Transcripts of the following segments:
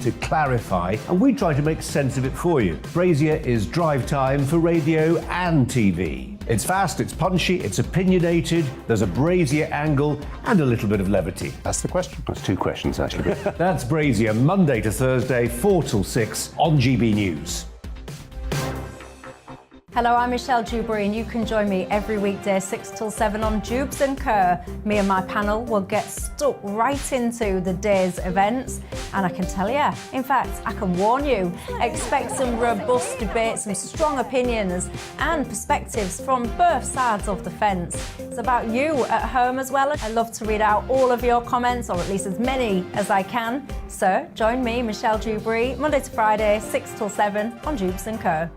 to clarify, and we try to make sense of it for you. Brazier is drive time for radio and TV. It's fast, it's punchy, it's opinionated, there's a Brazier angle, and a little bit of levity. That's the question. That's two questions, actually. That's Brazier, Monday to Thursday, 4 till 6 on GB News. Hello, I'm Michelle Dewberry, and you can join me every weekday 6 till 7 on Jubes and Kerr. Me and my panel will get stuck right into the day's events, and I can tell you, in fact, I can warn you, expect some robust debates, some strong opinions and perspectives from both sides of the fence. It's about you at home as well. I love to read out all of your comments, or at least as many as I can. So join me, Michelle Dewberry, Monday to Friday, 6 till 7 on Jubes and Kerr.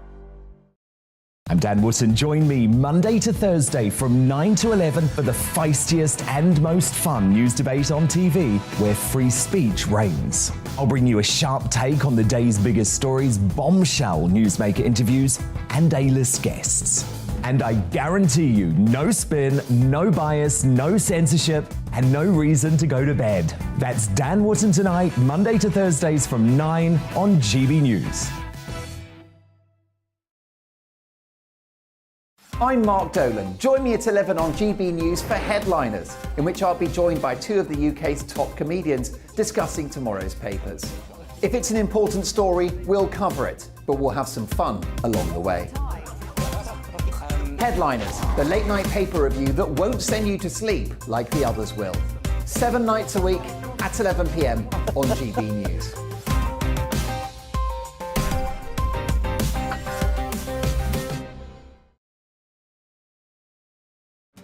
I'm Dan Wootton. Join me Monday to Thursday from 9 to 11 for the feistiest and most fun news debate on TV, where free speech reigns. I'll bring you a sharp take on the day's biggest stories, bombshell newsmaker interviews, and A-list guests. And I guarantee you, no spin, no bias, no censorship, and no reason to go to bed. That's Dan Wootton Tonight, Monday to Thursdays from 9 on GB News. I'm Mark Dolan. Join me at 11 on GB News for Headliners, in which I'll be joined by two of the UK's top comedians discussing tomorrow's papers. If it's an important story, we'll cover it, but we'll have some fun along the way. Headliners, the late-night paper review that won't send you to sleep like the others will. 7 nights a week at 11 p.m. on GB News.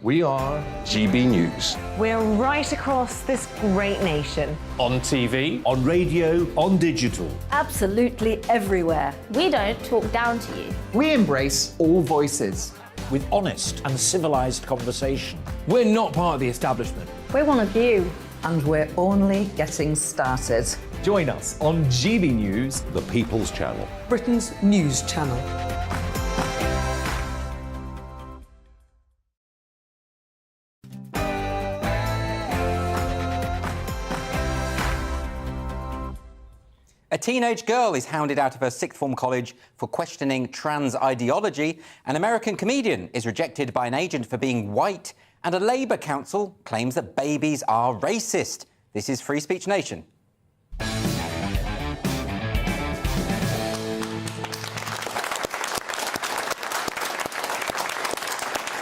We are GB News. We're right across this great nation. On TV, On radio, on digital. Absolutely everywhere. We don't talk down to you. We embrace all voices. With honest and civilised conversation. we're not part of the establishment. We're one of you. And we're only getting started. Join us on GB News, The People's Channel. Britain's news channel. A teenage girl is hounded out of her sixth form college for questioning trans ideology. An American comedian is rejected by an agent for being white. And a Labour council claims that babies are racist. This is Free Speech Nation.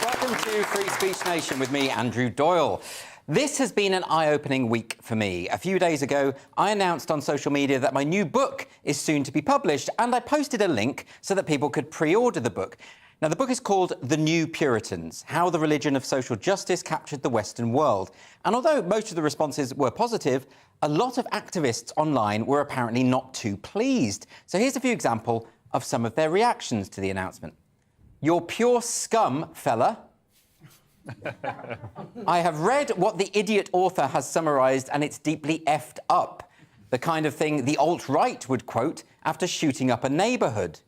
Welcome to Free Speech Nation with me, Andrew Doyle. This has been an eye-opening week for me. A few days ago, I announced on social media that my new book is soon to be published, and I posted a link so that people could pre-order the book. Now, the book is called The New Puritans, How the Religion of Social Justice Captured the Western World. And although most of the responses were positive, a lot of activists online were apparently not too pleased. So here's a few examples of some of their reactions to the announcement. "You're pure scum, fella." "I have read what the idiot author has summarised and it's deeply effed up." The kind of thing the alt-right would quote after shooting up a neighbourhood.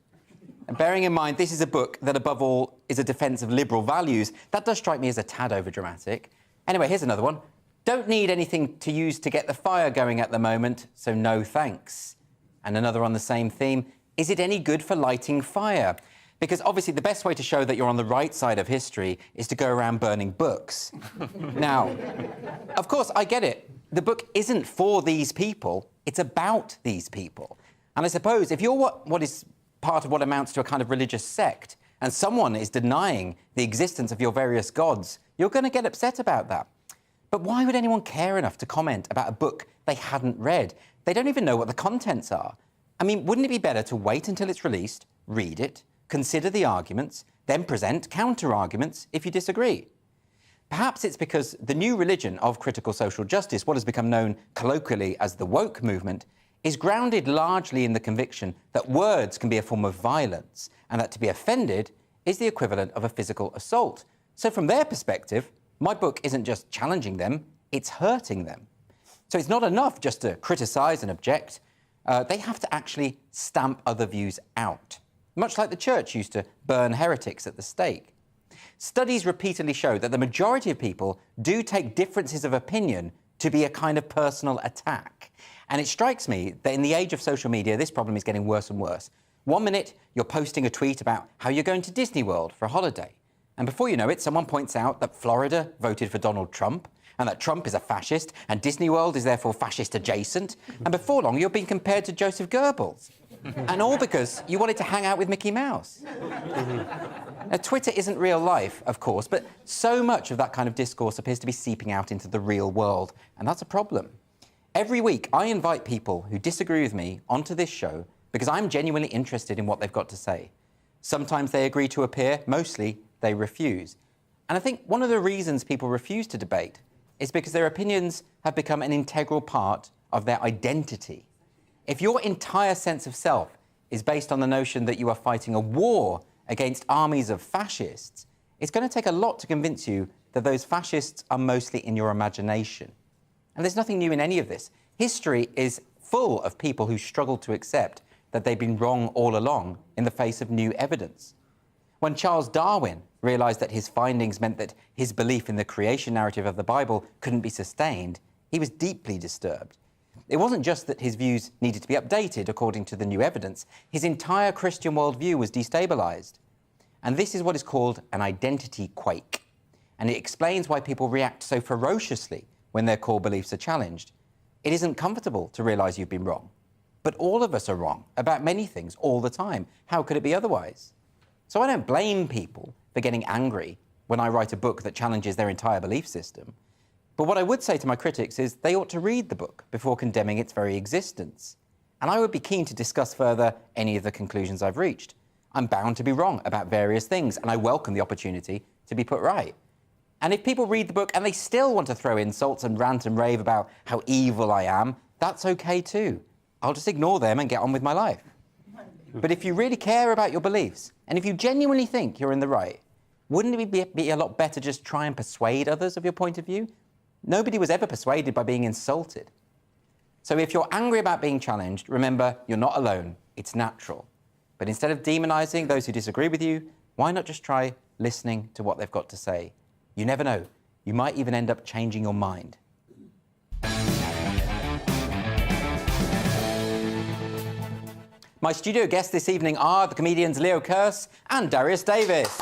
And bearing in mind this is a book that above all is a defence of liberal values, that does strike me as a tad overdramatic. Anyway, here's another one. "Don't need anything to use to get the fire going at the moment, so no thanks." And another on the same theme. "Is it any good for lighting fire?" Because obviously the best way to show that you're on the right side of history is to go around burning books. Now, of course, I get it. The book isn't for these people, it's about these people. And I suppose if you're what is part of what amounts to a kind of religious sect, and someone is denying the existence of your various gods, you're going to get upset about that. But why would anyone care enough to comment about a book they hadn't read? They don't even know what the contents are. I mean, wouldn't it be better to wait until it's released, read it, consider the arguments, then present counter-arguments if you disagree? Perhaps it's because the new religion of critical social justice, what has become known colloquially as the woke movement, is grounded largely in the conviction that words can be a form of violence and that to be offended is the equivalent of a physical assault. So from their perspective, my book isn't just challenging them, it's hurting them. So it's not enough just to criticise and object. They have to actually stamp other views out, much like the church used to burn heretics at the stake. Studies repeatedly show that the majority of people do take differences of opinion to be a kind of personal attack. And it strikes me that in the age of social media, this problem is getting worse and worse. 1 minute, you're posting a tweet about how you're going to Disney World for a holiday. And before you know it, someone points out that Florida voted for Donald Trump, and that Trump is a fascist, and Disney World is therefore fascist adjacent. And before long, you're being compared to Joseph Goebbels. And all because you wanted to hang out with Mickey Mouse. Now, Twitter isn't real life, of course, but so much of that kind of discourse appears to be seeping out into the real world, and that's a problem. Every week, I invite people who disagree with me onto this show because I'm genuinely interested in what they've got to say. Sometimes they agree to appear, mostly they refuse. And I think one of the reasons people refuse to debate is because their opinions have become an integral part of their identity. If your entire sense of self is based on the notion that you are fighting a war against armies of fascists, it's going to take a lot to convince you that those fascists are mostly in your imagination. And there's nothing new in any of this. History is full of people who struggle to accept that they've been wrong all along in the face of new evidence. When Charles Darwin realised that his findings meant that his belief in the creation narrative of the Bible couldn't be sustained, he was deeply disturbed. It wasn't just that his views needed to be updated according to the new evidence. His entire Christian worldview was destabilised. And this is what is called an identity quake. And it explains why people react so ferociously when their core beliefs are challenged. It isn't comfortable to realise you've been wrong. But all of us are wrong about many things all the time. How could it be otherwise? So I don't blame people for getting angry when I write a book that challenges their entire belief system. But what I would say to my critics is they ought to read the book before condemning its very existence. And I would be keen to discuss further any of the conclusions I've reached. I'm bound to be wrong about various things, and I welcome the opportunity to be put right. And if people read the book and they still want to throw insults and rant and rave about how evil I am, that's okay too. I'll just ignore them and get on with my life. But if you really care about your beliefs, and if you genuinely think you're in the right, wouldn't it be a lot better just try and persuade others of your point of view? Nobody was ever persuaded by being insulted. So if you're angry about being challenged, remember, you're not alone. It's natural. But instead of demonising those who disagree with you, why not just try listening to what they've got to say? You never know. You might even end up changing your mind. My studio guests this evening are the comedians Leo Kearse and Darius Davis.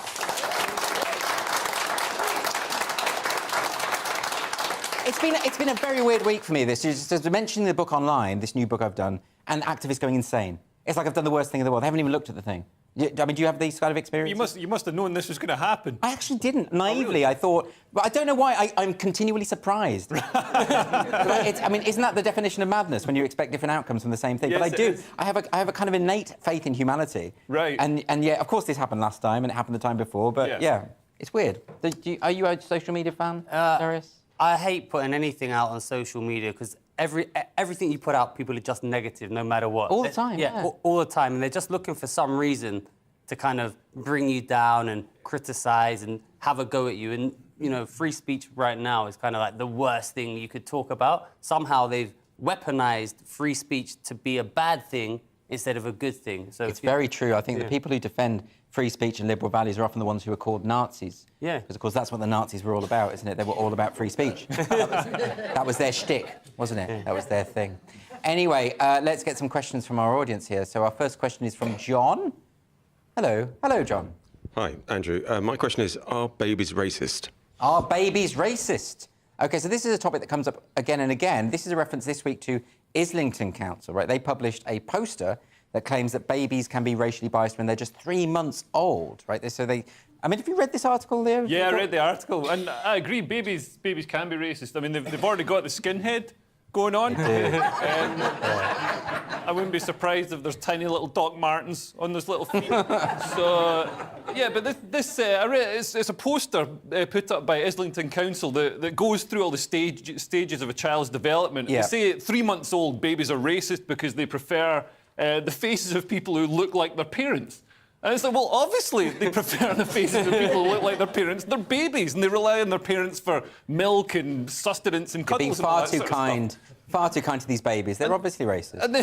It's been a very weird week for me, this. Just mentioning the book online, this new book I've done, and activists going insane. It's like I've done the worst thing in the world. I haven't even looked at the thing. I mean, do you have these kind of experiences? You must have known this was going to happen. I actually didn't. Naively, really? I thought... But I don't know why. I'm continually surprised. I mean, isn't that the definition of madness, when you expect different outcomes from the same thing? Yes, but I do. I have a kind of innate faith in humanity. Right. And yeah, of course this happened last time, and it happened the time before, but yeah, it's weird. Are you a social media fan, Darius? I hate putting anything out on social media because everything you put out, people are just negative no matter what. All the time, yeah. All the time. And they're just looking for some reason to kind of bring you down and criticise and have a go at you. And, you know, free speech right now is kind of like the worst thing you could talk about. Somehow they've weaponised free speech to be a bad thing instead of a good thing. So it's very true. I think the people who defend free speech and liberal values are often the ones who are called Nazis. Yeah. Because, of course, that's what the Nazis were all about, isn't it? They were all about free speech. that was their shtick, wasn't it? Yeah. That was their thing. Anyway, let's get some questions from our audience here. So our first question is from John. Hello. Hello, John. Hi, Andrew. My question is, are babies racist? Are babies racist? OK, so this is a topic that comes up again and again. This is a reference this week to Islington Council, right? They published a poster that claims that babies can be racially biased when they're just 3 months old, right? I mean, have you read this article, Leo? Yeah, I read the article, and I agree, babies can be racist. I mean, they've already got the skinhead going on. I wouldn't be surprised if there's tiny little Doc Martens on those little feet. So, yeah, but I read it's a poster put up by Islington Council that goes through all the stages of a child's development. Yeah. They say at 3 months old, babies are racist because they prefer the faces of people who look like their parents. And it's like, well, obviously they prefer the faces of people who look like their parents. They're babies, and they rely on their parents for milk and sustenance and You're being cuddles and all far that too sort of kind. stuff. Far too kind to these babies. They're obviously racist. And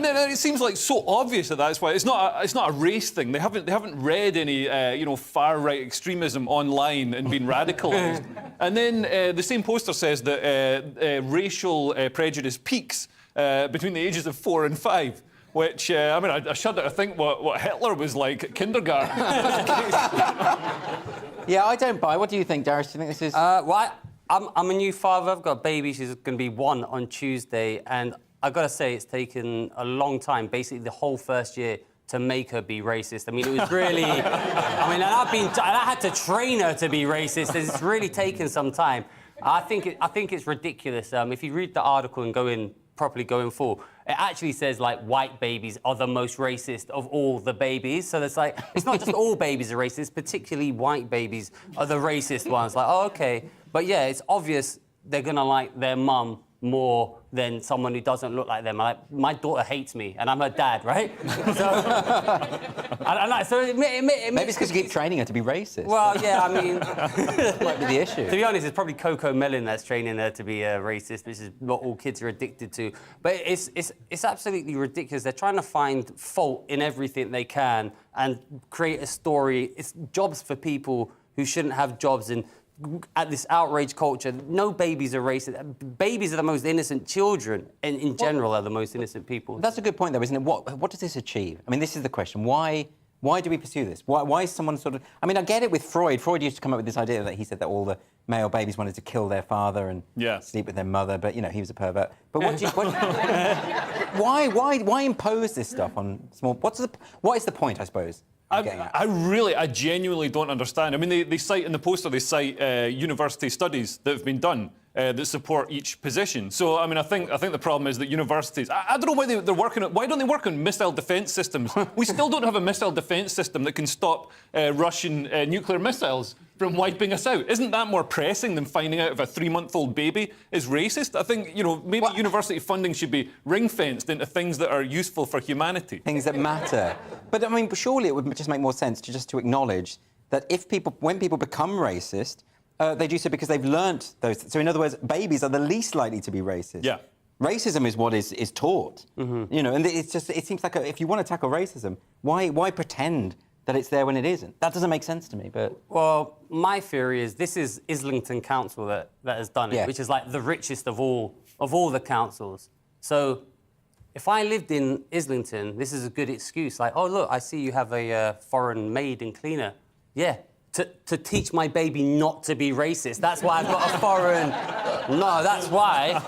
then it seems like so obvious that that's why it's not a race thing. They haven't read any far right extremism online and been radicalised. And then the same poster says that racial prejudice peaks between the ages of 4 and 5. Which, I shudder to think what Hitler was like at kindergarten. Yeah, I don't buy. What do you think, Darius? Do you think this is... I'm a new father. I've got a baby. She's going to be 1 on Tuesday. And I've got to say, it's taken a long time, basically the whole first year, to make her be racist. I mean, it was really... and I had to train her to be racist. It's really taken some time. I think it's ridiculous. If you read the article and properly going full, it actually says like white babies are the most racist of all the babies. So it's like, it's not just all babies are racist, particularly white babies are the racist ones. Like, oh, okay. But yeah, it's obvious they're gonna like their mum more than someone who doesn't look like them. My daughter hates me, and I'm her dad, right? Maybe it's because you keep training her to be racist. Well, yeah, I mean... might be the issue. To be honest, it's probably Coco Melon that's training her to be a racist, which is what all kids are addicted to. But it's absolutely ridiculous. They're trying to find fault in everything they can and create a story. It's jobs for people who shouldn't have jobs, and at this outrage culture, no babies are racist. Babies are the most innocent children, and in general are the most innocent people. That's a good point, though, isn't it? What does this achieve? I mean, this is the question. Why do we pursue this? Why is someone sort of... I mean, I get it with Freud. Freud used to come up with this idea that he said that all the male babies wanted to kill their father and sleep with their mother, but, he was a pervert. But why impose this stuff on small... What is the point, I suppose? I genuinely don't understand. I mean, they cite in the poster, they cite university studies that have been done that support each position. So, I mean, I think the problem is that universities... I don't know why they're working on... Why don't they work on missile defence systems? We still don't have a missile defence system that can stop Russian nuclear missiles from wiping us out. Isn't that more pressing than finding out if a 3-month-old baby is racist? I think, maybe university funding should be ring-fenced into things that are useful for humanity. Things that matter. But, I mean, surely it would just make more sense to acknowledge that when people become racist, they do so because they've learnt those... So, in other words, babies are the least likely to be racist. Yeah. Racism is what is taught. Mm-hmm. And it seems like if you want to tackle racism, why pretend that it's there when it isn't? That doesn't make sense to me, but... Well, my theory is this is Islington Council that has done it, which is like the richest of all the councils. So if I lived in Islington, this is a good excuse. Like, oh, look, I see you have a foreign maid and cleaner. Yeah, to teach my baby not to be racist. That's why I've got a foreign... No, that's why.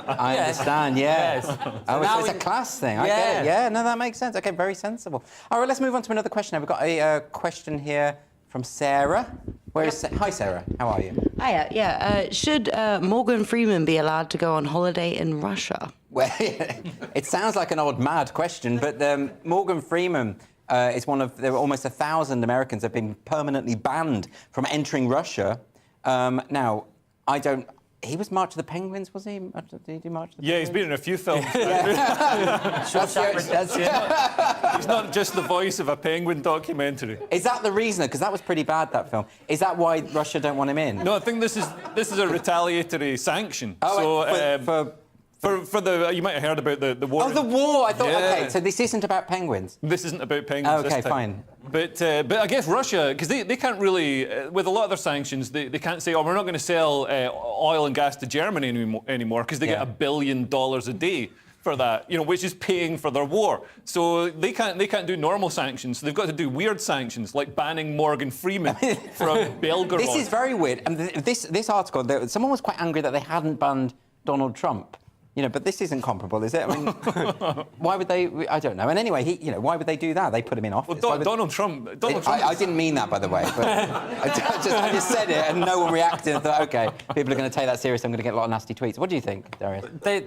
I understand, yeah. Yes. So it's a class thing. I get it. Yeah, no, that makes sense. OK, very sensible. All right, let's move on to another question. We've got a question here from Sarah. Hi, Sarah. How are you? Hiya, yeah. Should Morgan Freeman be allowed to go on holiday in Russia? Well, it sounds like an odd, mad question, but Morgan Freeman is one of... There are almost 1,000 Americans that have been permanently banned from entering Russia. Now, I don't... He was March of the Penguins, was he? Did he do March of the Penguins? Yeah, he's been in a few films. He's not just the voice of a penguin documentary. Is that the reason? Because that was pretty bad, that film. Is that why Russia don't want him in? No, I think this is a retaliatory sanction. Oh, for the... You might have heard about the war. Oh, the war! I thought... Yeah. OK, so this isn't about penguins. This isn't about penguins OK, this time. fine. But I guess Russia, because they can't really... with a lot of their sanctions, they can't say, oh, we're not going to sell oil and gas to Germany anymore, because they get $1 billion a day for that, which is paying for their war. So they can't do normal sanctions. So they've got to do weird sanctions, like banning Morgan Freeman from Belgorod. This is very weird. And this article, someone was quite angry that they hadn't banned Donald Trump. But this isn't comparable, is it? I mean, why would they... I don't know. And anyway, why would they do that? They put him in office. Well, Donald Trump... I didn't mean that, by the way, but I just said it and no one reacted and thought, OK, people are going to take that seriously, I'm going to get a lot of nasty tweets. What do you think, Darius? They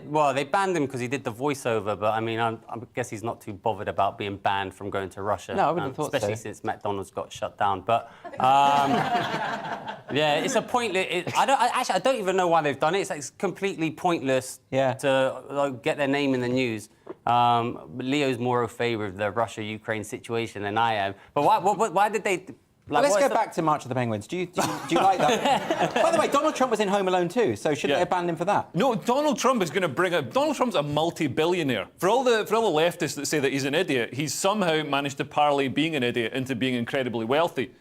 banned him because he did the voiceover, but, I mean, I guess he's not too bothered about being banned from going to Russia. No, I wouldn't have thought especially since McDonald's got shut down. But, yeah, it's a pointless... I don't even know why they've done it. It's completely pointless to get their name in the news. Leo's more au fait with the Russia-Ukraine situation than I am. But why did they... Well, let's go back to March of the Penguins. Do you like that? By the way, Donald Trump was in Home Alone too, so shouldn't they have banned him for that? No, Donald Trump is going to bring up... Donald Trump's a multi-billionaire. For all the leftists that say that he's an idiot, he's somehow managed to parlay being an idiot into being incredibly wealthy.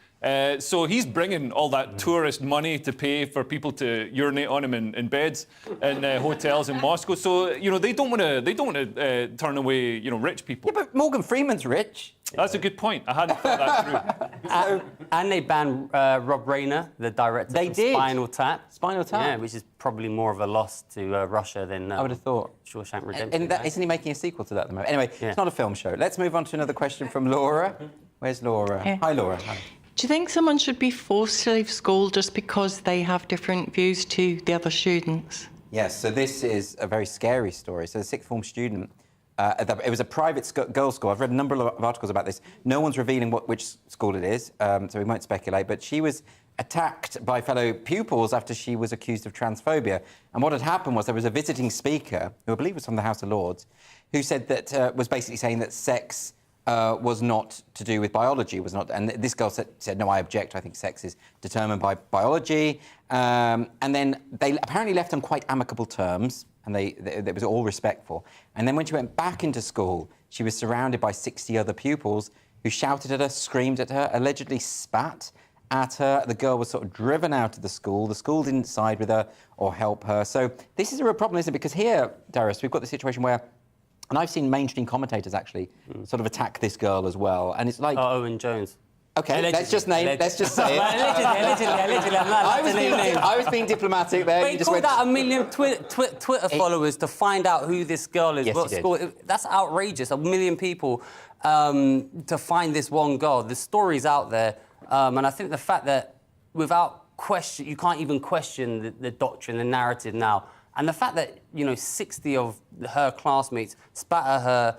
So he's bringing all that tourist money to pay for people to urinate on him in beds in hotels in Moscow. So they don't want to turn away rich people. Yeah, but Morgan Freeman's rich. That's a good point. I hadn't thought that through. And they banned Rob Reiner, the director of Spinal Tap. Spinal Tap? Yeah, which is probably more of a loss to Russia than I would have thought. Shawshank Redemption. And isn't he making a sequel to that at the moment? Anyway, it's not a film show. Let's move on to another question from Laura. Where's Laura? Yeah. Hi, Laura. Hi. Do you think someone should be forced to leave school just because they have different views to the other students? Yes, so this is a very scary story. So the sixth form student, it was a private girls' school. I've read a number of articles about this. No one's revealing which school it is, so we won't speculate. But she was attacked by fellow pupils after she was accused of transphobia. And what had happened was there was a visiting speaker, who I believe was from the House of Lords, who said that, was basically saying that sex was not to do with biology, and this girl said, no, I object, I think sex is determined by biology. And then they apparently left on quite amicable terms, and it was all respectful. And then when she went back into school, she was surrounded by 60 other pupils who shouted at her, screamed at her, allegedly spat at her. The girl was sort of driven out of the school. The school didn't side with her or help her. So this is a real problem, isn't it? Because here, Darius, we've got the situation where, and I've seen mainstream commentators actually sort of attack this girl as well, and it's like... Owen Jones. OK, Allegedly. let's just say it. Allegedly. I was being diplomatic there. But he called out a million Twitter followers to find out who this girl is, what school. That's outrageous. 1 million people to find this one girl. The story's out there, and I think the fact that without question, you can't even question the doctrine, the narrative now. And the fact that, 60 of her classmates spat at her,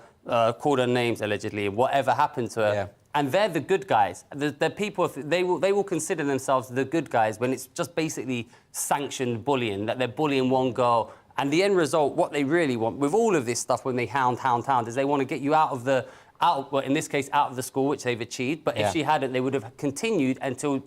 called her names allegedly, whatever happened to her, and they're the good guys. The people, they will consider themselves the good guys when it's just basically sanctioned bullying, that they're bullying one girl. And the end result, what they really want with all of this stuff when they hound, is they want to get you out of the... well, in this case, out of the school, which they've achieved. But if she hadn't, they would have continued until,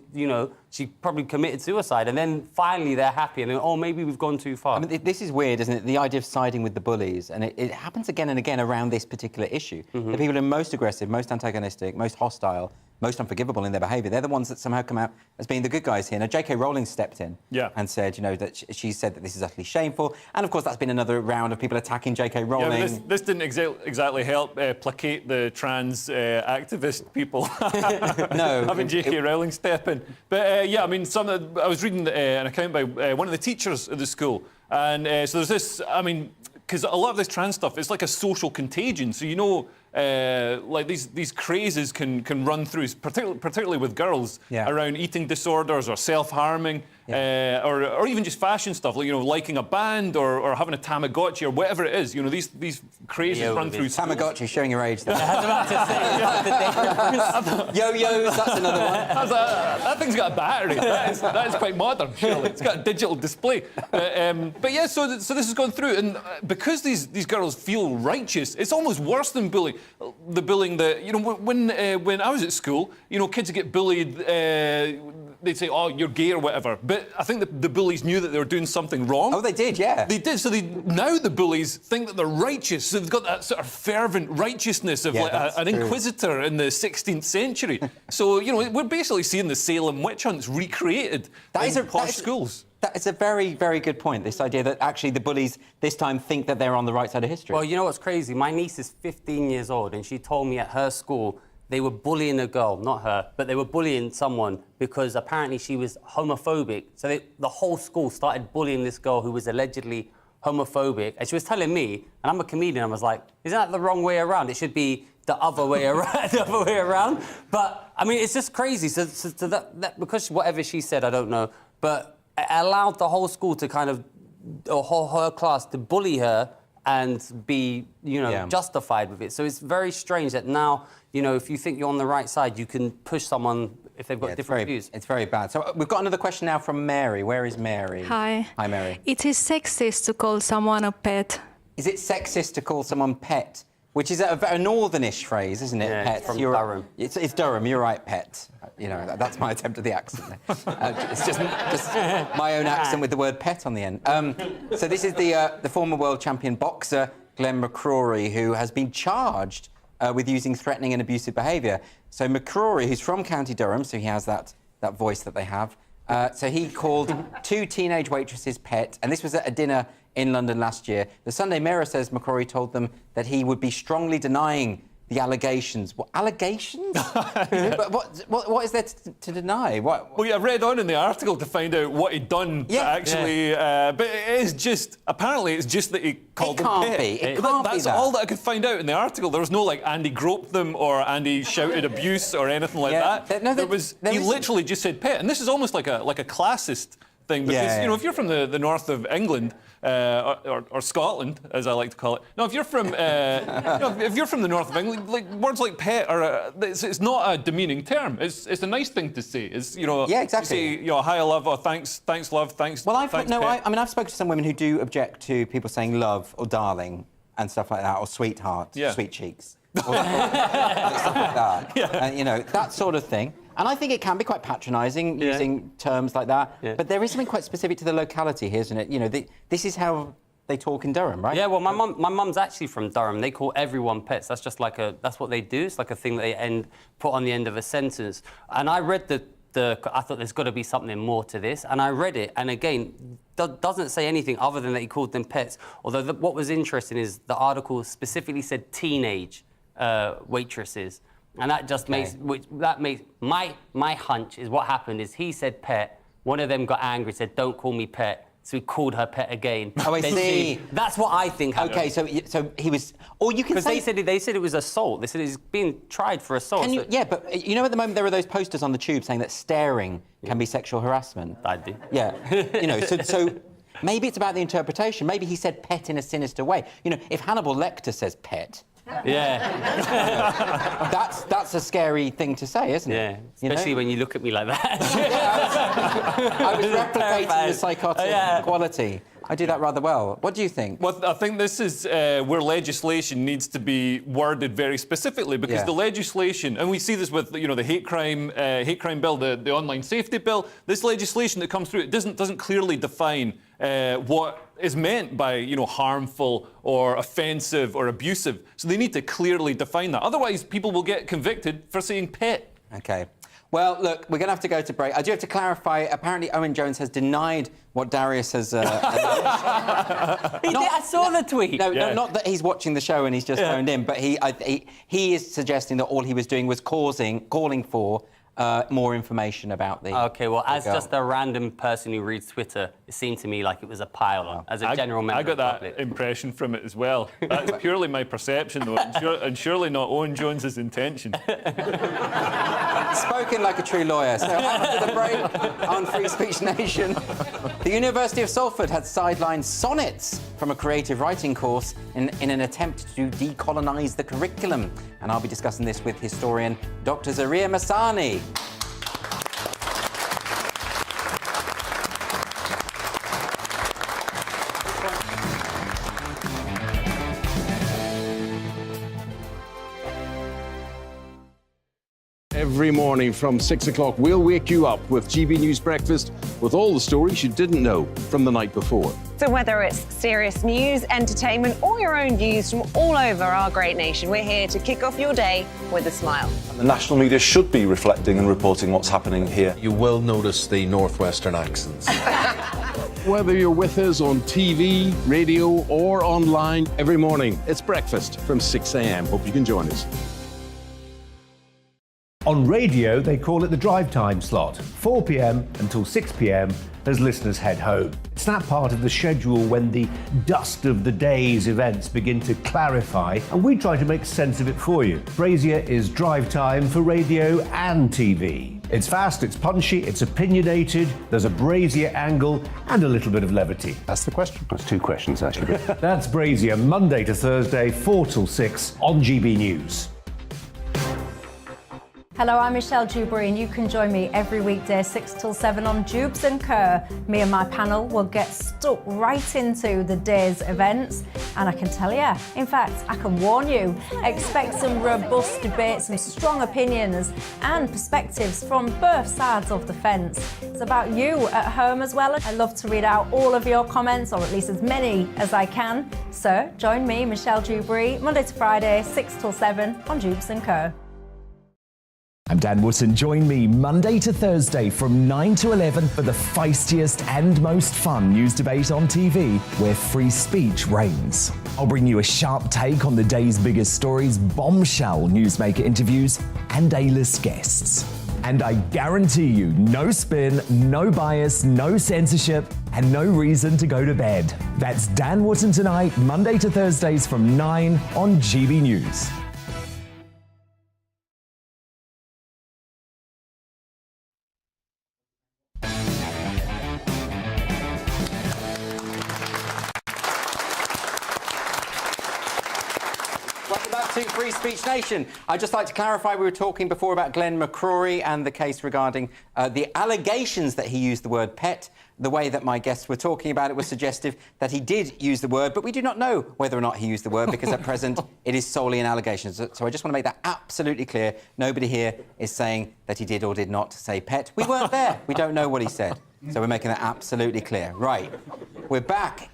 she probably committed suicide. And then finally they're happy and then, oh, maybe we've gone too far. I mean, this is weird, isn't it? The idea of siding with the bullies. And it happens again and again around this particular issue. The people who are most aggressive, most antagonistic, most hostile, most unforgivable in their behaviour, they're the ones that somehow come out as being the good guys here. Now, J.K. Rowling stepped in and said, that she said that this is utterly shameful. And, of course, that's been another round of people attacking J.K. Rowling. Yeah, this didn't exactly help placate the trans activist people. No. Having J.K. Rowling step in. But, I mean, I was reading an account by one of the teachers at the school. And so there's this, I mean, because a lot of this trans stuff, it's like a social contagion. So, like these crazes can run through, particularly with girls, around eating disorders or self-harming, or even just fashion stuff, like liking a band or having a Tamagotchi or whatever it is. These crazes run through. Tamagotchi, showing your age there. I was about to say. Yo-yos, that's another one. That thing's got a battery. That is quite modern, surely. It's got a digital display. But yeah, so this has gone through, and because these girls feel righteous, it's almost worse than bullying. The bullying that when I was at school, kids would get bullied. They'd say, "Oh, you're gay" or whatever. But I think the bullies knew that they were doing something wrong. Oh, they did, yeah. They did. So now the bullies think that they're righteous. So they've got that sort of fervent righteousness of an inquisitor in the 16th century. So we're basically seeing the Salem witch hunts recreated in posh schools. That is a very, very good point, this idea that actually the bullies this time think that they're on the right side of history. Well, you know what's crazy? My niece is 15 years old, and she told me at her school they were bullying a girl, not her, but they were bullying someone because apparently she was homophobic. So the whole school started bullying this girl who was allegedly homophobic. And she was telling me, and I'm a comedian, I was like, isn't that the wrong way around? It should be the other way around. But, I mean, it's just crazy. So that because whatever she said, I don't know, but it allowed the whole school to kind of, or her class to bully her and be, justified with it. So it's very strange that now, if you think you're on the right side, you can push someone if they've got different views. It's very bad. So we've got another question now from Mary. Where is Mary? Hi. Hi, Mary. It is sexist to call someone a pet. Is it sexist to call someone pet? Which is a northernish phrase, isn't it? Yeah, Pet. from Durham. It's Durham. You're right, pet. You know, that's my attempt at the accent. It's just my own accent with the word pet on the end. So this is the former world champion boxer Glenn McCrory, who has been charged with using threatening and abusive behaviour. So McCrory, who's from County Durham, so he has that voice that they have. So he called 2 teenage waitresses pet, and this was at a dinner in London last year. The Sunday Mirror says McCrory told them that he would be strongly denying the allegations. What, allegations? But what is there to deny? What? Well, yeah, I read on in the article to find out what he'd done to actually... but it is just... Apparently, it's just that he called them pet. It can't be. That's that. all that I could find out in the article. There was no, like, Andy groped them or Andy shouted abuse or anything like that. He literally just said pet. And this is almost like a classist thing, because you know, if you're from the north of England or Scotland, as I like to call it. No, if you're from if you're from the north of England, like words like pet are it's not a demeaning term. It's a nice thing to say. It's, you know, exactly. You say, you know, hi, love, or thanks, love, thanks. Well, thanks, pet. I mean, I've spoken to some women who do object to people saying love or darling and stuff like that, or sweetheart, sweet cheeks, or stuff like that. You know, that sort of thing. And I think it can be quite patronising using terms like that. But there is something quite specific to the locality here, isn't it? You know, this is how they talk in Durham, right? Yeah, well, my mum's actually from Durham. They call everyone pets. That's just like that's what they do. It's like a thing that they put on the end of a sentence. And I read I thought there's got to be something more to this. And I read it, and again, doesn't say anything other than that he called them pets. Although what was interesting is the article specifically said teenage waitresses. And that just makes my hunch is what happened is he said pet, one of them got angry, said don't call me pet, so he called her pet again. Oh, I see. That's what I think happened. Okay, so he was, or you can say... Because they said it was assault. They said he's being tried for assault. Yeah, but you know at the moment there are those posters on the tube saying that staring can be sexual harassment. I do. Yeah, you know, so maybe it's about the interpretation. Maybe he said pet in a sinister way. You know, if Hannibal Lecter says pet... that's a scary thing to say, isn't it? Yeah, especially when you look at me like that. I was replicating the psychotic quality. I do that rather well. What do you think? Well, I think this is where legislation needs to be worded very specifically, because the legislation, and we see this with the hate crime bill, the online safety bill. This legislation that comes through, it doesn't clearly define what is meant by harmful or offensive or abusive. So they need to clearly define that. Otherwise, people will get convicted for saying pet. Okay. Well, look, we're going to have to go to break. I do have to clarify, apparently Owen Jones has denied what Darius has I saw the tweet. No, not that he's watching the show and he's just phoned in, but he is suggesting that all he was doing was calling for more information about the... Okay, well, as just a random person who reads Twitter, it seemed to me like it was a pile-on, as a general member I got of the that impression from it as well. That's purely my perception, though, and surely not Owen Jones's intention. Spoken like a true lawyer. So after the break on Free Speech Nation, the University of Salford had sidelined sonnets from a creative writing course in an attempt to decolonise the curriculum. And I'll be discussing this with historian Dr. Zaria Masani. Every morning from 6 o'clock, we'll wake you up with GB News Breakfast with all the stories you didn't know from the night before. So whether it's serious news, entertainment, or your own views from all over our great nation, we're here to kick off your day with a smile. The national media should be reflecting and reporting what's happening here. You will notice the northwestern accents. Whether you're with us on TV, radio, or online, every morning, it's breakfast from 6 a.m. Hope you can join us. On radio, they call it the drive time slot, 4 p.m. until 6 p.m. as listeners head home. It's that part of the schedule when the dust of the day's events begin to clarify, and we try to make sense of it for you. Brazier is drive time for radio and TV. It's fast, it's punchy, it's opinionated, there's a Brazier angle, and a little bit of levity. That's the question. That's two questions, actually. That's Brazier, Monday to Thursday, 4 till 6 on GB News. Hello, I'm Michelle Dewberry, and you can join me every weekday 6 till 7 on Jubes and Kerr. Me and my panel will get stuck right into the day's events, And I can tell you, in fact, I can warn you, expect some robust debate, some strong opinions and perspectives from both sides of the fence. It's about you at home as well. I love to read out all of your comments, or at least as many as I can. So join me, Michelle Dewberry, Monday to Friday, 6 till 7 on Jubes & Co. I'm Dan Wootton. Join me Monday to Thursday from 9 to 11 for the feistiest and most fun news debate on TV, where free speech reigns. I'll bring you a sharp take on the day's biggest stories, bombshell newsmaker interviews, and A-list guests. And I guarantee you, no spin, no bias, no censorship, and no reason to go to bed. That's Dan Wootton tonight, Monday to Thursdays from 9 on GB News. To Free Speech Nation. I'd just like to clarify, we were talking before about Glenn McCrory and the case regarding the allegations that he used the word pet. The way that my guests were talking about it was suggestive that he did use the word, but we do not know whether or not he used the word because at present it is solely an allegation. So I just want to make that absolutely clear. Nobody here is saying that he did or did not say pet. We weren't there. We don't know what he said. So we're making that absolutely clear. Right. We're back.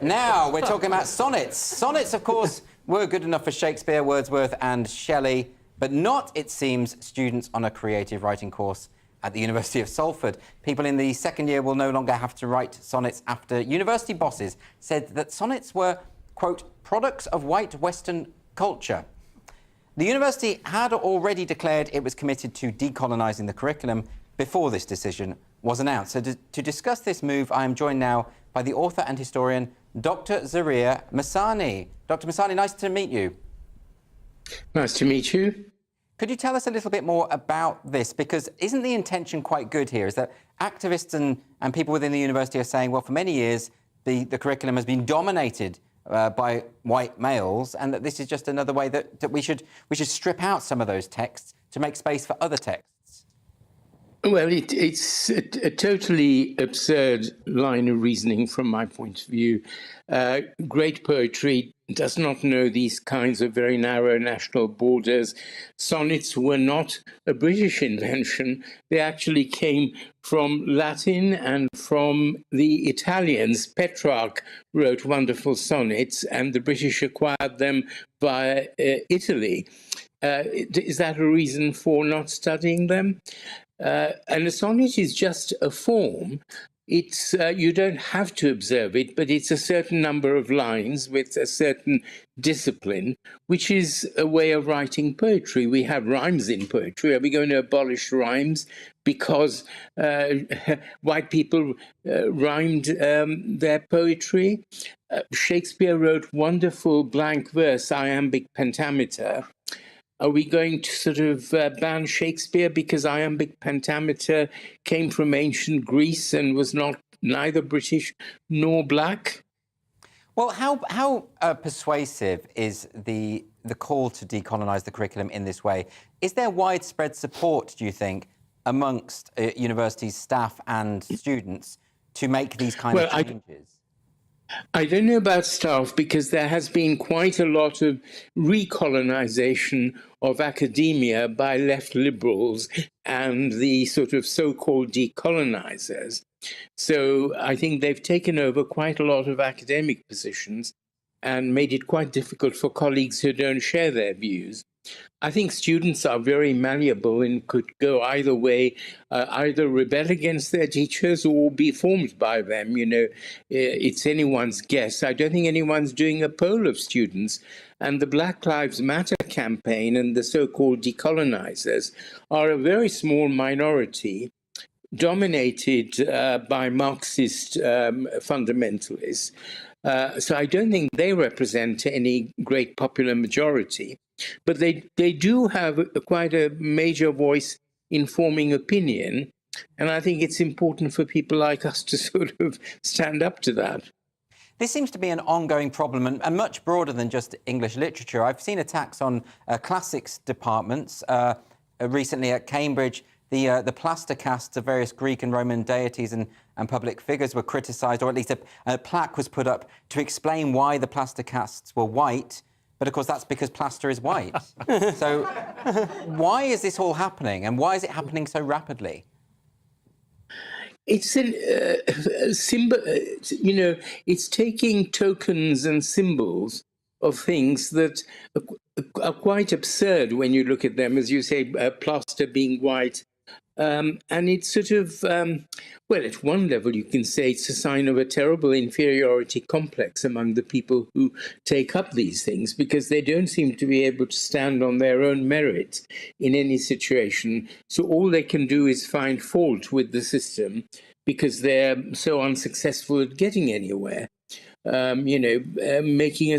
Now we're talking about sonnets. Sonnets, of course, were good enough for Shakespeare, Wordsworth and Shelley, but not, it seems, students on a creative writing course at the University of Salford. People in the second year will no longer have to write sonnets after university bosses said that sonnets were, quote, products of white Western culture. The university had already declared it was committed to decolonising the curriculum before this decision was announced. So to discuss this move, I am joined now by the author and historian Dr. Zaria Masani. Dr. Masani, nice to meet you. Nice to meet you. Could you tell us a little bit more about this? Because isn't the intention quite good here? Is that activists and people within the university are saying, well, for many years, the curriculum has been dominated by white males, and that this is just another way that we should strip out some of those texts to make space for other texts? Well, it's a totally absurd line of reasoning from my point of view. Great poetry does not know these kinds of very narrow national borders. Sonnets were not a British invention. They actually came from Latin and from the Italians. Petrarch wrote wonderful sonnets, and the British acquired them via Italy. Is that a reason for not studying them? And a sonnet is just a form. It's you don't have to observe it, but it's a certain number of lines with a certain discipline, which is a way of writing poetry. We have rhymes in poetry. Are we going to abolish rhymes because white people rhymed their poetry? Shakespeare wrote wonderful blank verse, iambic pentameter. Are we going to sort of ban Shakespeare because iambic pentameter came from ancient Greece and was neither British nor black? Well, how persuasive is the call to decolonise the curriculum in this way? Is there widespread support, do you think, amongst universities, staff and students to make these kind of changes? I don't know about staff because there has been quite a lot of recolonization of academia by left liberals and the sort of so-called decolonizers. So I think they've taken over quite a lot of academic positions and made it quite difficult for colleagues who don't share their views. I think students are very malleable and could go either way, either rebel against their teachers or be formed by them. You know, it's anyone's guess. I don't think anyone's doing a poll of students. And the Black Lives Matter campaign and the so-called decolonizers are a very small minority dominated by Marxist fundamentalists. So I don't think they represent any great popular majority. But they do have quite a major voice in forming opinion. And I think it's important for people like us to sort of stand up to that. This seems to be an ongoing problem and much broader than just English literature. I've seen attacks on classics departments. Recently at Cambridge, the plaster casts of various Greek and Roman deities and public figures were criticised, or at least a plaque was put up to explain why the plaster casts were white. But, of course, that's because plaster is white. So why is this all happening, and why is it happening so rapidly? It's a symbol, it's taking tokens and symbols of things that are quite absurd when you look at them, as you say, plaster being white. And it's sort of, well, at one level you can say it's a sign of a terrible inferiority complex among the people who take up these things, because they don't seem to be able to stand on their own merit in any situation. So all they can do is find fault with the system because they're so unsuccessful at getting anywhere. Making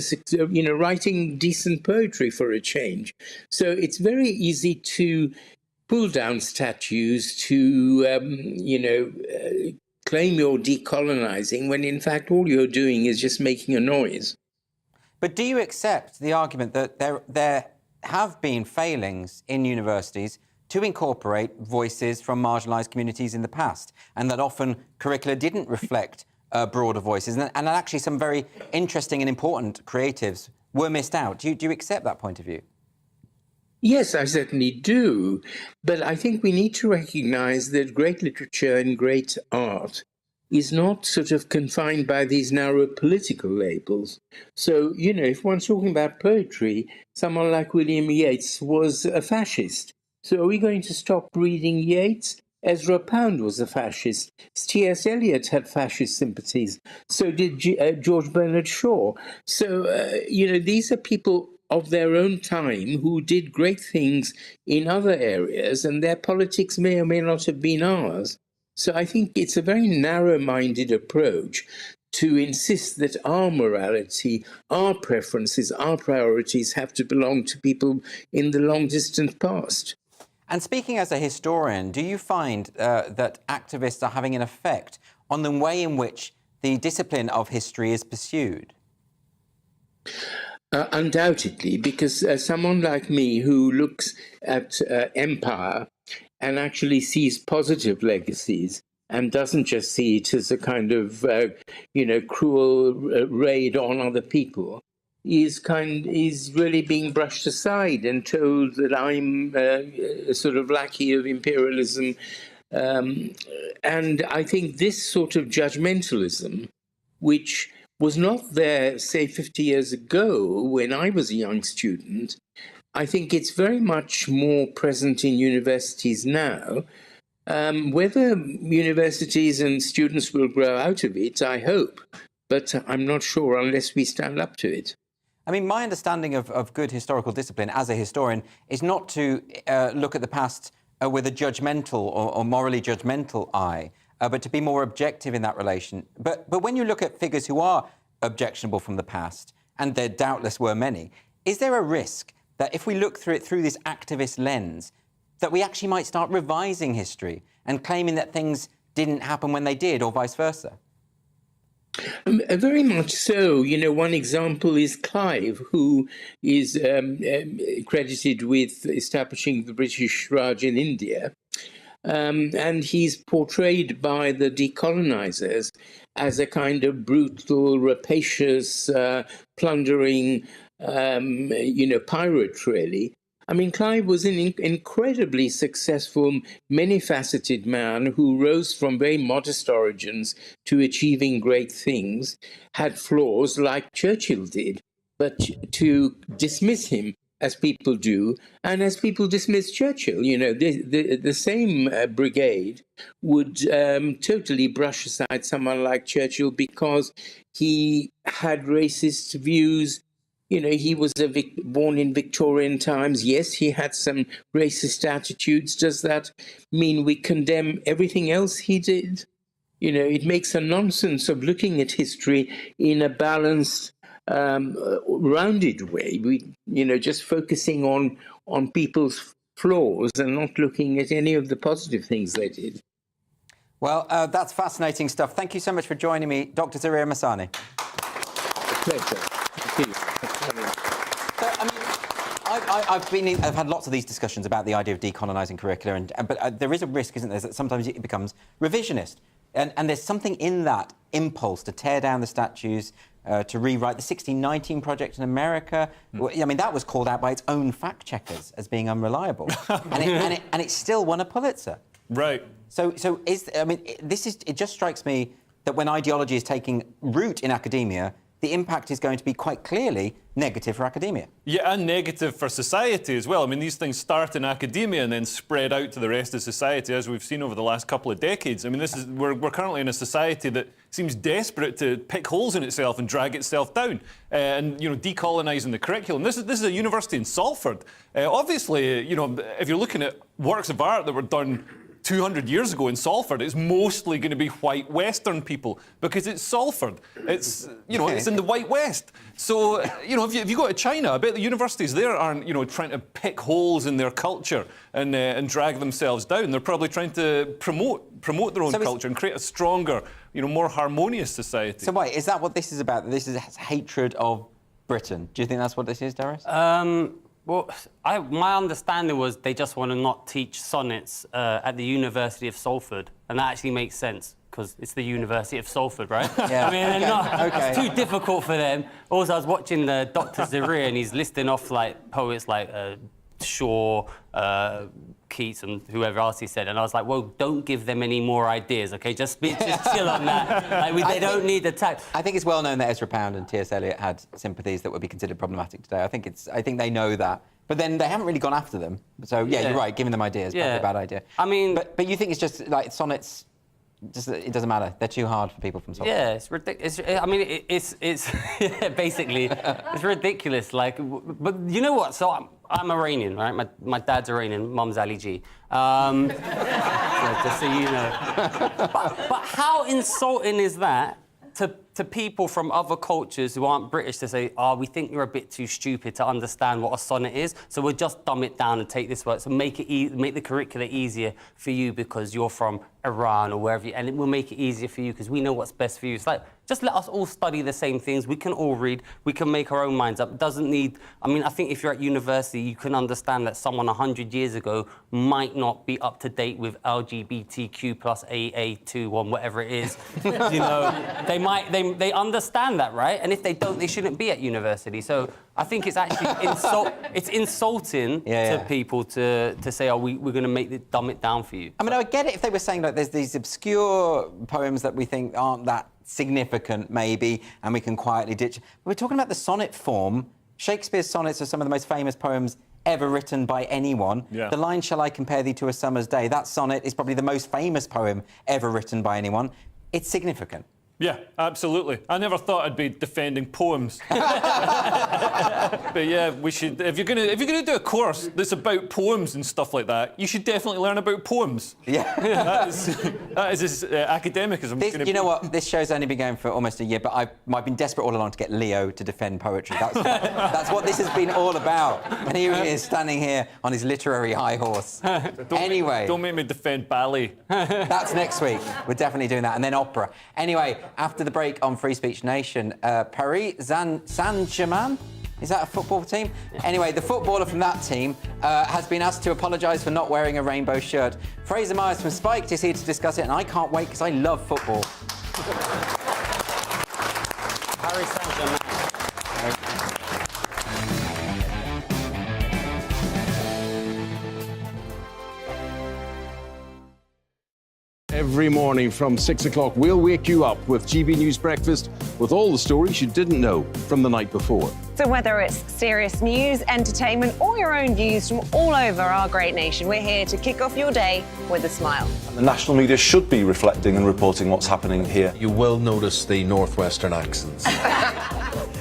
writing decent poetry for a change. So it's very easy to pull down statues, to, claim you're decolonizing, when in fact all you're doing is just making a noise. But do you accept the argument that there have been failings in universities to incorporate voices from marginalised communities in the past, and that often curricula didn't reflect broader voices, and actually some very interesting and important creatives were missed out? Do you accept that point of view? Yes, I certainly do. But I think we need to recognize that great literature and great art is not sort of confined by these narrow political labels. So, if one's talking about poetry, someone like William Yeats was a fascist. So are we going to stop reading Yeats? Ezra Pound was a fascist. T.S. Eliot had fascist sympathies. So did George Bernard Shaw. So, these are people of their own time who did great things in other areas, and their politics may or may not have been ours. So I think it's a very narrow-minded approach to insist that our morality, our preferences, our priorities have to belong to people in the long-distant past. And speaking as a historian, do you find that activists are having an effect on the way in which the discipline of history is pursued? Undoubtedly, because someone like me who looks at empire and actually sees positive legacies and doesn't just see it as a kind of, cruel raid on other people, is really being brushed aside and told that I'm a sort of lackey of imperialism. And I think this sort of judgmentalism, which was not there, say, 50 years ago when I was a young student, I think it's very much more present in universities now. Whether universities and students will grow out of it, I hope, but I'm not sure unless we stand up to it. I mean, my understanding of good historical discipline as a historian is not to look at the past with a judgmental or morally judgmental eye, but to be more objective in that relation. But when you look at figures who are objectionable from the past, and there doubtless were many, is there a risk that if we look through it through this activist lens, that we actually might start revising history and claiming that things didn't happen when they did, or vice versa? Very much so. One example is Clive, who is credited with establishing the British Raj in India. And he's portrayed by the decolonizers as a kind of brutal, rapacious, plundering, pirate, really. I mean, Clive was an incredibly successful, many-faceted man who rose from very modest origins to achieving great things, had flaws like Churchill did, but to dismiss him, as people do, and as people dismiss Churchill, the same brigade would totally brush aside someone like Churchill because he had racist views. He was born in Victorian times. Yes, he had some racist attitudes. Does that mean we condemn everything else he did? It makes a nonsense of looking at history in a balanced, rounded way. We, just focusing on people's flaws and not looking at any of the positive things they did. Well, that's fascinating stuff. Thank you so much for joining me, Dr. Zarir Masani. Pleasure. Thank you. So, I've had lots of these discussions about the idea of decolonizing curricula, but there is a risk, isn't there, that sometimes it becomes revisionist. And there's something in that impulse to tear down the statues, to rewrite the 1619 Project in America. I mean, that was called out by its own fact-checkers as being unreliable. and it still won a Pulitzer. Right. So it just strikes me that when ideology is taking root in academia, the impact is going to be quite clearly negative for academia. Yeah, and negative for society as well. I mean, these things start in academia and then spread out to the rest of society, as we've seen over the last couple of decades. I mean, we're currently in a society that seems desperate to pick holes in itself and drag itself down, and decolonizing the curriculum. This is a university in Salford. Obviously, if you're looking at works of art that were done 200 years ago in Salford, it's mostly going to be white Western people because it's Salford. It's it's in the White West. So if you go to China, I bet the universities there aren't trying to pick holes in their culture and drag themselves down. They're probably trying to promote their own culture and create a stronger, more harmonious society. So wait, is that what this is about? This is hatred of Britain. Do you think that's what this is, Darius? Well, my understanding was they just want to not teach sonnets at the University of Salford, and that actually makes sense because it's the University of Salford, right? Yeah. I mean, it's too difficult for them. Also, I was watching Dr. Zaria, and he's listing off poets like Shaw, Keats, and whoever else he said, and I was like, well, don't give them any more ideas, okay? Just chill on that. They don't need the tax. I think it's well known that Ezra Pound and T.S. Eliot had sympathies that would be considered problematic today. I think they know that, but then they haven't really gone after them. So yeah, you're right. Giving them ideas, probably a bad idea. I mean, but you think it's just like sonnets? Just it doesn't matter. They're too hard for people from Salford. Yeah, it's ridiculous. I mean, it's basically it's ridiculous. But you know what? So I'm Iranian, right? My dad's Iranian, mum's Ali G. Just so you know. But how insulting is that to people from other cultures who aren't British to say, we think you're a bit too stupid to understand what a sonnet is, so we'll just dumb it down and take this word, so make the curricula easier for you because you're from Iran or wherever and it will make it easier for you because we know what's best for you. It's like, just let us all study the same things. We can all read. We can make our own minds up. It doesn't need... I mean, I think if you're at university, you can understand that someone 100 years ago might not be up to date with LGBTQ plus AA21, whatever it is. They understand that, right? And if they don't, they shouldn't be at university. So I think it's actually insulting to people to say, we're going to dumb it down for you. I mean, I get it if they were saying there's these obscure poems that we think aren't that significant, maybe, and we can quietly ditch. But we're talking about the sonnet form. Shakespeare's sonnets are some of the most famous poems ever written by anyone. Yeah. The line, "Shall I compare thee to a summer's day?" That sonnet is probably the most famous poem ever written by anyone. It's significant. Yeah, absolutely. I never thought I'd be defending poems. But yeah, we should. If you're gonna do a course that's about poems and stuff like that, you should definitely learn about poems. Yeah, that is as academic as I'm going to be. You know what? This show's only been going for almost a year, but I've been desperate all along to get Leo to defend poetry. That's what this has been all about. And here he is, standing here on his literary high horse. Don't make me defend ballet. That's next week. We're definitely doing that, and then opera. Anyway. After the break on Free Speech Nation, Paris Saint-Germain, is that a football team? Anyway, the footballer from that team has been asked to apologise for not wearing a rainbow shirt. Fraser Myers from Spiked is here to discuss it, and I can't wait because I love football. Paris Saint-Germain. Every morning from 6 o'clock, we'll wake you up with GB News Breakfast with all the stories you didn't know from the night before. So whether it's serious news, entertainment, or your own views from all over our great nation, we're here to kick off your day with a smile. And the national media should be reflecting and reporting what's happening here. You will notice the northwestern accents.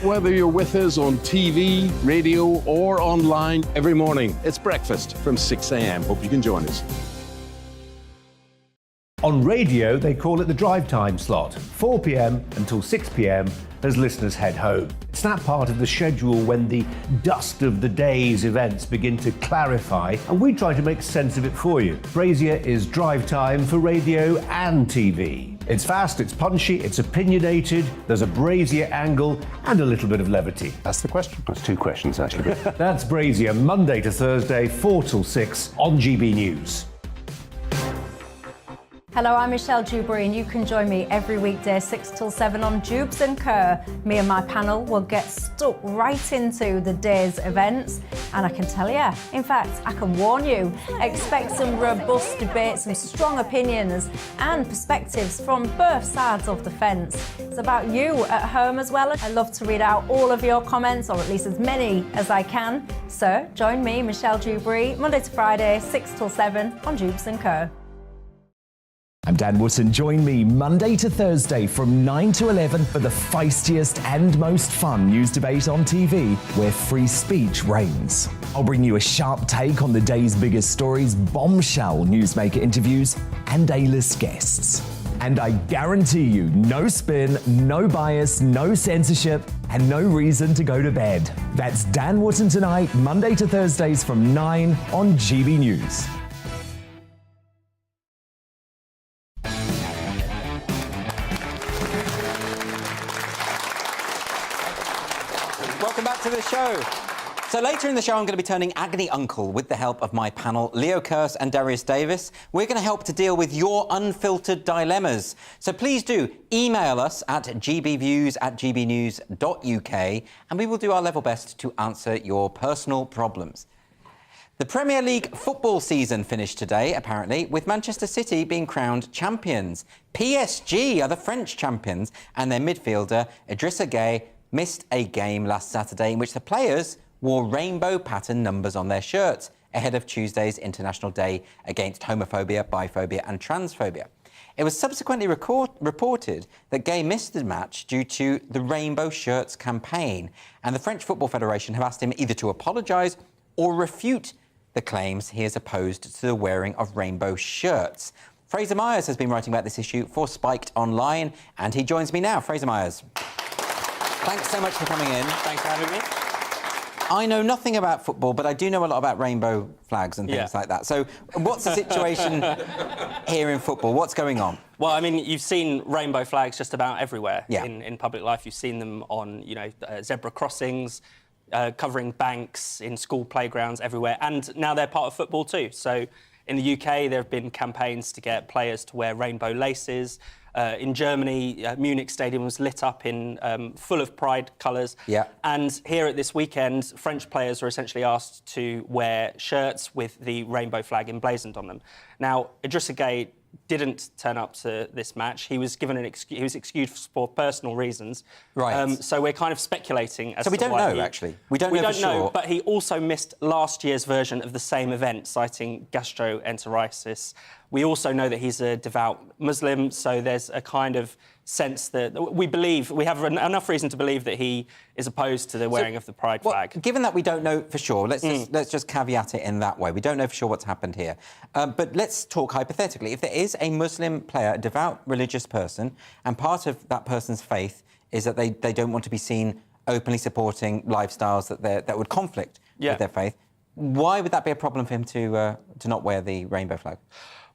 Whether you're with us on TV, radio, or online, every morning, it's breakfast from 6 a.m. Hope you can join us. On radio, they call it the drive time slot, 4 p.m. until 6 p.m. as listeners head home. It's that part of the schedule when the dust of the day's events begin to clarify, and we try to make sense of it for you. Brazier is drive time for radio and TV. It's fast, it's punchy, it's opinionated, there's a brazier angle, and a little bit of levity. That's the question. That's two questions, actually. That's Brazier, Monday to Thursday, 4 till 6 on GB News. Hello, I'm Michelle Dewberry, and you can join me every weekday 6 till 7 on Jubes and Kerr. Me and my panel will get stuck right into the day's events, and I can tell you, in fact, I can warn you, expect some robust debates, some strong opinions and perspectives from both sides of the fence. It's about you at home as well. I love to read out all of your comments, or at least as many as I can. So join me, Michelle Dewberry, Monday to Friday, 6 till 7 on Jubes and Kerr. I'm Dan Wootton. Join me Monday to Thursday from 9 to 11 for the feistiest and most fun news debate on TV, where free speech reigns. I'll bring you a sharp take on the day's biggest stories, bombshell newsmaker interviews, and A-list guests. And I guarantee you, no spin, no bias, no censorship, and no reason to go to bed. That's Dan Wootton tonight, Monday to Thursdays from 9 on GB News. Welcome back to the show. So later in the show, I'm going to be turning agony uncle with the help of my panel, Leo Kearse and Darius Davis. We're going to help to deal with your unfiltered dilemmas. So please do email us at gbviews@gbnews.uk, and we will do our level best to answer your personal problems. The Premier League football season finished today, apparently, with Manchester City being crowned champions. PSG are the French champions, and their midfielder, Idrissa Gueye, missed a game last Saturday in which the players wore rainbow pattern numbers on their shirts ahead of Tuesday's International Day against homophobia, biphobia and transphobia. It was subsequently reported that Gueye missed the match due to the Rainbow Shirts campaign, and the French Football Federation have asked him either to apologise or refute the claims he is opposed to the wearing of rainbow shirts. Fraser Myers has been writing about this issue for Spiked Online, and he joins me now. Fraser Myers. Thanks so much for coming in. Thanks for having me. I know nothing about football, but I do know a lot about rainbow flags and things like that. So what's the situation here in football? What's going on? Well, I mean, you've seen rainbow flags just about everywhere in public life. You've seen them on, zebra crossings, covering banks, in school playgrounds, everywhere. And now they're part of football too. So in the UK, there have been campaigns to get players to wear rainbow laces. In Germany, Munich Stadium was lit up in full of pride colours. Yeah. And here at this weekend, French players were essentially asked to wear shirts with the rainbow flag emblazoned on them. Now, Idrissa Gueye didn't turn up to this match. He was given he was excused for personal reasons. Right. So we're kind of speculating as to why. So we don't know, actually. We don't know for sure. We don't know, but he also missed last year's version of the same event, citing gastroenteritis. We also know that he's a devout Muslim, so there's a kind of sense that we have enough reason to believe that he is opposed to the wearing of the pride flag. Given that we don't know for sure, let's just caveat it in that way. We don't know for sure what's happened here. But let's talk hypothetically. If there is a Muslim player, a devout religious person, and part of that person's faith is that they don't want to be seen openly supporting lifestyles that would conflict with their faith, why would that be a problem for him to not wear the rainbow flag?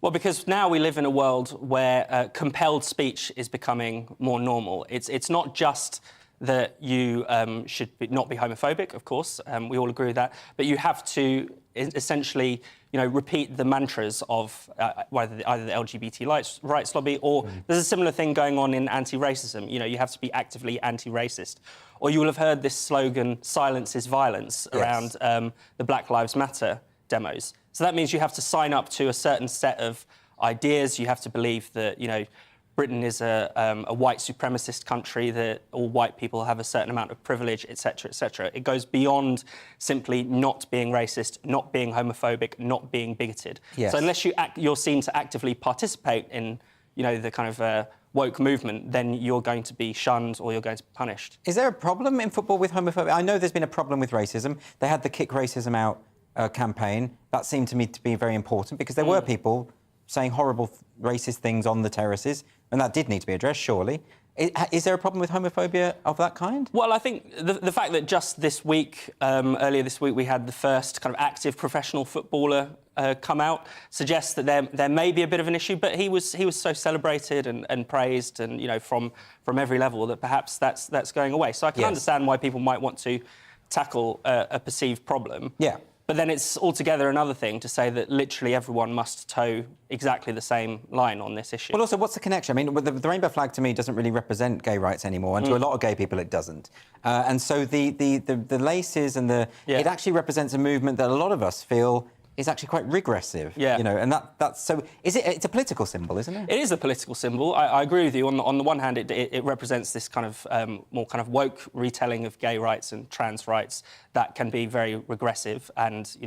Well, because now we live in a world where compelled speech is becoming more normal. It's not just that you should not be homophobic, of course, we all agree with that, but you have to essentially, repeat the mantras of either the LGBT rights lobby or there's a similar thing going on in anti-racism. You have to be actively anti-racist. Or you will have heard this slogan, silence is violence, around the Black Lives Matter demos. So that means you have to sign up to a certain set of ideas. You have to believe that, Britain is a white supremacist country, that all white people have a certain amount of privilege, etc., etc. It goes beyond simply not being racist, not being homophobic, not being bigoted. Yes. So unless you're seen to actively participate in, the kind of woke movement, then you're going to be shunned or you're going to be punished. Is there a problem in football with homophobia? I know there's been a problem with racism. They had the Kick Racism Out campaign. That seemed to me to be very important because there were people saying horrible racist things on the terraces, and that did need to be addressed, surely. Is there a problem with homophobia of that kind? Well, I think the fact that just this week, earlier this week, we had the first kind of active professional footballer come out suggests that there may be a bit of an issue, but he was so celebrated and praised, and from every level, that perhaps that's going away. So I can understand why people might want to tackle a perceived problem. Yeah. But then it's altogether another thing to say that literally everyone must toe exactly the same line on this issue. Well, also, what's the connection? I mean, the rainbow flag to me doesn't really represent gay rights anymore, and to a lot of gay people it doesn't. And so the laces and it actually represents a movement that a lot of us feel is actually quite regressive. Yeah. And that's so. It's a political symbol, isn't it? It is a political symbol. I agree with you. On the one hand, it represents this kind of more kind of woke retelling of gay rights and trans rights that can be very regressive and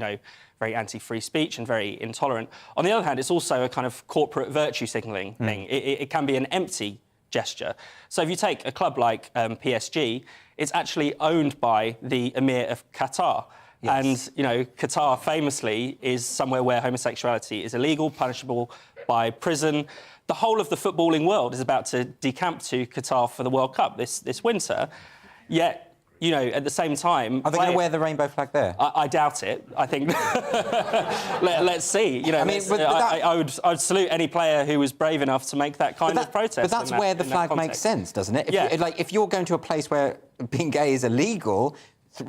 very anti-free speech and very intolerant. On the other hand, it's also a kind of corporate virtue signalling thing. It can be an empty gesture. So if you take a club like PSG, it's actually owned by the Emir of Qatar. Yes. And, Qatar famously is somewhere where homosexuality is illegal, punishable by prison. The whole of the footballing world is about to decamp to Qatar for the World Cup this winter. Yet, at the same time... Are they going to wear the rainbow flag there? I doubt it. I think... let's see. I would salute any player who was brave enough to make that kind of protest. But that's where the flag makes sense, doesn't it? If you're going to a place where being gay is illegal...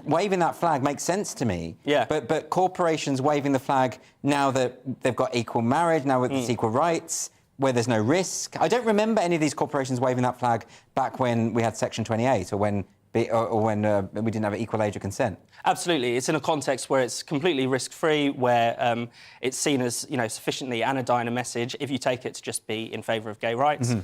Waving that flag makes sense to me. Yeah. But corporations waving the flag now that they've got equal marriage, now with equal rights, where there's no risk. I don't remember any of these corporations waving that flag back when we had Section 28 or when we didn't have equal age of consent. Absolutely. It's in a context where it's completely risk-free, where it's seen as sufficiently anodyne a message if you take it to just be in favour of gay rights.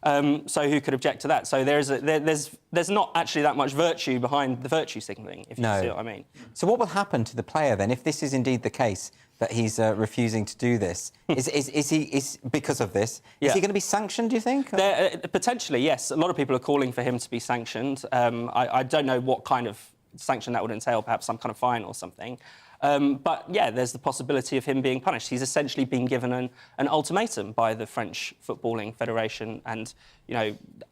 So who could object to that? So there's not actually that much virtue behind the virtue signalling, if you see what I mean. So what will happen to the player then if this is indeed the case that he's refusing to do this? Is he because of this? Is he going to be sanctioned? Do you think? Potentially, yes. A lot of people are calling for him to be sanctioned. I don't know what kind of sanction that would entail. Perhaps some kind of fine or something. But yeah, there's the possibility of him being punished. He's essentially been given an ultimatum by the French Footballing Federation and,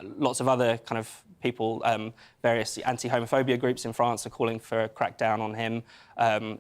lots of other kind of people, various anti-homophobia groups in France are calling for a crackdown on him.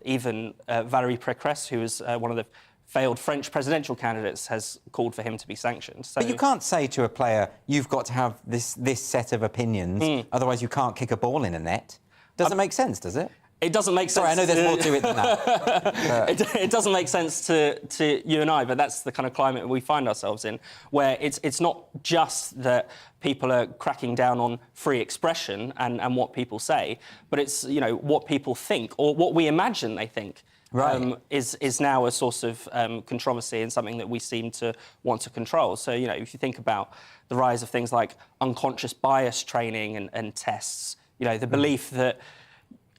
Even Valérie Pécresse, who was one of the failed French presidential candidates, has called for him to be sanctioned. So... But you can't say to a player, you've got to have this set of opinions, otherwise you can't kick a ball in a net. Doesn't make sense, does it? It doesn't make sense. Sorry, I know there's more to it than that. It doesn't make sense to you and I, but that's the kind of climate we find ourselves in, where it's not just that people are cracking down on free expression and what people say, but it's what people think or what we imagine they think. Right. Is now a source of controversy and something that we seem to want to control. So, if you think about the rise of things like unconscious bias training and tests, the belief that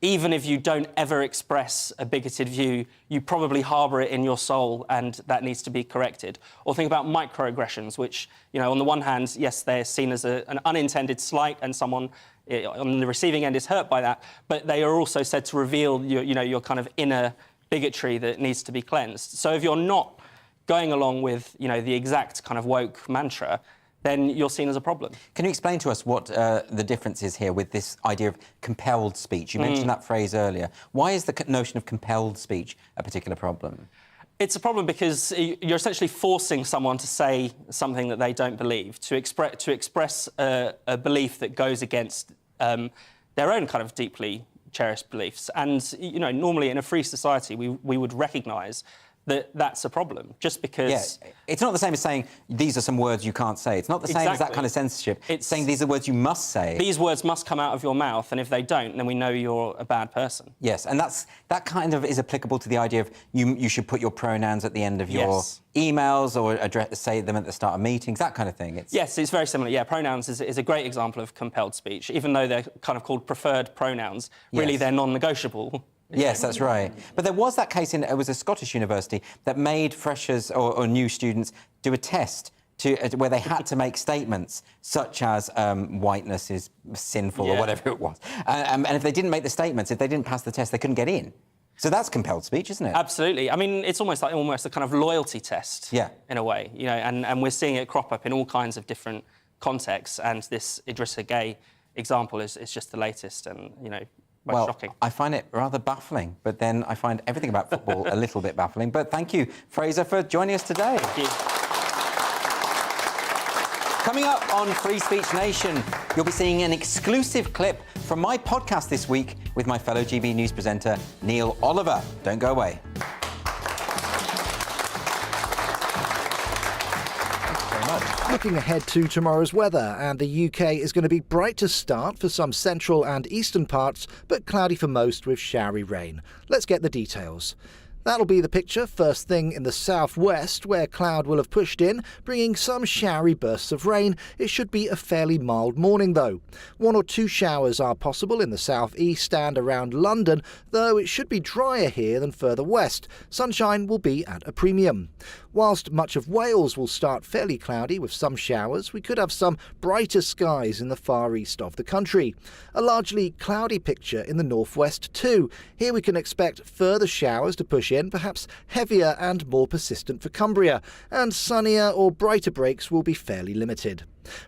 even if you don't ever express a bigoted view, you probably harbour it in your soul and that needs to be corrected. Or think about microaggressions, which, on the one hand, yes, they're seen as an unintended slight and someone on the receiving end is hurt by that, but they are also said to reveal your kind of inner bigotry that needs to be cleansed. So if you're not going along with, the exact kind of woke mantra, then you're seen as a problem. Can you explain to us what the difference is here with this idea of compelled speech? You mentioned that phrase earlier. Why is the notion of compelled speech a particular problem? It's a problem because you're essentially forcing someone to say something that they don't believe, to express a belief that goes against their own kind of deeply cherished beliefs. And, normally in a free society, we would recognise that that's a problem, just because... Yeah, it's not the same as saying, these are some words you can't say. It's not the same as that kind of censorship. It's saying these are words you must say. These words must come out of your mouth, and if they don't, then we know you're a bad person. Yes, and that kind of is applicable to the idea of you should put your pronouns at the end of your emails or say them at the start of meetings, that kind of thing. Yes, it's very similar. Yeah, pronouns is a great example of compelled speech. Even though they're kind of called preferred pronouns, really they're non-negotiable. Yes, that's right. But there was that case it was a Scottish university that made freshers or new students do a test where they had to make statements such as whiteness is sinful or whatever it was. And if they didn't make the statements, if they didn't pass the test, they couldn't get in. So that's compelled speech, isn't it? Absolutely. I mean, it's almost a kind of loyalty test. Yeah. In a way, and we're seeing it crop up in all kinds of different context, and this Idrissa Gueye example is just the latest, and well, shocking. I find it rather baffling, but then I find everything about football a little bit baffling. But thank you, Fraser, for joining us today. Thank you. Coming up on Free Speech Nation, you'll be seeing an exclusive clip from my podcast this week with my fellow GB News presenter, Neil Oliver. Don't go away. Looking ahead to tomorrow's weather, and the UK is going to be bright to start for some central and eastern parts, but cloudy for most with showery rain. Let's get the details. That'll be the picture first thing in the southwest, where cloud will have pushed in, bringing some showery bursts of rain. It should be a fairly mild morning, though. 1 or 2 showers are possible in the southeast and around London, though it should be drier here than further west. Sunshine will be at a premium. Whilst much of Wales will start fairly cloudy with some showers, we could have some brighter skies in the far east of the country. A largely cloudy picture in the northwest too. Here we can expect further showers to push in, perhaps heavier and more persistent for Cumbria, and sunnier or brighter breaks will be fairly limited.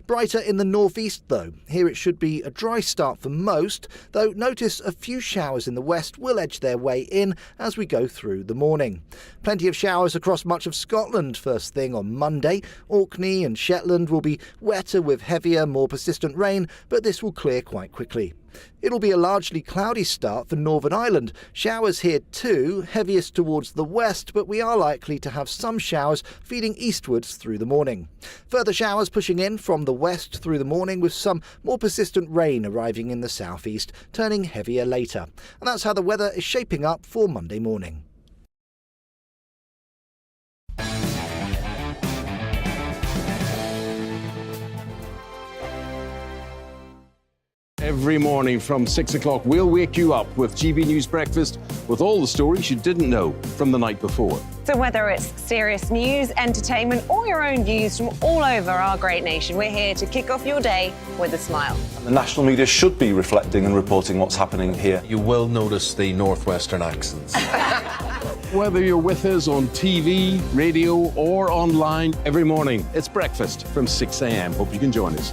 Brighter in the northeast though. Here it should be a dry start for most, though notice a few showers in the west will edge their way in as we go through the morning. Plenty of showers across much of Scotland first thing on Monday. Orkney and Shetland will be wetter with heavier, more persistent rain, but this will clear quite quickly. It'll be a largely cloudy start for Northern Ireland. Showers here too, heaviest towards the west, but we are likely to have some showers feeding eastwards through the morning. Further showers pushing in from the west through the morning, with some more persistent rain arriving in the southeast, turning heavier later. And that's how the weather is shaping up for Monday morning. Every morning from 6 o'clock, we'll wake you up with GB News Breakfast with all the stories you didn't know from the night before. So whether it's serious news, entertainment, or your own views from all over our great nation, we're here to kick off your day with a smile. The national media should be reflecting and reporting what's happening here. You will notice the northwestern accents. Whether you're with us on TV, radio, or online, every morning, it's breakfast from 6 a.m. Hope you can join us.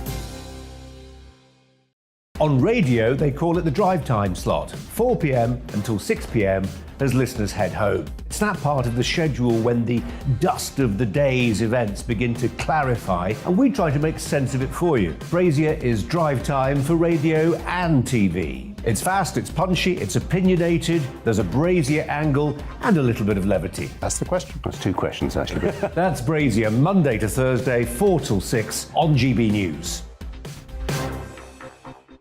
On radio, they call it the drive time slot, 4 p.m. until 6 p.m. as listeners head home. It's that part of the schedule when the dust of the day's events begin to clarify, and we try to make sense of it for you. Brazier is drive time for radio and TV. It's fast, it's punchy, it's opinionated, there's a brazier angle, and a little bit of levity. That's the question. That's 2 questions, actually. That's Brazier, Monday to Thursday, 4 till 6 on GB News.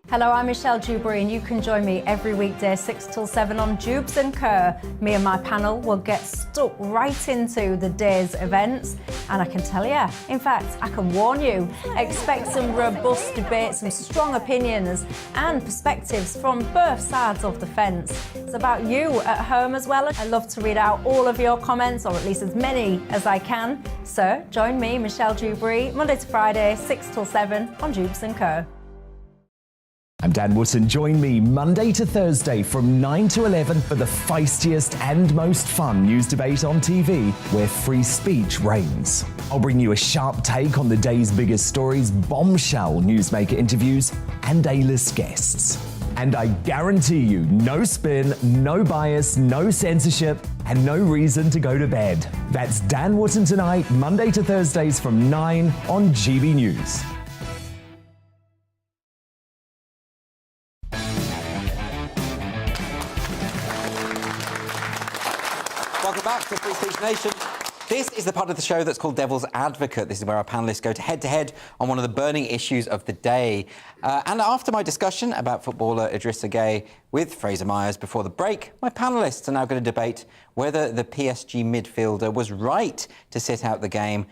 Hello, I'm Michelle Dewberry, and you can join me every weekday 6 till 7 on Jubes and Kerr. Me and my panel will get stuck right into the day's events, and I can tell you, in fact, I can warn you, expect some robust debates, some strong opinions and perspectives from both sides of the fence. It's about you at home as well. I love to read out all of your comments, or at least as many as I can. So join me, Michelle Dewberry, Monday to Friday, 6 till 7 on Jubes and Kerr. I'm Dan Wootton. Join me Monday to Thursday from 9 to 11 for the feistiest and most fun news debate on TV, where free speech reigns. I'll bring you a sharp take on the day's biggest stories, bombshell newsmaker interviews, and A-list guests. And I guarantee you, no spin, no bias, no censorship, and no reason to go to bed. That's Dan Wootton tonight, Monday to Thursdays from 9 on GB News. Welcome back to Free Speech Nation. This is the part of the show that's called Devil's Advocate. This is where our panellists go head-to-head on one of the burning issues of the day. And after my discussion about footballer Idrissa Gueye with Fraser Myers before the break, my panellists are now going to debate whether the PSG midfielder was right to sit out the game,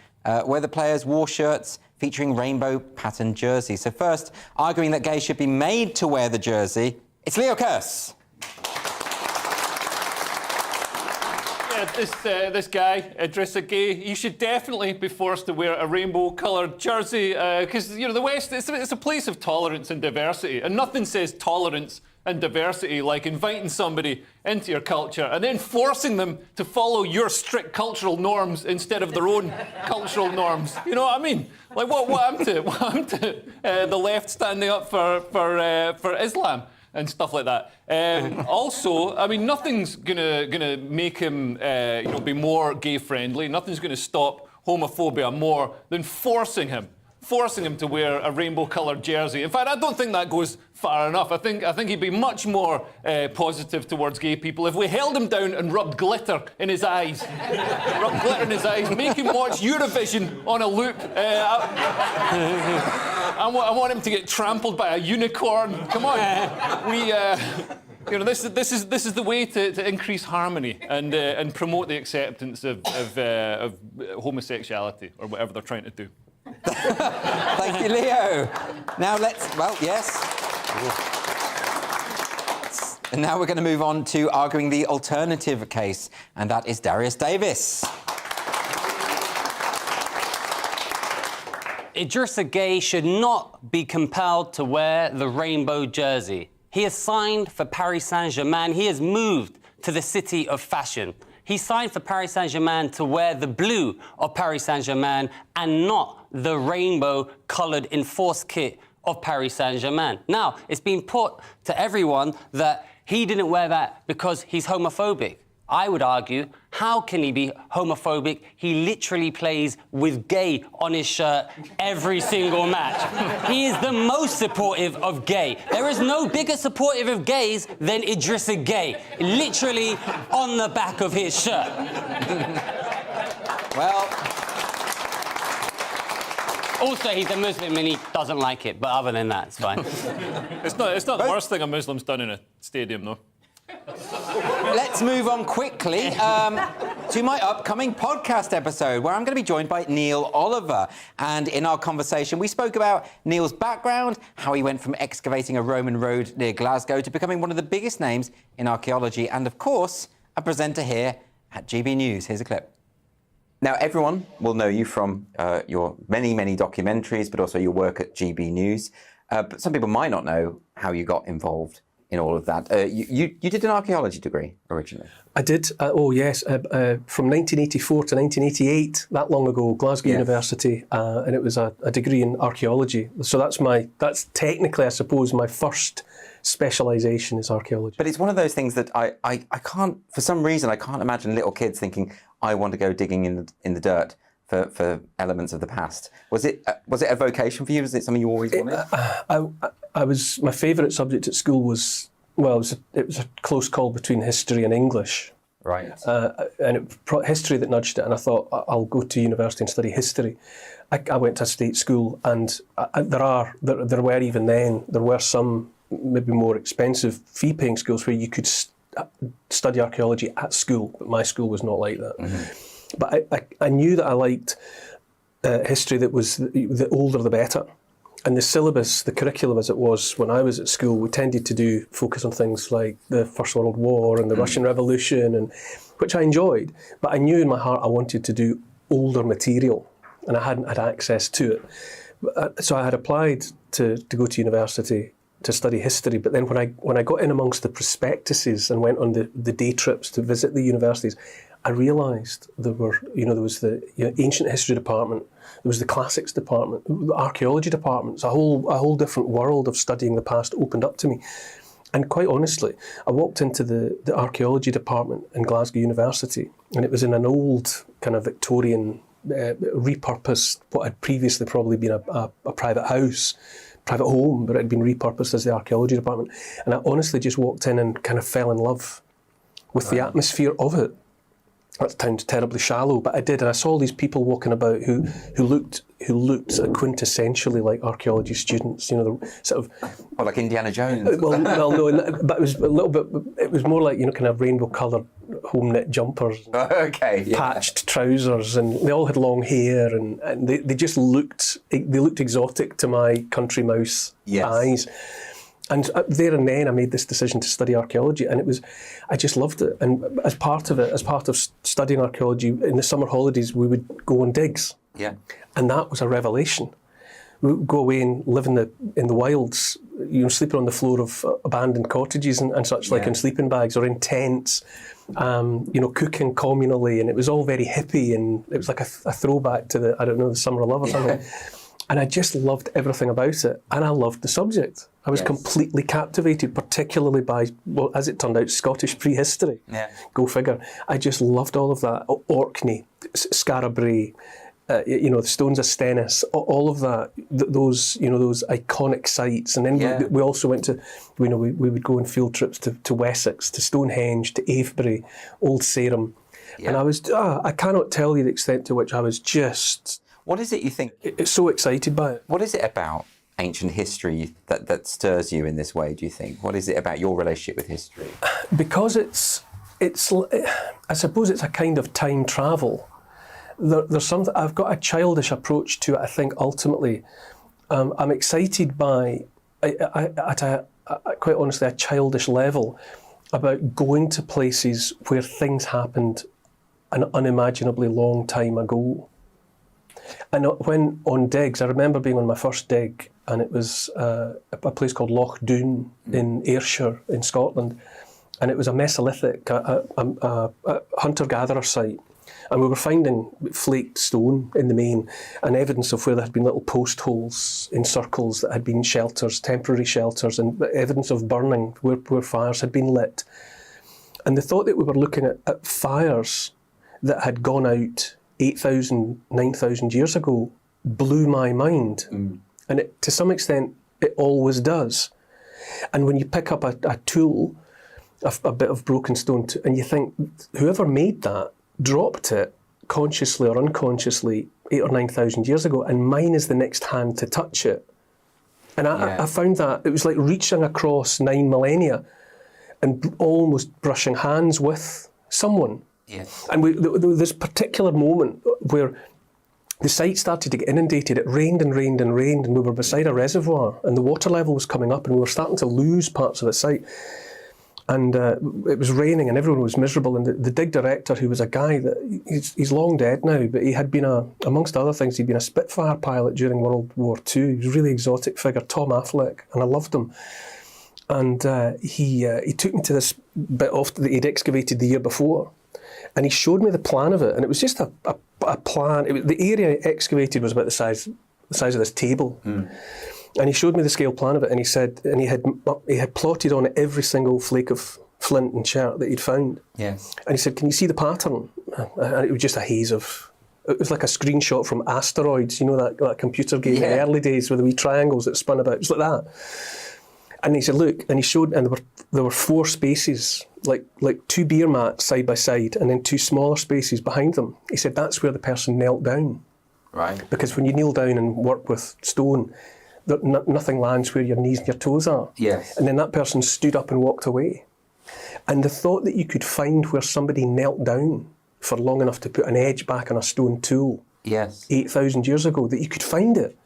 whether players wore shirts featuring rainbow-patterned jerseys. So first, arguing that Gueye should be made to wear the jersey, it's Leo Kearse. This guy, Idrissa Gueye, he should definitely be forced to wear a rainbow-coloured jersey because, you know, the West, it's a place of tolerance and diversity, and nothing says tolerance and diversity, like inviting somebody into your culture and then forcing them to follow your strict cultural norms instead of their own cultural norms. You know what I mean? Like what happened to the left standing up for Islam and stuff like that. Also, I mean, nothing's gonna make him be more gay friendly. Nothing's gonna stop homophobia more than forcing him to wear a rainbow-coloured jersey. In fact, I don't think that goes far enough. I think he'd be much more positive towards gay people if we held him down and rubbed glitter in his eyes. Make him watch Eurovision on a loop. I want him to get trampled by a unicorn. Come on, this is the way to increase harmony and promote the acceptance of homosexuality or whatever they're trying to do. Thank you, Leo. Now yes. And now we're going to move on to arguing the alternative case, and that is Darius Davis. Idrissa Gueye should not be compelled to wear the rainbow jersey. He has signed for Paris Saint-Germain. He has moved to the city of fashion. He signed for Paris Saint-Germain to wear the blue of Paris Saint-Germain and not the rainbow-coloured enforced kit of Paris Saint-Germain. Now, it's been put to everyone that he didn't wear that because he's homophobic. I would argue, how can he be homophobic? He literally plays with gay on his shirt every single match. He is the most supportive of gay. There is no bigger supportive of gays than Idrissa Gueye, literally on the back of his shirt. Well... Also, he's a Muslim and he doesn't like it, but other than that, it's fine. It's not the worst thing a Muslim's done in a stadium, though. Let's move on quickly to my upcoming podcast episode, where I'm going to be joined by Neil Oliver. And in our conversation, we spoke about Neil's background, how he went from excavating a Roman road near Glasgow to becoming one of the biggest names in archaeology, and, of course, a presenter here at GB News. Here's a clip. Now, everyone will know you from your many, many documentaries, but also your work at GB News. But some people might not know how you got involved in all of that. You did an archaeology degree originally. I did. From 1984 to 1988, that long ago, Glasgow University, and it was a degree in archaeology. So that's technically, I suppose, my first specialisation is archaeology. But it's one of those things that I can't, for some reason, I can't imagine little kids thinking, I want to go digging in the dirt for elements of the past. Was it a vocation for you? Was it something you always wanted? My favourite subject at school was, it was a close call between history and English. Right. And history that nudged it, and I thought, I'll go to university and study history. I went to a state school, and there were some maybe more expensive fee-paying schools where you could study archaeology at school, but my school was not like that. Mm-hmm. But I knew that I liked history that was the older the better. And the syllabus, the curriculum as it was when I was at school, we tended to focus on things like the First World War and the Russian Revolution, which I enjoyed. But I knew in my heart I wanted to do older material, and I hadn't had access to it. So I had applied to go to university to study history, but then when I got in amongst the prospectuses and went on the day trips to visit the universities, I realised there was the ancient history department, there was the classics department, the archaeology departments, a whole different world of studying the past opened up to me. And quite honestly, I walked into the archaeology department in Glasgow University, and it was in an old kind of Victorian repurposed, what had previously probably been a private house, private home, but it had been repurposed as the archaeology department. And I honestly just walked in and kind of fell in love with the atmosphere of it. That sounds terribly shallow, but I did, and I saw these people walking about who looked quintessentially like archaeology students. Sort of, like Indiana Jones. No, but it was a little bit. It was more like kind of rainbow-coloured home knit jumpers, patched trousers, and they all had long hair, and they just looked exotic to my country mouse eyes. And there and then I made this decision to study archaeology, and I just loved it. And as part of studying archaeology, in the summer holidays, we would go on digs. Yeah. And that was a revelation, go away and live in the wilds, sleeping on the floor of abandoned cottages and such like in sleeping bags or in tents, cooking communally, and it was all very hippie, and it was like a throwback to the Summer of Love or something. And I just loved everything about it, and I loved the subject. I was completely captivated, particularly by, well, as it turned out, Scottish prehistory. Yeah. Go figure. I just loved all of that. Orkney, Skara Brae, the Stones of Stennis, all of that. Those iconic sites. And then we also went to, we would go on field trips to Wessex, to Stonehenge, to Avebury, Old Sarum, and I cannot tell you the extent to which I was just. What is it you think? It's so excited by it. What is it about ancient history that stirs you in this way, do you think? What is it about your relationship with history? Because it's I suppose it's a kind of time travel. There's something, I've got a childish approach to it, I think, ultimately. I'm excited by, quite honestly, a childish level about going to places where things happened an unimaginably long time ago. And when on digs, I remember being on my first dig, and it was a place called Loch Doon in Ayrshire in Scotland, and it was a Mesolithic, a hunter-gatherer site, and we were finding flaked stone in the main, and evidence of where there had been little post holes in circles that had been shelters, temporary shelters, and evidence of burning where fires had been lit. And the thought that we were looking at fires that had gone out 8,000, 9,000 years ago blew my mind. And to some extent, it always does. And when you pick up a tool, a bit of broken stone, and you think, whoever made that dropped it consciously or unconsciously 8,000 or 9,000 years ago, and mine is the next hand to touch it. And I found that it was like reaching across 9 millennia and almost brushing hands with someone. Yes. And there was this particular moment where the site started to get inundated. It rained and rained and rained, and we were beside a reservoir, and the water level was coming up, and we were starting to lose parts of the site. And it was raining, and everyone was miserable. And the dig director, who was a guy that he's long dead now, but he had been amongst other things, he'd been a Spitfire pilot during World War II. He was a really exotic figure, Tom Affleck, and I loved him. And he took me to this bit off that he'd excavated the year before. And he showed me the plan of it, and it was just a plan. The area excavated was about the size of this table. And he showed me the scale plan of it, and he said, and he had plotted on it every single flake of flint and chert that he'd found. Yes. And he said, "Can you see the pattern?" And it was just a haze of. It was like a screenshot from Asteroids, that computer game in the early days with the wee triangles that spun about. It was like that. And he said, "Look," and he showed, and there were 4 spaces, like 2 beer mats side by side, and then 2 smaller spaces behind them. He said that's where the person knelt down. Right. Because when you kneel down and work with stone, nothing lands where your knees and your toes are. Yes. And then that person stood up and walked away. And the thought that you could find where somebody knelt down for long enough to put an edge back on a stone tool. Yes. 8,000 years ago, that you could find it.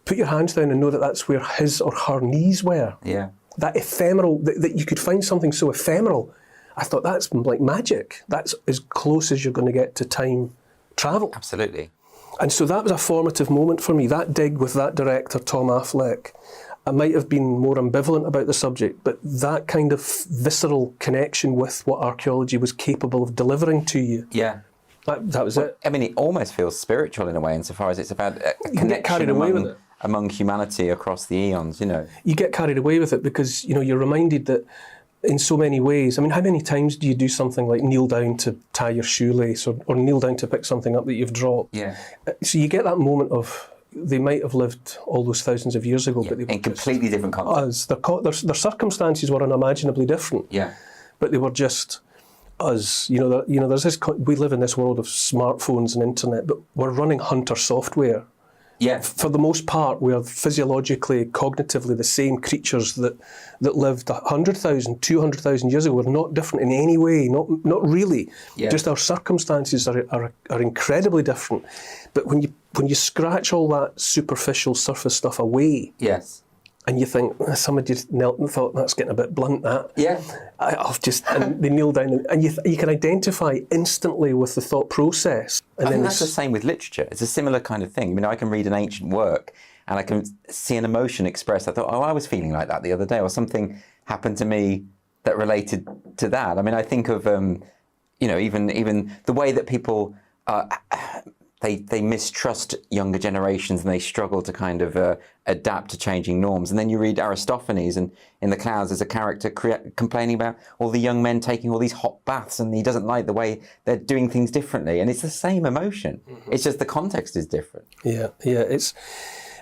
Put your hands down and know that that's where his or her knees were. Yeah. That ephemeral, that you could find something so ephemeral. I thought that's like magic. That's as close as you're going to get to time travel. Absolutely. And so that was a formative moment for me. That dig with that director, Tom Affleck. I might have been more ambivalent about the subject, but that kind of visceral connection with what archaeology was capable of delivering to you. Yeah. That was it. I mean, it almost feels spiritual in a way, insofar as it's about a connection among humanity across the eons, You get carried away with it because, you're reminded that in so many ways. I mean, how many times do you do something like kneel down to tie your shoelace or kneel down to pick something up that you've dropped? Yeah. So you get that moment of they might have lived all those thousands of years ago, but they were in completely different contexts. Their circumstances were unimaginably different. Yeah. But they were just us. There's this. We live in this world of smartphones and internet, but we're running hunter software. Yeah. For the most part, we are physiologically, cognitively the same creatures that lived 100,000, 200,000 years ago. We're not different in any way, not really. Yeah. Just our circumstances are incredibly different. But when you scratch all that superficial surface stuff away, yes, and you think somebody just knelt and thought that's getting a bit blunt. That and they kneel down and you can identify instantly with the thought process. And I think that's the same with literature. It's a similar kind of thing. I mean, I can read an ancient work and I can see an emotion expressed. I thought, oh, I was feeling like that the other day, or something happened to me that related to that. I mean, I think of, you know, even the way that people, they mistrust younger generations, and they struggle to kind of adapt to changing norms. And then you read Aristophanes, and in The Clouds there's a character complaining about all the young men taking all these hot baths, and he doesn't like the way they're doing things differently. And it's the same emotion. It's just the context is different. Yeah, it's...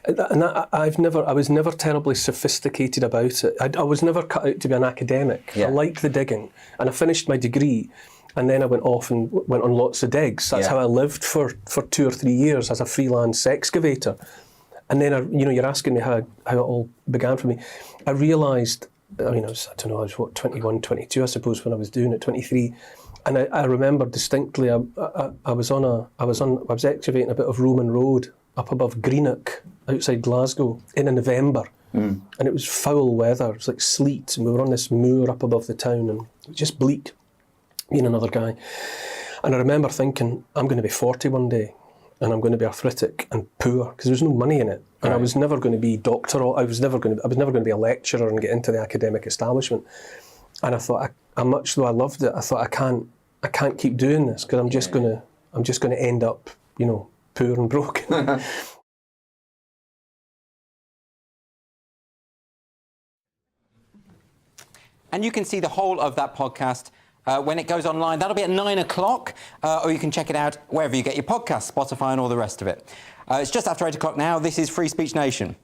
And I was never terribly sophisticated about it. I was never cut out to be an academic. I liked the digging, and I finished my degree, and then I went off and went on lots of digs. That's how I lived for 2 or 3 years as a freelance excavator. And then, you know, you're asking me how it all began for me. I realised, I mean, I was 21, 22, I suppose, when I was doing it, 23. And I remember distinctly, I was excavating a bit of Roman Road up above Greenock, outside Glasgow, in November. And it was foul weather, it was like sleet, and we were on this moor up above the town, and it was just bleak, being another guy. And I remember thinking, I'm going to be 40 one day, and I'm going to be arthritic and poor, because there was no money in it. And I was never going to be doctoral, I was never going to be a lecturer and get into the academic establishment. And I thought, much though I loved it, I thought, I can't keep doing this, because I'm just going to end up, you know, poor and broken. And you can see the whole of that podcast when it goes online. That'll be at 9 o'clock, or you can check it out wherever you get your podcasts, Spotify and all the rest of it. It's just after 8 o'clock now. This is Free Speech Nation.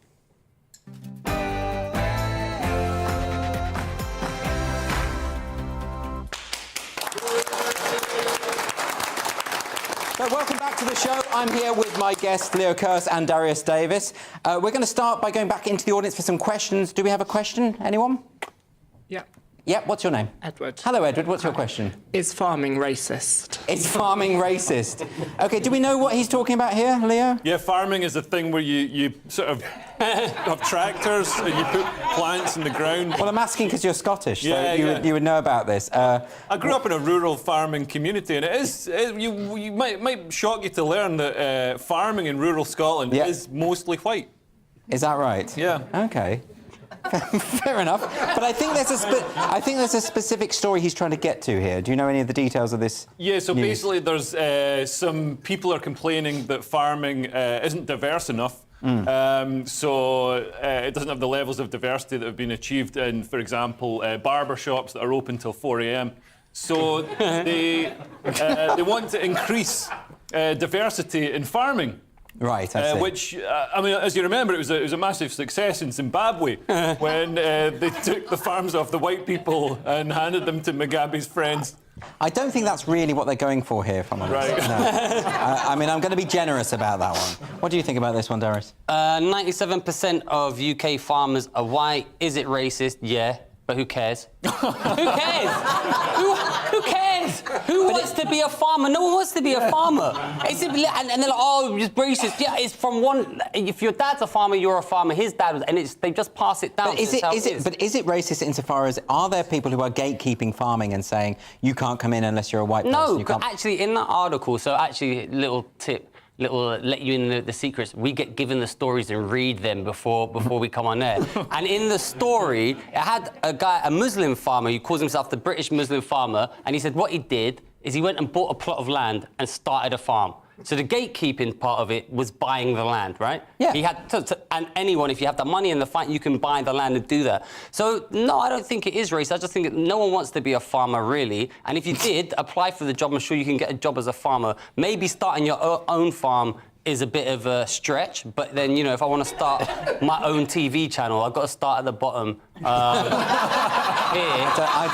So welcome back to the show. I'm here with my guests, Leo Kearse and Darius Davis. We're going to start by going back into the audience for some questions. Do we have a question? Anyone? Yeah. Yeah, what's your name? Edward. Hello, Edward. What's your question? Is farming racist? Is farming racist? OK, do we know what he's talking about here, Leo? Yeah, farming is a thing where you sort of have tractors and you put plants in the ground. Well, I'm asking because you're Scottish, so yeah. you would know about this. I grew up in a rural farming community, and you might shock you to learn that farming in rural Scotland is mostly white. Is that right? Yeah. OK. Fair enough. But I think there's a specific story he's trying to get to here. Do you know any of the details of this? Yeah, so news? basically there's some people are complaining that farming isn't diverse enough. So it doesn't have the levels of diversity that have been achieved in, for example, barber shops that are open till 4 a.m. So they want to increase diversity in farming. Right, I see. Which, I mean, as you remember, it was a massive success in Zimbabwe when they took the farms off the white people and handed them to Mugabe's friends. I don't think that's really what they're going for here, if I'm honest. Right. No. I mean, I'm going to be generous about that one. What do you think about this one, Darius? 97% of UK farmers are white. Is it racist? Yeah. But who cares? Who cares? Who cares? Who wants to be a farmer? No one wants to be a farmer. And they're like, oh, it's racist. Yeah, it's from one. If your dad's a farmer, you're a farmer. His dad was, and they just pass it down. But is it racist insofar as are there people who are gatekeeping farming and saying you can't come in unless you're a white person? No, you can't... actually, in that article. So actually, little tip. Let you in the secrets. We get given the stories and read them before we come on air. And in the story, it had a Muslim farmer who calls himself the British Muslim farmer, and he said what he did is he went and bought a plot of land and started a farm. So the gatekeeping part of it was buying the land, right? Yeah. He had and anyone, if you have the money and the fight, you can buy the land and do that. So no, I don't think it is racist. I just think no one wants to be a farmer, really. And if you did apply for the job, I'm sure you can get a job as a farmer. Maybe starting your own farm is a bit of a stretch, but then, you know, if I want to start my own TV channel, I've got to start at the bottom here, I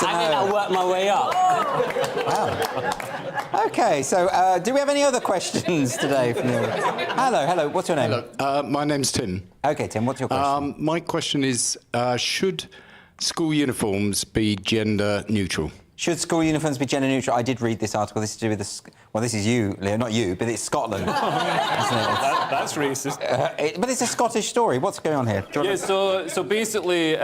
don't and then I'll work my way up. Wow. OK, so do we have any other questions today from you? Hello, what's your name? Hello, my name's Tim. OK, Tim, what's your question? My question is, should school uniforms be gender neutral? Should school uniforms be gender neutral? I did read this article. This is to do with well, this is you, Leo, not you, but it's Scotland. That's racist. But it's a Scottish story. What's going on here? Yeah, so basically,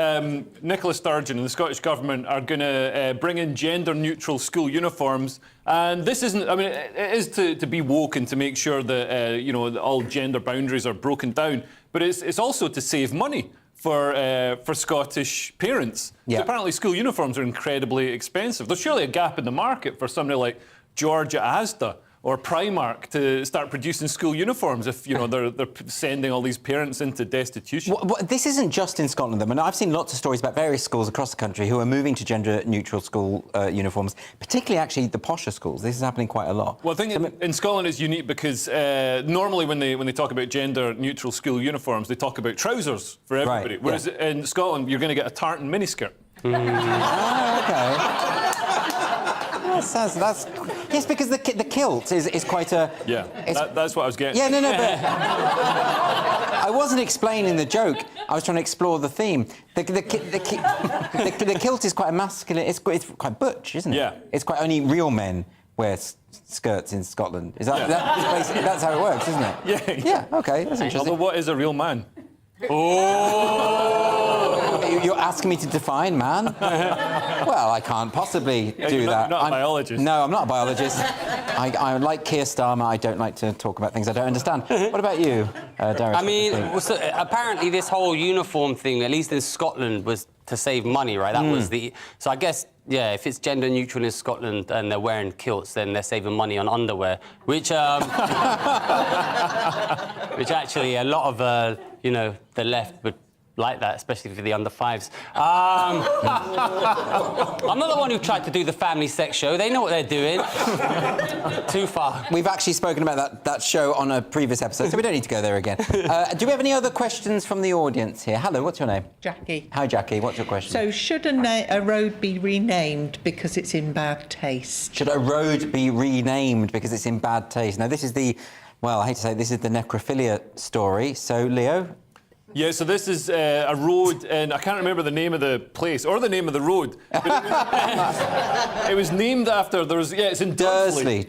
Nicola Sturgeon and the Scottish Government are going to bring in gender-neutral school uniforms. And this isn't, I mean, it is to be woke and to make sure that, you know, that all gender boundaries are broken down. But it's also to save money for Scottish parents. Yeah. So apparently school uniforms are incredibly expensive. There's surely a gap in the market for somebody like George at Asda or Primark to start producing school uniforms if, you know, they're sending all these parents into destitution. Well, this isn't just in Scotland, though. I mean, I've seen lots of stories about various schools across the country who are moving to gender-neutral school uniforms, particularly, actually, the posher schools. This is happening quite a lot. Well, I think in Scotland it's unique because normally when they talk about gender-neutral school uniforms, they talk about trousers for everybody. Right, whereas in Scotland, you're going to get a tartan miniskirt. Okay. That's yes, because the kilt is quite a... Yeah, that's what I was getting. Yeah, no, but... I wasn't explaining the joke. I was trying to explore the theme. The kilt is quite a masculine... It's quite butch, isn't it? Yeah. It's quite... Only real men wear skirts in Scotland. Is that... that's how it works, isn't it? Yeah. Yeah, OK, that's interesting. Although, what is a real man? Oh! You're asking me to define man? Well, I can't possibly do that. You're not a biologist. No, I'm not a biologist. I like Keir Starmer. I don't like to talk about things I don't understand. What about you, Darius? I mean, so apparently this whole uniform thing, at least in Scotland, was to save money, right? That was the... So I guess, yeah, if it's gender neutral in Scotland and they're wearing kilts, then they're saving money on underwear, which which actually a lot of, you know, the left would like that, especially for the under-5s. I'm not the one who tried to do the family sex show. They know what they're doing. Too far. We've actually spoken about that show on a previous episode, so we don't need to go there again. Do we have any other questions from the audience here? Hello, what's your name? Jackie. Hi, Jackie. What's your question? So, should a road be renamed because it's in bad taste? Should a road be renamed because it's in bad taste? Now, this is the... Well, I hate to say, this is the necrophilia story. So, Leo... Yeah, so this is a road, and I can't remember the name of the place or the name of the road. But it was named after. It's in Dursley,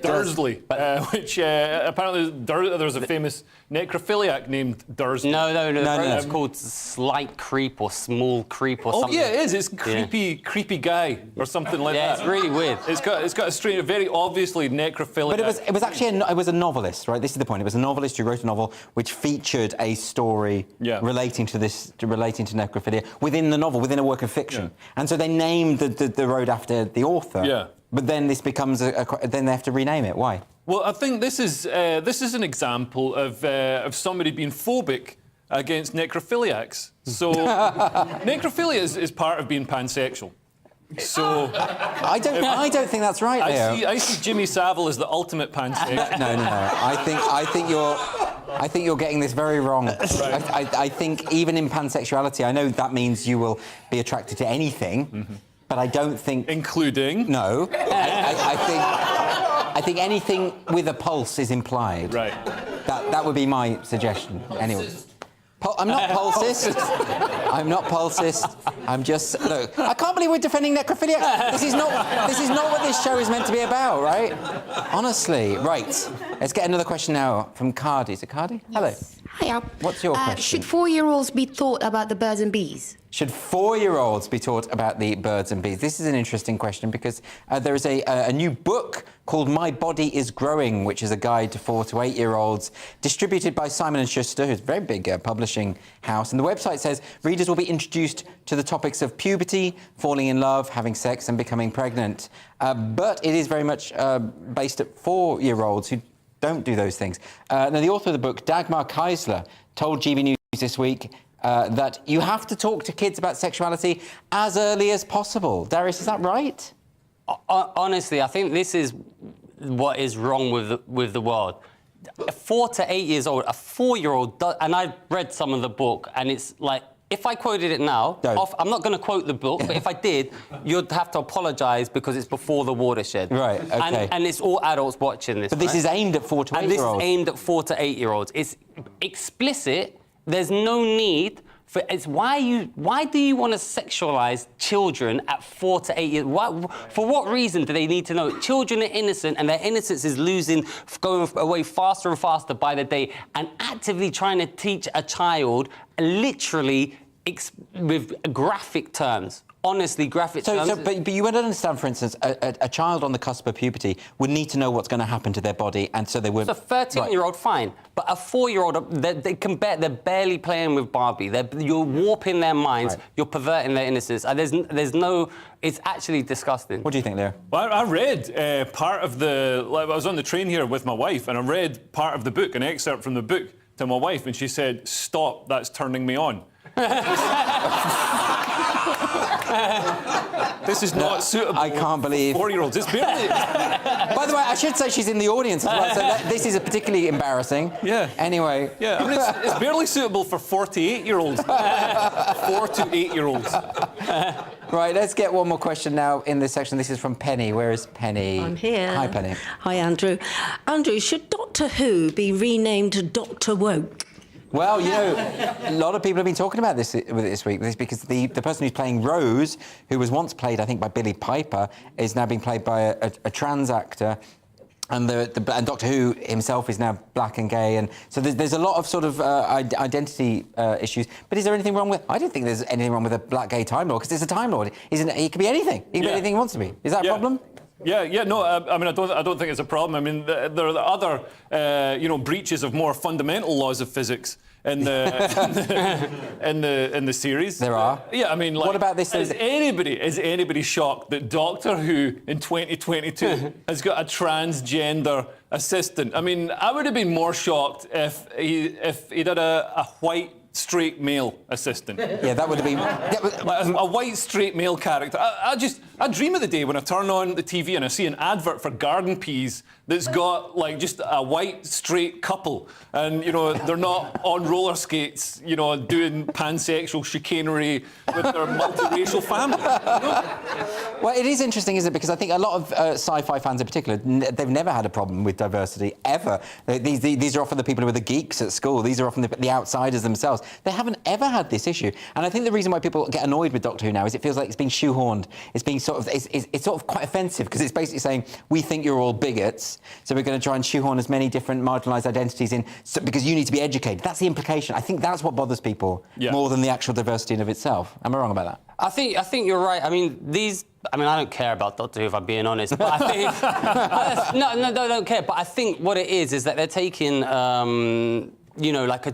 which apparently there was a famous necrophiliac named Dursley. No. It's called Slight Creep or Small Creep or something. Oh yeah, it is. It's creepy guy or something like that. Yeah, it's really weird. It's got a strange, very obviously necrophiliac. But it was actually it was a novelist, right? This is the point. It was a novelist who wrote a novel which featured a story relating to necrophilia within the novel, within a work of fiction. Yeah. And so they named the road after the author. Yeah. But then this becomes then they have to rename it. Why? Well, I think this is an example of somebody being phobic against necrophiliacs. So necrophilia is part of being pansexual. So I don't think that's right, Leo. I see Jimmy Savile as the ultimate pansexual. No. I think you're getting this very wrong. Right. I think even in pansexuality, I know that means you will be attracted to anything, but I don't think... Including? No. I think anything with a pulse is implied. Right. That would be my suggestion. Anyway. I'm not pulsist. I'm not pulsist. I'm just... Look, I can't believe we're defending necrophilia. This is not what this show is meant to be about, right? Honestly. Right. Let's get another question now from Cardi. Is it Cardi? Yes. Hello. Hiya. What's your question? Should 4-year-olds be taught about the birds and bees? Should 4-year-olds be taught about the birds and bees? This is an interesting question because there is a new book called My Body is Growing, which is a guide to 4 to 8-year-olds, distributed by Simon & Schuster, who's a very big publishing house. And the website says readers will be introduced to the topics of puberty, falling in love, having sex and becoming pregnant. But it is very much based at 4-year-olds who don't do those things. Now, the author of the book, Dagmar Keisler, told GBNews this week that you have to talk to kids about sexuality as early as possible. Darius, is that right? Honestly, I think this is what is wrong with the world. 4 to 8 years old, a 4-year-old, and I read some of the book, and it's like, if I quoted it now, I'm not going to quote the book, but if I did, you'd have to apologise because it's before the watershed. Right, OK. And it's all adults watching this, But this is aimed at 4 to 8-year-olds. And this is aimed at 4 to 8-year-olds. It's explicit. There's no need Why do you want to sexualize children at 4 to 8 years? For what reason do they need to know? Children are innocent, and their innocence is going away faster and faster by the day. And actively trying to teach a child, literally with graphic terms. Honestly, graphic terms. But you would understand, for instance, a child on the cusp of puberty would need to know what's going to happen to their body, and so they would. So a 13-year-old, fine, but a 4-year-old, they're barely playing with Barbie. You're warping their minds. Right. You're perverting their innocence. There's no. It's actually disgusting. What do you think, Leo? Well, I read part of the. I was on the train here with my wife, and I read part of the book, an excerpt from the book, to my wife, and she said, "Stop! That's turning me on." This is not suitable. I can't believe 4-year-olds. It's barely. By the way, I should say she's in the audience as well, so this is particularly embarrassing. Yeah. Anyway. Yeah, I mean, it's barely suitable for 48-year-olds. 4 to 8-year-olds. Right, let's get one more question now in this section. This is from Penny. Where is Penny? I'm here. Hi, Penny. Hi, Andrew. Andrew, should Doctor Who be renamed Dr. Woke? Well, you know, a lot of people have been talking about this week because the person who's playing Rose, who was once played, I think, by Billy Piper, is now being played by a trans actor. And and Doctor Who himself is now black and gay, and so there's a lot of sort of identity issues. But is there anything wrong with? I don't think there's anything wrong with a black gay Time Lord, because it's a Time Lord. He could be anything. He can be anything he wants to be. Is that a problem? Yeah, no. I mean, I don't think it's a problem. I mean, there are other, breaches of more fundamental laws of physics in the series. There are. Yeah, I mean, like, what about this? Is anybody shocked that Doctor Who in 2022 has got a transgender assistant? I mean, I would have been more shocked if he'd had a white straight male assistant. Yeah, that would have been like a white straight male character. I dream of the day when I turn on the TV and I see an advert for garden peas that's got like just a white straight couple, and they're not on roller skates, doing pansexual chicanery with their multiracial family. Well, it is interesting, isn't it? Because I think a lot of sci-fi fans in particular, they've never had a problem with diversity ever. These are often the people who are the geeks at school. These are often the outsiders themselves. They haven't ever had this issue, and I think the reason why people get annoyed with Doctor Who now is it feels like it's being shoehorned. It's being it's sort of quite offensive, because it's basically saying we think you're all bigots, so we're going to try and shoehorn as many different marginalised identities in, because you need to be educated. That's the implication. I think that's what bothers people more than the actual diversity in of itself. Am I wrong about that? I think you're right. I mean, I don't care about Doctor Who, if I'm being honest. But I think no, I don't care. But I think what it is that they're taking, like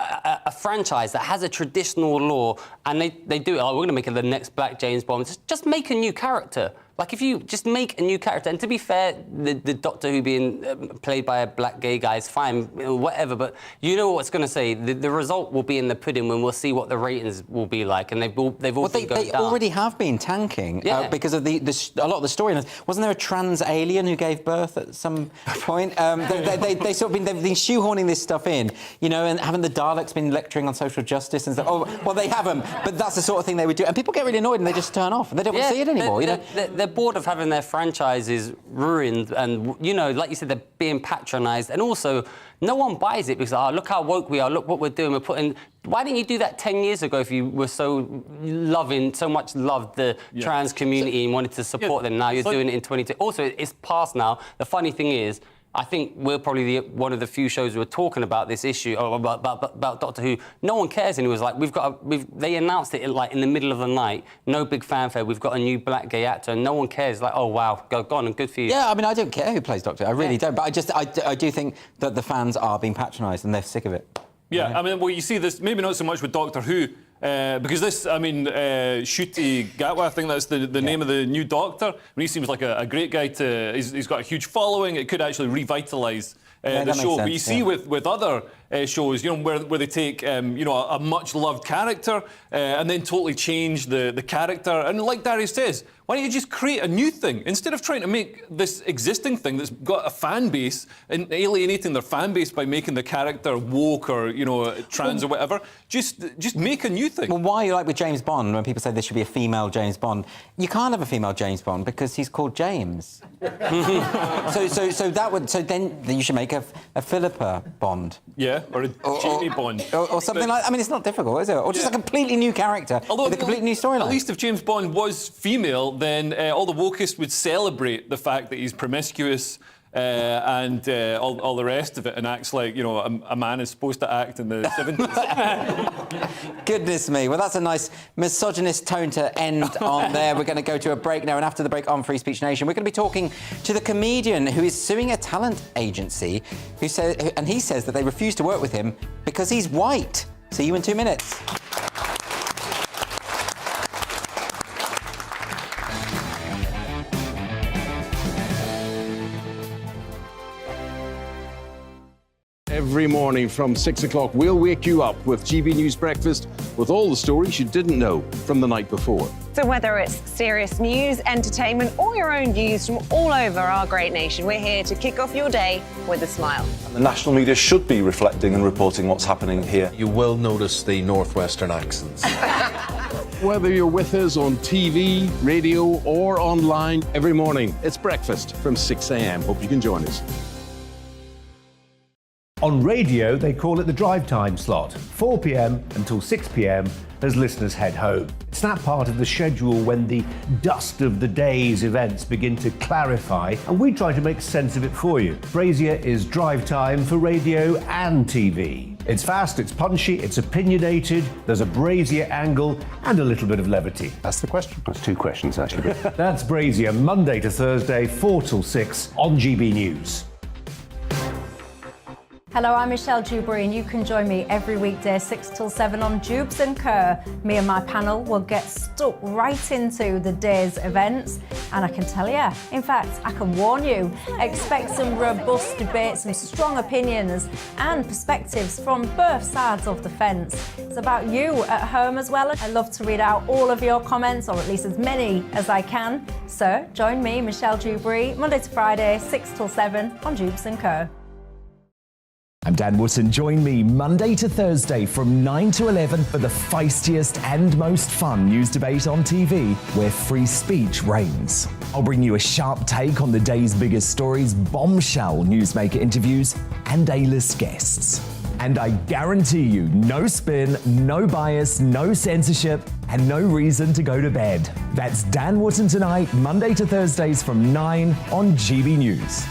a franchise that has a traditional lore, and they do it. Oh, we're going to make it the next Black James Bond. Just make a new character. Like, if you just make a new character, and to be fair, the Doctor Who being played by a black gay guy is fine, whatever, but you know what's going to say. The result will be in the pudding when we'll see what the ratings will be like, and they've all been going down. They already have been tanking because of a lot of the storylines. Wasn't there a trans alien who gave birth at some point? They've been shoehorning this stuff in, and haven't the Daleks been lecturing on social justice and stuff? Oh, well, they haven't, but that's the sort of thing they would do. And people get really annoyed and they just turn off, and they don't want to see it anymore. They're bored of having their franchises ruined, and like you said, they're being patronised, and also no one buys it because look how woke we are, look what we're doing, we're putting. Why didn't you do that 10 years ago if you were so much loved the trans community and wanted to support them? Now you're doing it in 2022. Also, it's past now. The funny thing is, I think we're probably one of the few shows who are talking about this issue, or about Doctor Who. No one cares, and it was like they announced it in the middle of the night, no big fanfare. We've got a new black gay actor, and no one cares. Like, oh wow, go on and good for you. Yeah, I mean, I don't care who plays Doctor Who. I really don't. But I do think that the fans are being patronised, and they're sick of it. Yeah, I mean, well, you see this maybe not so much with Doctor Who. Because this, I mean, Ncuti Gatwa, I think that's the name of the new Doctor. I mean, he seems like a great guy he's got a huge following. It could actually revitalise the show. But you see with other shows, where they take, a much loved character and then totally change the character. And like Darius says, why don't you just create a new thing instead of trying to make this existing thing that's got a fan base and alienating their fan base by making the character woke or trans or whatever? Just make a new thing. Well, why, like with James Bond, when people say there should be a female James Bond, you can't have a female James Bond because he's called James. so then you should make a Philippa Bond. Yeah. yeah, or a Jamie Bond. Or something like. I mean, it's not difficult, is it? Or just a completely new character with a completely new storyline. At least if James Bond was female, then all the wokeists would celebrate the fact that he's promiscuous. And all the rest of it, and acts like, you know, a man is supposed to act in the 70s. Goodness me. Well, that's a nice misogynist tone to end on there. We're going to go to a break now, and after the break on Free Speech Nation, we're going to be talking to the comedian who is suing a talent agency, he says that they refuse to work with him because he's white. See you in 2 minutes. Every morning from 6 o'clock, we'll wake you up with GB News Breakfast with all the stories you didn't know from the night before. So whether it's serious news, entertainment, or your own views from all over our great nation, we're here to kick off your day with a smile. And the national media should be reflecting and reporting what's happening here. You will notice the northwestern accents. Whether you're with us on TV, radio, or online, every morning, it's breakfast from 6 a.m. Hope you can join us. On radio, they call it the drive time slot, 4 p.m. until 6 p.m. as listeners head home. It's that part of the schedule when the dust of the day's events begin to clarify, and we try to make sense of it for you. Brazier is drive time for radio and TV. It's fast, it's punchy, it's opinionated, there's a Brazier angle, and a little bit of levity. That's the question. That's two questions, actually. That's Brazier, Monday to Thursday, 4 till 6 on GB News. Hello, I'm Michelle Dewberry, and you can join me every weekday 6 till 7 on Jubes and Kerr. Me and my panel will get stuck right into the day's events, and I can tell you, in fact, I can warn you, expect some robust debates, some strong opinions and perspectives from both sides of the fence. It's about you at home as well. I love to read out all of your comments, or at least as many as I can. So join me, Michelle Dewberry, Monday to Friday, 6 till 7 on Jubes and Kerr. I'm Dan Wootton. Join me Monday to Thursday from 9 to 11 for the feistiest and most fun news debate on TV, where free speech reigns. I'll bring you a sharp take on the day's biggest stories, bombshell newsmaker interviews, and A-list guests. And I guarantee you, no spin, no bias, no censorship, and no reason to go to bed. That's Dan Wootton tonight, Monday to Thursdays from 9 on GB News.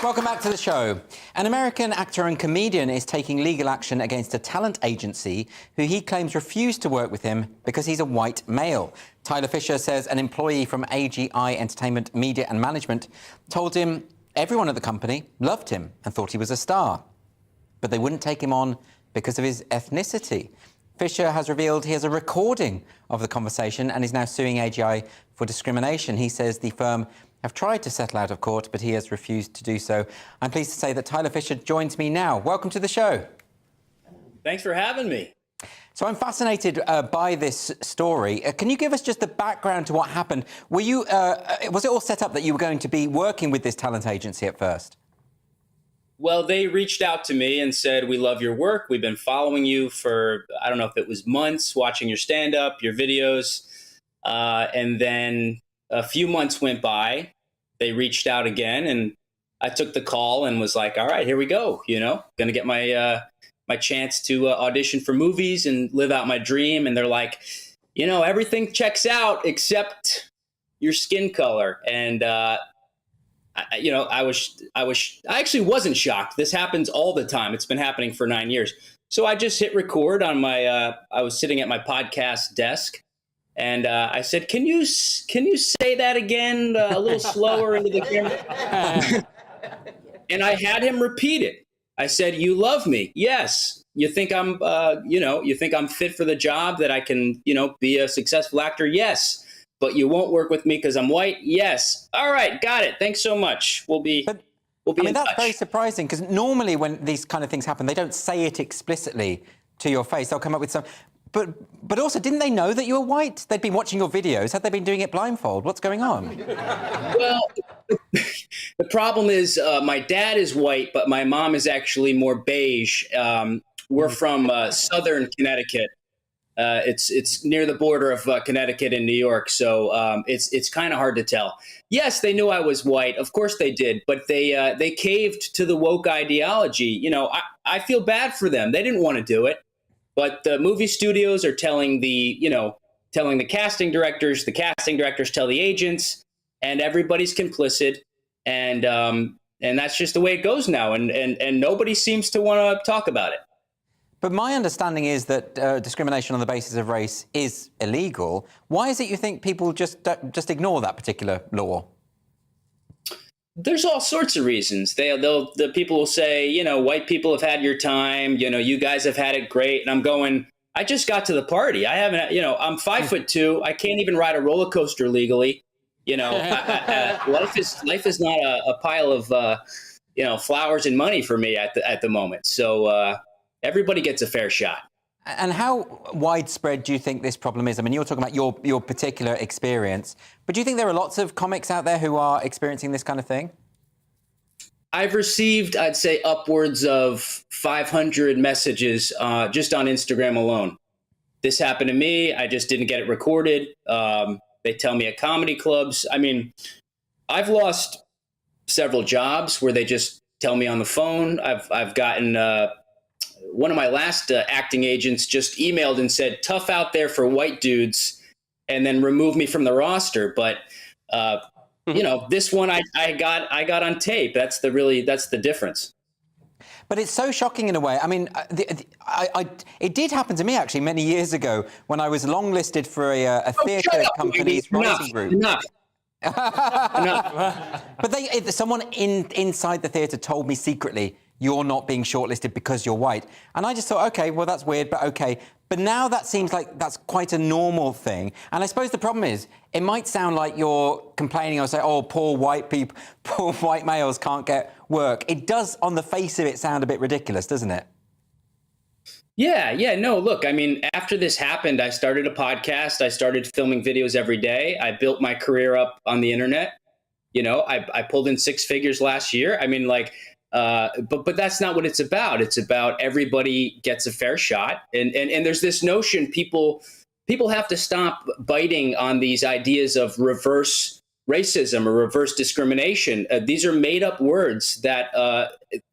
Welcome back to the show. An American actor and comedian is taking legal action against a talent agency who he claims refused to work with him because he's a white male. Tyler Fisher says an employee from AGI Entertainment Media and Management told him everyone at the company loved him and thought he was a star, but they wouldn't take him on because of his ethnicity. Fisher has revealed he has a recording of the conversation and is now suing AGI for discrimination. He says the firm have tried to settle out of court, but he has refused to do so. I'm pleased to say that Tyler Fisher joins me now. Welcome to the show. Thanks for having me. So I'm fascinated by this story. Can you give us just the background to what happened? Were you, was it all set up that you were going to be working with this talent agency at first? Well, they reached out to me and said, we love your work. We've been following you for, I don't know if it was months, watching your stand-up, your videos. And then a few months went by. They reached out again, and I took the call and was like, all right, here we go. You know, going to get my my chance to audition for movies and live out my dream. And they're like, you know, everything checks out except your skin color. And, you know, I actually wasn't shocked. This happens all the time. It's been happening for 9 years. So I just hit record on my, I was sitting at my podcast desk. And I said, can you say that again a little slower into the camera? And I had him repeat it. I said, you love me. Yes. You think I'm, you think I'm fit for the job, that I can, be a successful actor? Yes. But you won't work with me because I'm white? Yes. All right. Got it. Thanks so much. We'll be in touch. That's very surprising, because normally when these kind of things happen, they don't say it explicitly to your face. They'll come up with some... But also, didn't they know that you were white? They'd been watching your videos. Had they been doing it blindfold? What's going on? Well, the problem is my dad is white, but my mom is actually more beige. We're from southern Connecticut, It's near the border of Connecticut and New York, so it's kind of hard to tell. Yes, they knew I was white. Of course they did, but they caved to the woke ideology. You know, I feel bad for them. They didn't want to do it, but the movie studios are telling the casting directors tell the agents, and everybody's complicit, and that's just the way it goes now, and nobody seems to want to talk about it. But my understanding is that discrimination on the basis of race is illegal. Why is it you think people just ignore that particular law? There's all sorts of reasons. The people will say, you know, white people have had your time. You know, you guys have had it great. And I'm going, I just got to the party. I haven't, you know, I'm 5'2". I can't even ride a roller coaster legally. You know, life is not a pile of, you know, flowers and money for me at the moment. So, everybody gets a fair shot. And how widespread do you think this problem is? I mean, you're talking about your particular experience, but do you think there are lots of comics out there who are experiencing this kind of thing? I've received, I'd say, upwards of 500 messages just on Instagram alone. This happened to me. I just didn't get it recorded. They tell me at comedy clubs. I mean, I've lost several jobs where they just tell me on the phone. I've gotten... one of my last acting agents just emailed and said, tough out there for white dudes, and then removed me from the roster. But, you know, this one I got on tape. That's the difference. But it's so shocking in a way. I mean, it did happen to me, actually, many years ago when I was longlisted for a theatre company's writing group. Enough. But someone inside the theatre told me secretly, you're not being shortlisted because you're white. And I just thought, OK, well, that's weird, but OK. But now that seems like that's quite a normal thing. And I suppose the problem is, it might sound like you're complaining or say, oh, poor white people, poor white males can't get work. It does, on the face of it, sound a bit ridiculous, doesn't it? Yeah. No, look, I mean, after this happened, I started a podcast. I started filming videos every day. I built my career up on the internet. You know, I pulled in 6 figures last year. I mean, like... but that's not what it's about. It's about everybody gets a fair shot. And there's this notion people have to stop biting on these ideas of reverse racism or reverse discrimination. These are made up words that,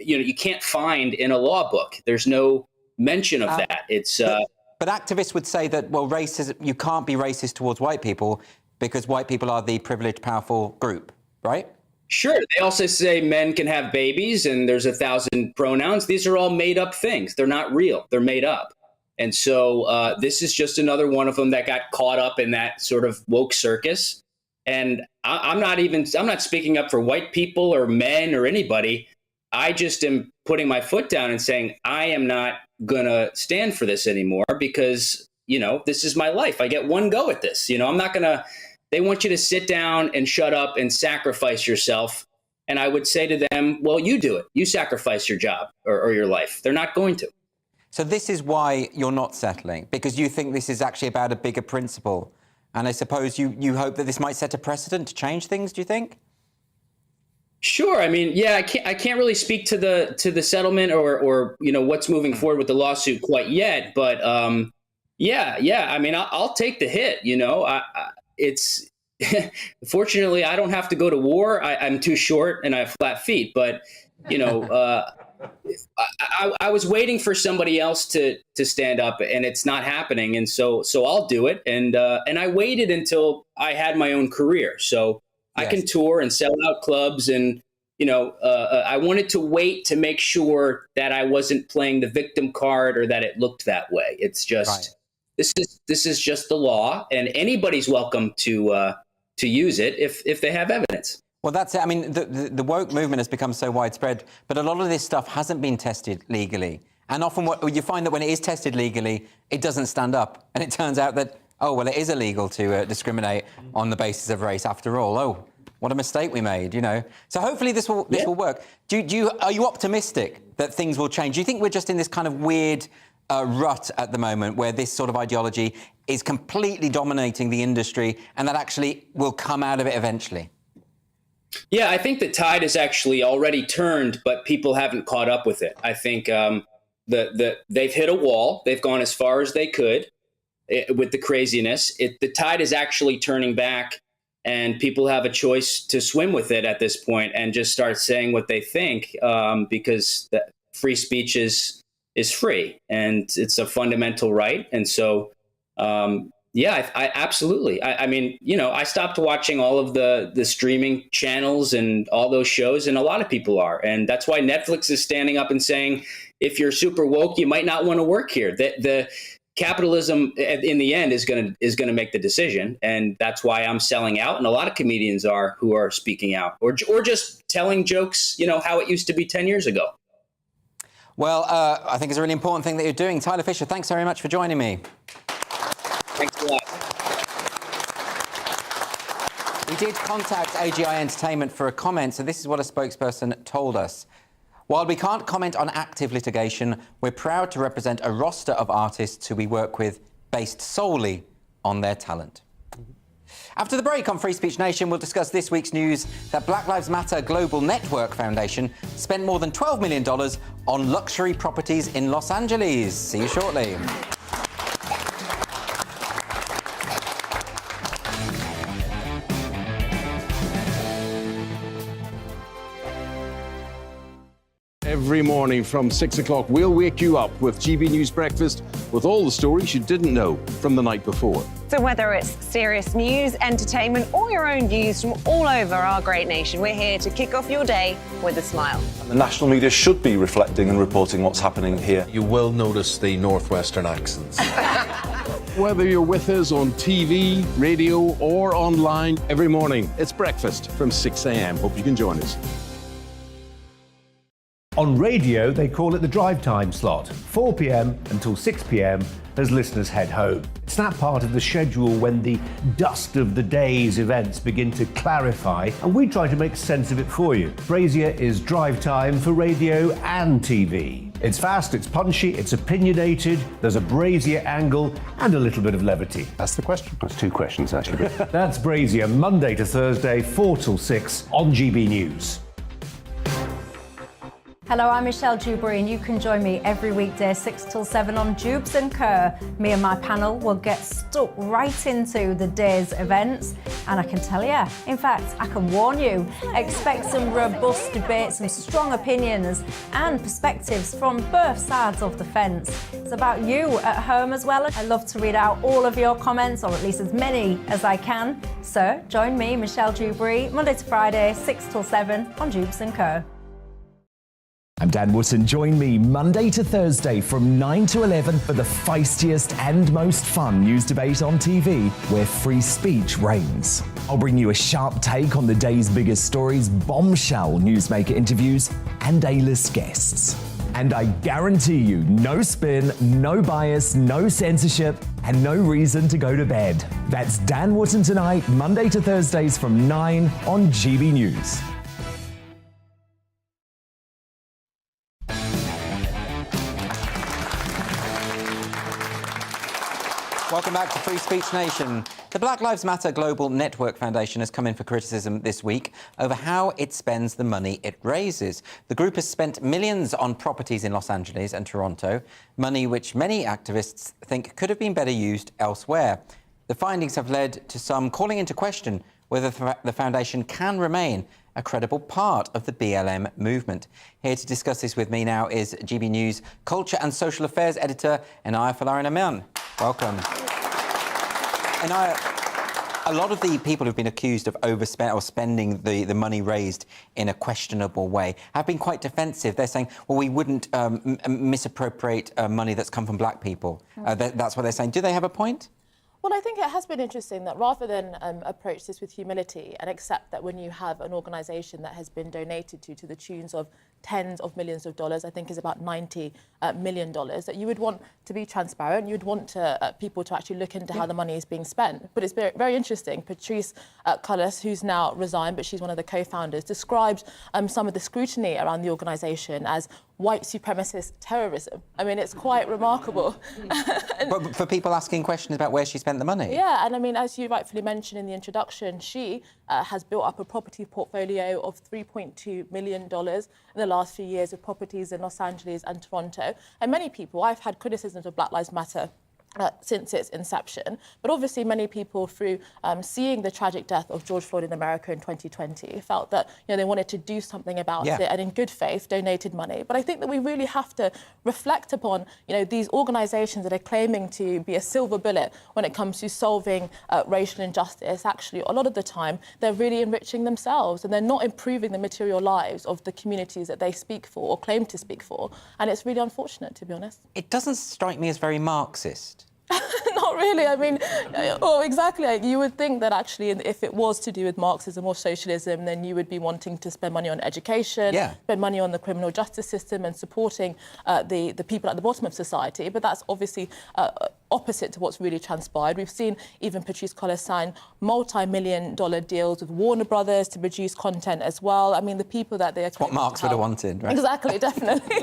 you know, you can't find in a law book. There's no mention of that. It's but activists would say that, well, racism, you can't be racist towards white people because white people are the privileged, powerful group, right? Sure. They also say men can have babies and there's 1,000 pronouns. These are all made up things. They're not real. They're made up. And so this is just another one of them that got caught up in that sort of woke circus. And I'm not speaking up for white people or men or anybody. I just am putting my foot down and saying, I am not going to stand for this anymore because, you know, this is my life. I get one go at this. You know, I'm not going to. They want you to sit down and shut up and sacrifice yourself. And I would say to them, well, you do it. You sacrifice your job or your life. They're not going to. So this is why you're not settling, because you think this is actually about a bigger principle. And I suppose you hope that this might set a precedent to change things, do you think? Sure. I mean, yeah, I can't really speak to the settlement or you know, what's moving forward with the lawsuit quite yet. But yeah. I mean, I'll take the hit, you know. It's fortunately, I don't have to go to war. I'm too short and I have flat feet. But, you know, I was waiting for somebody else to stand up and it's not happening. And so I'll do it. And I waited until I had my own career. So I can tour and sell out clubs. And, you know, I wanted to wait to make sure that I wasn't playing the victim card or that it looked that way. It's just... Right. This is just the law, and anybody's welcome to use it if they have evidence. Well, that's it. I mean, the woke movement has become so widespread, but a lot of this stuff hasn't been tested legally. And often what you find that when it is tested legally, it doesn't stand up. And it turns out that, oh, well, it is illegal to discriminate on the basis of race after all. Oh, what a mistake we made, you know. So hopefully this will work. Are you optimistic that things will change? Do you think we're just in this kind of weird... rut at the moment where this sort of ideology is completely dominating the industry and that actually will come out of it eventually? Yeah, I think the tide has actually already turned, but people haven't caught up with it. I think they've hit a wall. They've gone as far as they could. with the craziness. The tide is actually turning back, and people have a choice to swim with it at this point and just start saying what they think, because free speech is free and it's a fundamental right. And so, yeah, I absolutely. I mean, I stopped watching all of the streaming channels and all those shows, and a lot of people are. And that's why Netflix is standing up and saying, if you're super woke, you might not want to work here. The capitalism in the end is going to make the decision. And that's why I'm selling out. And a lot of comedians who are speaking out or just telling jokes, how it used to be 10 years ago. Well, I think it's a really important thing that you're doing. Tyler Fisher, thanks very much for joining me. Thanks a lot. We did contact AGI Entertainment for a comment, so this is what a spokesperson told us. While we can't comment on active litigation, we're proud to represent a roster of artists who we work with based solely on their talent. After the break on Free Speech Nation, we'll discuss this week's news that Black Lives Matter Global Network Foundation spent more than $12 million on luxury properties in Los Angeles. See you shortly. Every morning from 6 o'clock, we'll wake you up with GB News Breakfast with all the stories you didn't know from the night before. So whether it's serious news, entertainment, or your own views from all over our great nation, we're here to kick off your day with a smile. The national media should be reflecting and reporting what's happening here. You will notice the northwestern accents. Whether you're with us on TV, radio, or online, every morning, it's breakfast from 6 a.m. Hope you can join us. On radio, they call it the drive time slot, 4 p.m. until 6 p.m. as listeners head home. It's that part of the schedule when the dust of the day's events begin to clarify, and we try to make sense of it for you. Brazier is drive time for radio and TV. It's fast, it's punchy, it's opinionated, there's a Brazier angle and a little bit of levity. That's the question. That's two questions, actually. That's Brazier, Monday to Thursday, 4 till 6 on GB News. Hello, I'm Michelle Dewberry, and you can join me every weekday 6 till 7 on Jubes and Kerr. Me and my panel will get stuck right into the day's events, and I can tell you, in fact, I can warn you, expect some robust debate, some strong opinions and perspectives from both sides of the fence. It's about you at home as well. I love to read out all of your comments, or at least as many as I can. So join me, Michelle Dewberry, Monday to Friday, 6 till 7 on Jubes and Kerr. I'm Dan Wootton. Join me Monday to Thursday from 9 to 11 for the feistiest and most fun news debate on TV, where free speech reigns. I'll bring you a sharp take on the day's biggest stories, bombshell newsmaker interviews, and A-list guests. And I guarantee you, no spin, no bias, no censorship, and no reason to go to bed. That's Dan Wootton tonight, Monday to Thursdays from 9 on GB News. Welcome back to Free Speech Nation. The Black Lives Matter Global Network Foundation has come in for criticism this week over how it spends the money it raises. The group has spent millions on properties in Los Angeles and Toronto, money which many activists think could have been better used elsewhere. The findings have led to some calling into question whether the foundation can remain a credible part of the BLM movement. Here to discuss this with me now is GB News Culture and Social Affairs Editor, Inaya Folarin-Aman. Welcome. Inaya, a lot of the people who've been accused of overspending or spending the money raised in a questionable way have been quite defensive. They're saying, well, we wouldn't misappropriate money that's come from black people. That's what they're saying. Do they have a point? Well, I think it has been interesting that rather than approach this with humility and accept that when you have an organisation that has been donated to the tunes of tens of millions of dollars, I think is about $90 million, that you would want to be transparent, you'd want people to actually look into how the money is being spent. But it's very, very interesting. Patrice Cullis, who's now resigned, but she's one of the co-founders, described some of the scrutiny around the organisation as white supremacist terrorism. I mean, it's quite remarkable. But for people asking questions about where she spent the money. Yeah, and I mean, as you rightfully mentioned in the introduction, she has built up a property portfolio of $3.2 million in the last few years of properties in Los Angeles and Toronto. And many people, I've had criticisms of Black Lives Matter since its inception. But obviously many people, through seeing the tragic death of George Floyd in America in 2020, felt that they wanted to do something about it, and in good faith donated money. But I think that we really have to reflect upon these organisations that are claiming to be a silver bullet when it comes to solving racial injustice. Actually, a lot of the time they're really enriching themselves, and they're not improving the material lives of the communities that they speak for or claim to speak for. And it's really unfortunate, to be honest. It doesn't strike me as very Marxist. Not really. I mean, exactly. You would think that actually, if it was to do with Marxism or socialism, then you would be wanting to spend money on education, spend money on the criminal justice system, and supporting the people at the bottom of society. But that's obviously opposite to what's really transpired. We've seen even Patrisse Cullors sign multi-million-dollar deals with Warner Brothers to produce content as well. I mean, the people that they are... What Marx would have wanted, right? Exactly, definitely.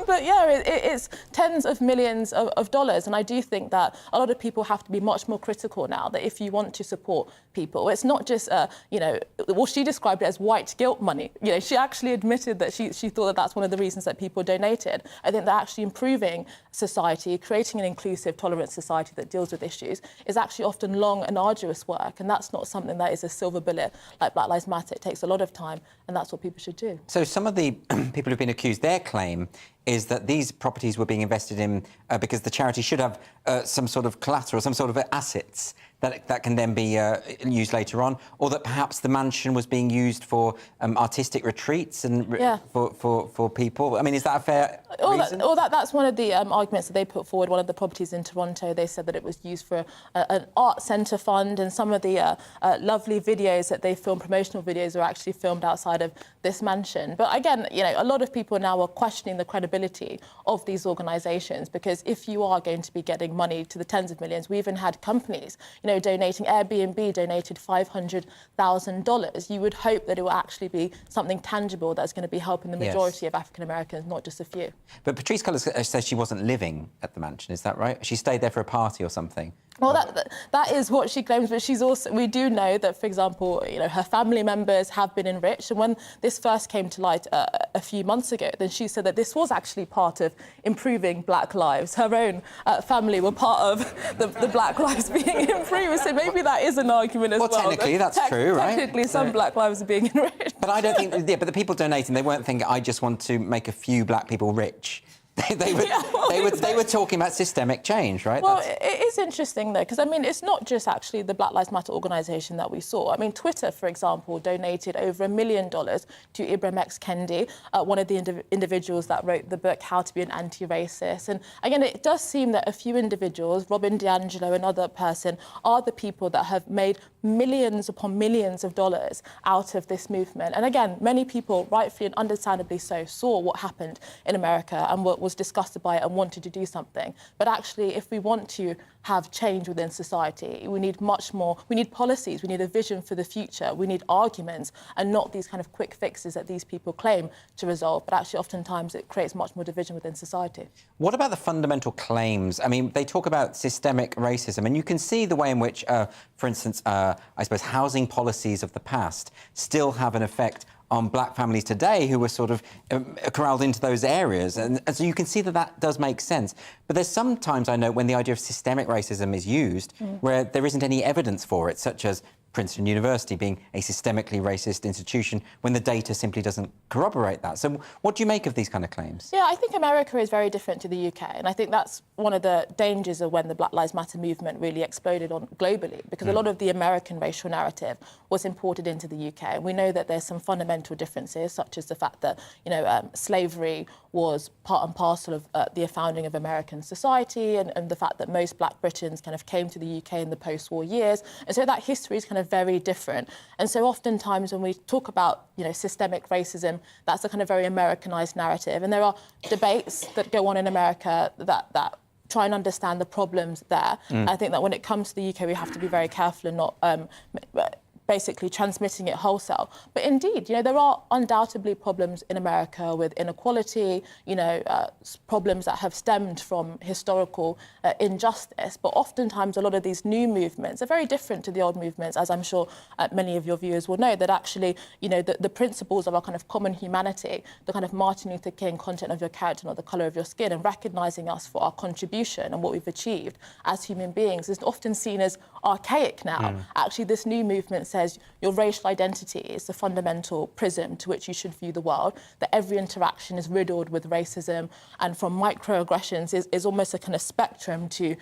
But yeah, it's tens of millions of dollars. And I do think that a lot of people have to be much more critical now, that if you want to support people, it's not just, well, she described it as white guilt money. She actually admitted that she thought that that's one of the reasons that people donated. I think that actually improving society, creating an inclusive, tolerant society that deals with issues is actually often long and arduous work. And that's not something that is a silver bullet like Black Lives Matter. It takes a lot of time, and that's what people should do. So some of the people who've been accused, their claim is that these properties were being invested in because the charity should have some sort of collateral, some sort of assets that can then be used later on, or that perhaps the mansion was being used for artistic retreats and for people. I mean, is that a fair reason? That's one of the arguments that they put forward. One of the properties in Toronto, they said that it was used for an art centre fund, and some of the lovely videos that they filmed, promotional videos, are actually filmed outside of this mansion. But again, a lot of people now are questioning the credibility of these organisations, because if you are going to be getting money to the tens of millions, we even had companies, donating. Airbnb donated $500,000. You would hope that it will actually be something tangible that's going to be helping the majority of African Americans, not just a few. But Patrisse Cullors says she wasn't living at the mansion. Is that right? She stayed there for a party or something. Well, that is what she claims, but she's also... We do know that, for example, her family members have been enriched, and when this first came to light a few months ago, then she said that this was actually part of improving Black lives. Her own family were part of the Black lives being improved, so maybe that is an argument as well. Well, technically, that's true, right? Technically, some Black lives are being enriched. But I don't think... but the people donating, they weren't thinking, I just want to make a few Black people rich. They were talking about systemic change, right? Well, it is interesting, though, because, I mean, it's not just actually the Black Lives Matter organisation that we saw. I mean, Twitter, for example, donated over $1 million to Ibram X. Kendi, one of the individuals that wrote the book How to Be an Anti-Racist. And, again, it does seem that a few individuals, Robin DiAngelo, another person, are the people that have made millions upon millions of dollars out of this movement. And, again, many people, rightfully and understandably so, saw what happened in America and was disgusted by it and wanted to do something. But actually, if we want to have change within society, we need much more. We need policies, we need a vision for the future, we need arguments, and not these kind of quick fixes that these people claim to resolve. But actually, oftentimes, it creates much more division within society. What about the fundamental claims? I mean, they talk about systemic racism, and you can see the way in which, for instance, I suppose housing policies of the past still have an effect on Black families today who were sort of corralled into those areas. And so you can see that does make sense. But there's sometimes, I know, when the idea of systemic racism is used, where there isn't any evidence for it, such as Princeton University being a systemically racist institution, when the data simply doesn't corroborate that. So what do you make of these kind of claims? Yeah, I think America is very different to the UK, and I think that's one of the dangers of when the Black Lives Matter movement really exploded on globally, because a lot of the American racial narrative was imported into the UK. And we know that there's some fundamental differences, such as the fact that, slavery was part and parcel of the founding of American society, and the fact that most Black Britons kind of came to the UK in the post-war years. And so that history is kind of very different. And so oftentimes when we talk about, systemic racism, that's a kind of very Americanized narrative. And there are debates that go on in America that try and understand the problems there. I think that when it comes to the UK, we have to be very careful and not basically transmitting it wholesale. But indeed, there are undoubtedly problems in America with inequality, problems that have stemmed from historical injustice. But oftentimes, a lot of these new movements are very different to the old movements, as I'm sure many of your viewers will know, that actually, the principles of our kind of common humanity, the kind of Martin Luther King content of your character, not the colour of your skin, and recognising us for our contribution and what we've achieved as human beings is often seen as archaic now. Actually, this new movement says your racial identity is the fundamental prism to which you should view the world, that every interaction is riddled with racism, and from microaggressions is almost a kind of spectrum to,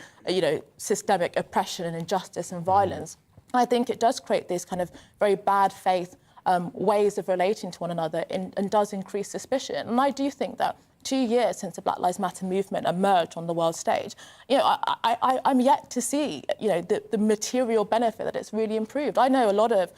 systemic oppression and injustice and violence. I think it does create this kind of very bad faith ways of relating to one another and does increase suspicion. And I do think that 2 years since the Black Lives Matter movement emerged on the world stage, I'm yet to see, the material benefit that it's really improved. I know a lot of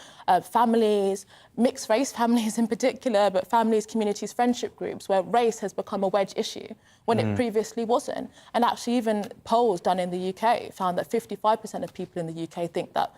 families, mixed race families in particular, but families, communities, friendship groups, where race has become a wedge issue when it previously wasn't. And actually even polls done in the UK found that 55% of people in the UK think that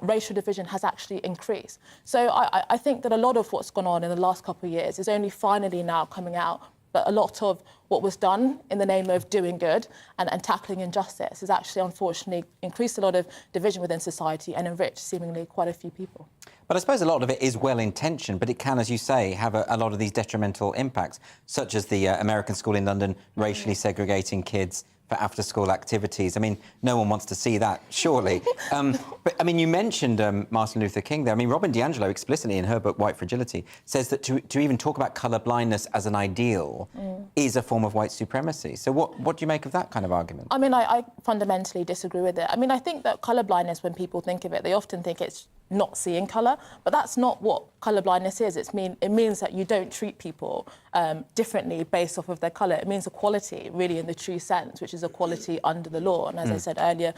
racial division has actually increased. So I think that a lot of what's gone on in the last couple of years is only finally now coming out. But a lot of what was done in the name of doing good and tackling injustice has actually, unfortunately, increased a lot of division within society and enriched seemingly quite a few people. But I suppose a lot of it is well-intentioned, but it can, as you say, have a lot of these detrimental impacts, such as the American school in London racially segregating kids for after-school activities. I mean, no one wants to see that, surely. But, I mean, you mentioned Martin Luther King there. I mean, Robin DiAngelo explicitly in her book, White Fragility, says that to even talk about colour blindness as an ideal is a form of white supremacy. So what do you make of that kind of argument? I mean, I fundamentally disagree with it. I mean, I think that colour blindness, when people think of it, they often think it's not seeing colour, but that's not what colour blindness is. It means that you don't treat people differently based off of their colour. It means equality, really, in the true sense, which is equality under the law. And as I said earlier,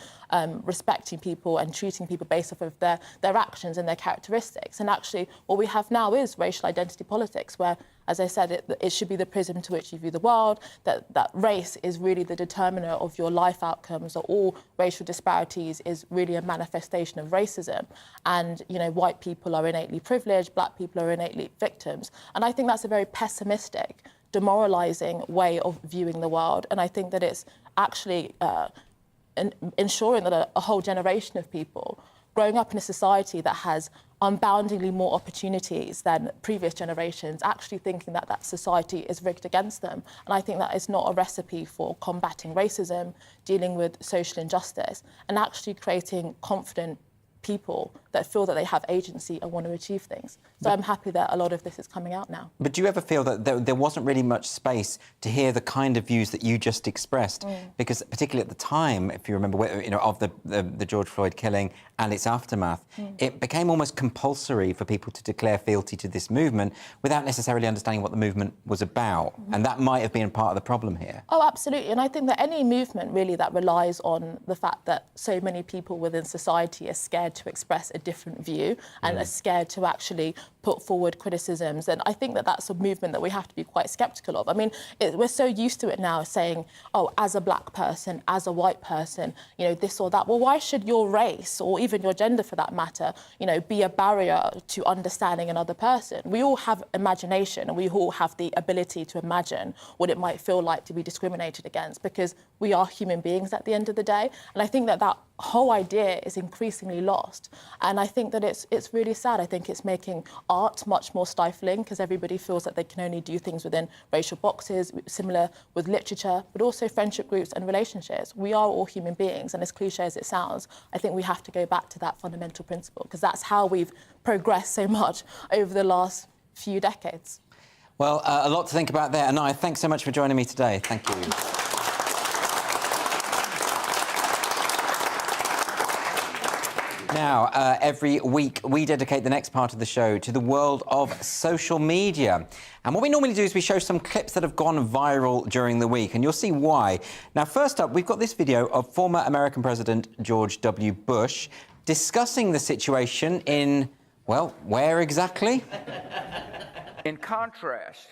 respecting people and treating people based off of their actions and their characteristics. And actually, what we have now is racial identity politics, where, as I said, it should be the prism to which you view the world, that race is really the determiner of your life outcomes, that all racial disparities is really a manifestation of racism. And, white people are innately privileged, black people are innately victims. And I think that's a very pessimistic, demoralising way of viewing the world. And I think that it's actually ensuring that a whole generation of people growing up in a society that has unboundedly more opportunities than previous generations, actually thinking that that society is rigged against them. And I think that is not a recipe for combating racism, dealing with social injustice, and actually creating confident people that feel that they have agency and want to achieve things. So I'm happy that a lot of this is coming out now. But do you ever feel that there wasn't really much space to hear the kind of views that you just expressed? Because particularly at the time, if you remember, of the George Floyd killing and its aftermath, it became almost compulsory for people to declare fealty to this movement without necessarily understanding what the movement was about. And that might have been part of the problem here. Oh, absolutely. And I think that any movement really that relies on the fact that so many people within society are scared to express a different view and are scared to actually put forward criticisms. And I think that that's a movement that we have to be quite sceptical of. I mean, we're so used to it now saying, oh, as a black person, as a white person, this or that. Well, why should your race or even your gender for that matter, be a barrier to understanding another person? We all have imagination and we all have the ability to imagine what it might feel like to be discriminated against, because we are human beings at the end of the day. And I think that that whole idea is increasingly lost. And I think that it's really sad. I think it's making art much more stifling because everybody feels that they can only do things within racial boxes, similar with literature, but also friendship groups and relationships. We are all human beings, and as cliche as it sounds, I think we have to go back to that fundamental principle, because that's how we've progressed so much over the last few decades. Well, a lot to think about there. Anaya, thanks so much for joining me today. Thank you. Now, every week we dedicate the next part of the show to the world of social media. And what we normally do is we show some clips that have gone viral during the week, and you'll see why. Now, first up, we've got this video of former American President George W. Bush discussing the situation in, well, where exactly? In contrast,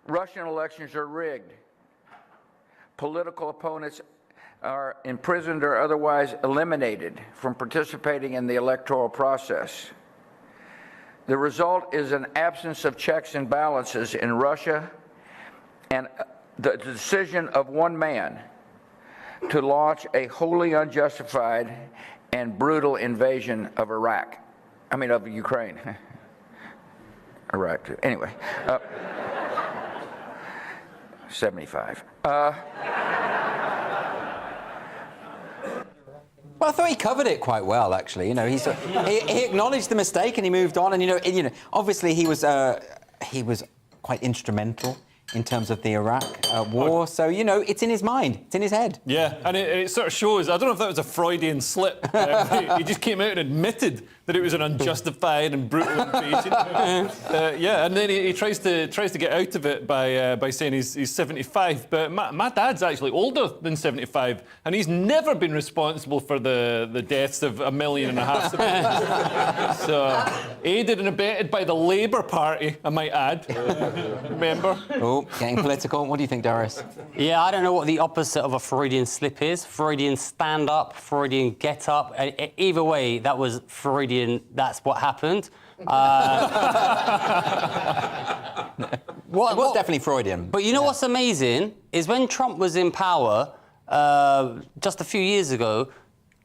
Russian elections are rigged. Political opponents are imprisoned or otherwise eliminated from participating in the electoral process. The result is an absence of checks and balances in Russia and the decision of one man to launch a wholly unjustified and brutal invasion of Iraq. I mean, of Ukraine. Iraq, too. Anyway. 75. Well, I thought he covered it quite well, actually. You know, he acknowledged the mistake and he moved on. And you know, obviously he was quite instrumental in terms of the Iraq war. So, you know, it's in his mind, it's in his head. Yeah, and it sort of shows, I don't know if that was a Freudian slip. He just came out and admitted that it was an unjustified and brutal invasion. Yeah, and then he tries to get out of it by saying he's 75. But my dad's actually older than 75, and he's never been responsible for the deaths of 1.5 million civilians. So, aided and abetted by the Labour Party, I might add. Remember? Oh, getting political. What do you think, Darius? Yeah, I don't know what the opposite of a Freudian slip is. Freudian stand up, Freudian get up. Either way, that was Freudian. That's what happened. It was definitely Freudian. But you know what's amazing is when Trump was in power just a few years ago,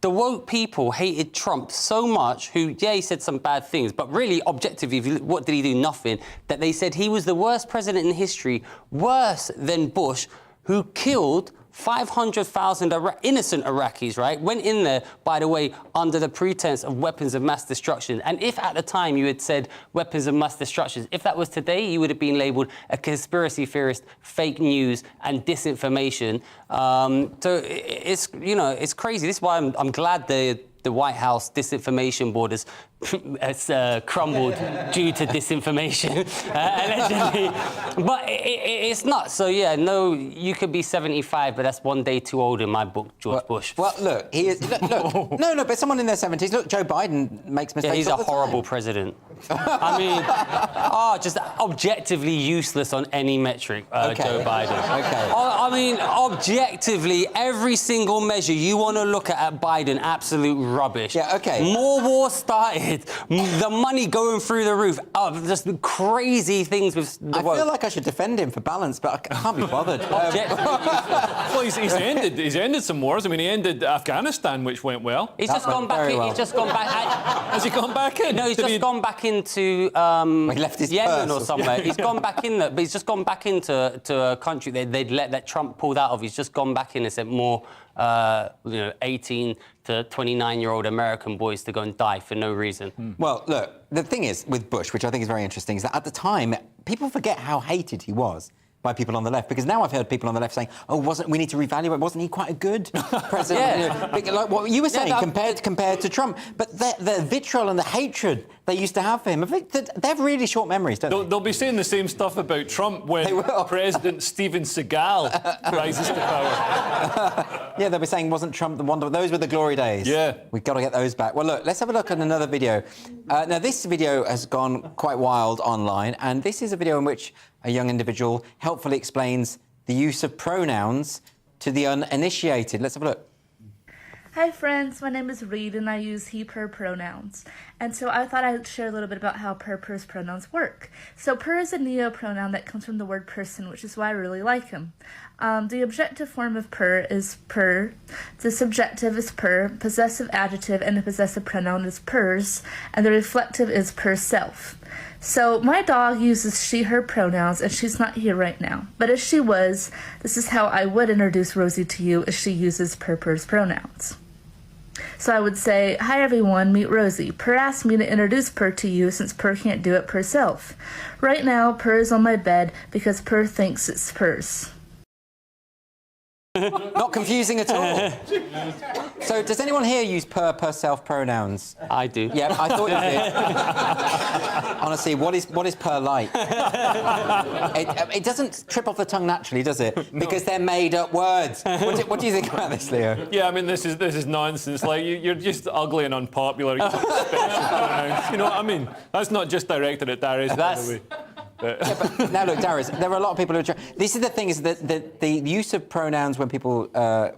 the woke people hated Trump so much, he said some bad things, but really, objectively, what did he do? Nothing. That they said he was the worst president in history, worse than Bush, who killed 500,000 innocent Iraqis, right? Went in there, by the way, under the pretense of weapons of mass destruction. And if at the time you had said weapons of mass destruction, if that was today, you would have been labelled a conspiracy theorist, fake news and disinformation. So it's, you know, it's crazy. This is why I'm glad the White House disinformation board has crumbled due to disinformation, allegedly. But it's not. So, yeah, no, you could be 75, but that's one day too old in my book, George Bush. Well, look, he is... Look, no, but someone in their 70s... Look, Joe Biden makes mistakes. Yeah, he's a horrible president. I mean, just objectively useless on any metric, Joe Biden. Okay. I mean, objectively, every single measure you want to look at Biden, absolute rubbish. Yeah, okay. More wars started, the money going through the roof, just crazy things with the I feel like I should defend him for balance, but I can't be bothered. Well, he's ended some wars. I mean, he ended Afghanistan, which went well. He's just gone back in. Well. He's just gone back. Has he gone back in? No, he's just gone back into he left his Yemen purse or somewhere. He's gone back in there, but he's just gone back into a country they'd let that Trump pulled out of. He's just gone back in and said more, 18 to 29-year-old American boys to go and die for no reason. Well, look, the thing is with Bush, which I think is very interesting, is that at the time, people forget how hated he was by people on the left, because now I've heard people on the left saying, "Oh, we need to reevaluate? Wasn't he quite a good president?" Yeah. Like what you were saying, compared to Trump. But the vitriol and the hatred they used to have for him, they have really short memories, don't they? They'll be saying the same stuff about Trump when President Steven Seagal rises to power. Yeah, they'll be saying, "Wasn't Trump the wonder?" Those were the glory days. Yeah, we've got to get those back. Well, look, let's have a look at another video. Now, this video has gone quite wild online, and this is a video in which a young individual helpfully explains the use of pronouns to the uninitiated. Let's have a look. Hi friends, my name is Reed and I use he, her pronouns. And so I thought I'd share a little bit about how per, pers pronouns work. So per is a neo-pronoun that comes from the word person, which is why I really like him. The objective form of per is per, the subjective is per, possessive adjective and the possessive pronoun is pers, and the reflective is per self. So my dog uses she, her pronouns, and she's not here right now. But if she was, this is how I would introduce Rosie to you if she uses per, pers pronouns. So I would say, hi everyone, meet Rosie. Per asked me to introduce Per to you since Per can't do it per self. Right now, Per is on my bed because Per thinks it's pers. Not confusing at all. So, does anyone here use per self pronouns? I do. Yeah, I thought you did. Honestly, what is per like? It doesn't trip off the tongue naturally, does it? No. Because they're made-up words. What do you think about this, Leo? Yeah, I mean, this is nonsense. Like, you're just ugly and unpopular. You know what I mean? That's not just directed at Darius, by the way. But now look, Darius, there are a lot of people who are this is the thing, is that the use of pronouns when people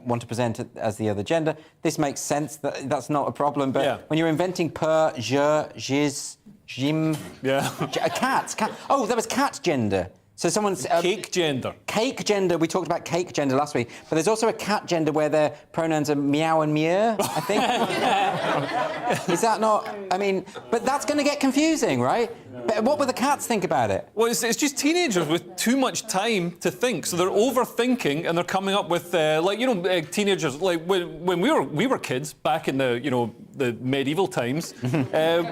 want to present it as the other gender, this makes sense, that's not a problem, but when you're inventing per, je, jis, jim... Cat. Oh, there was cat gender. So someone's... cake gender. Cake gender, we talked about cake gender last week, but there's also a cat gender where their pronouns are meow and meow, I think. Is that not... I mean, but that's going to get confusing, right? But what will the cats think about it? Well, it's just teenagers with too much time to think, so they're overthinking and they're coming up with, teenagers, like when we were kids back in the medieval times,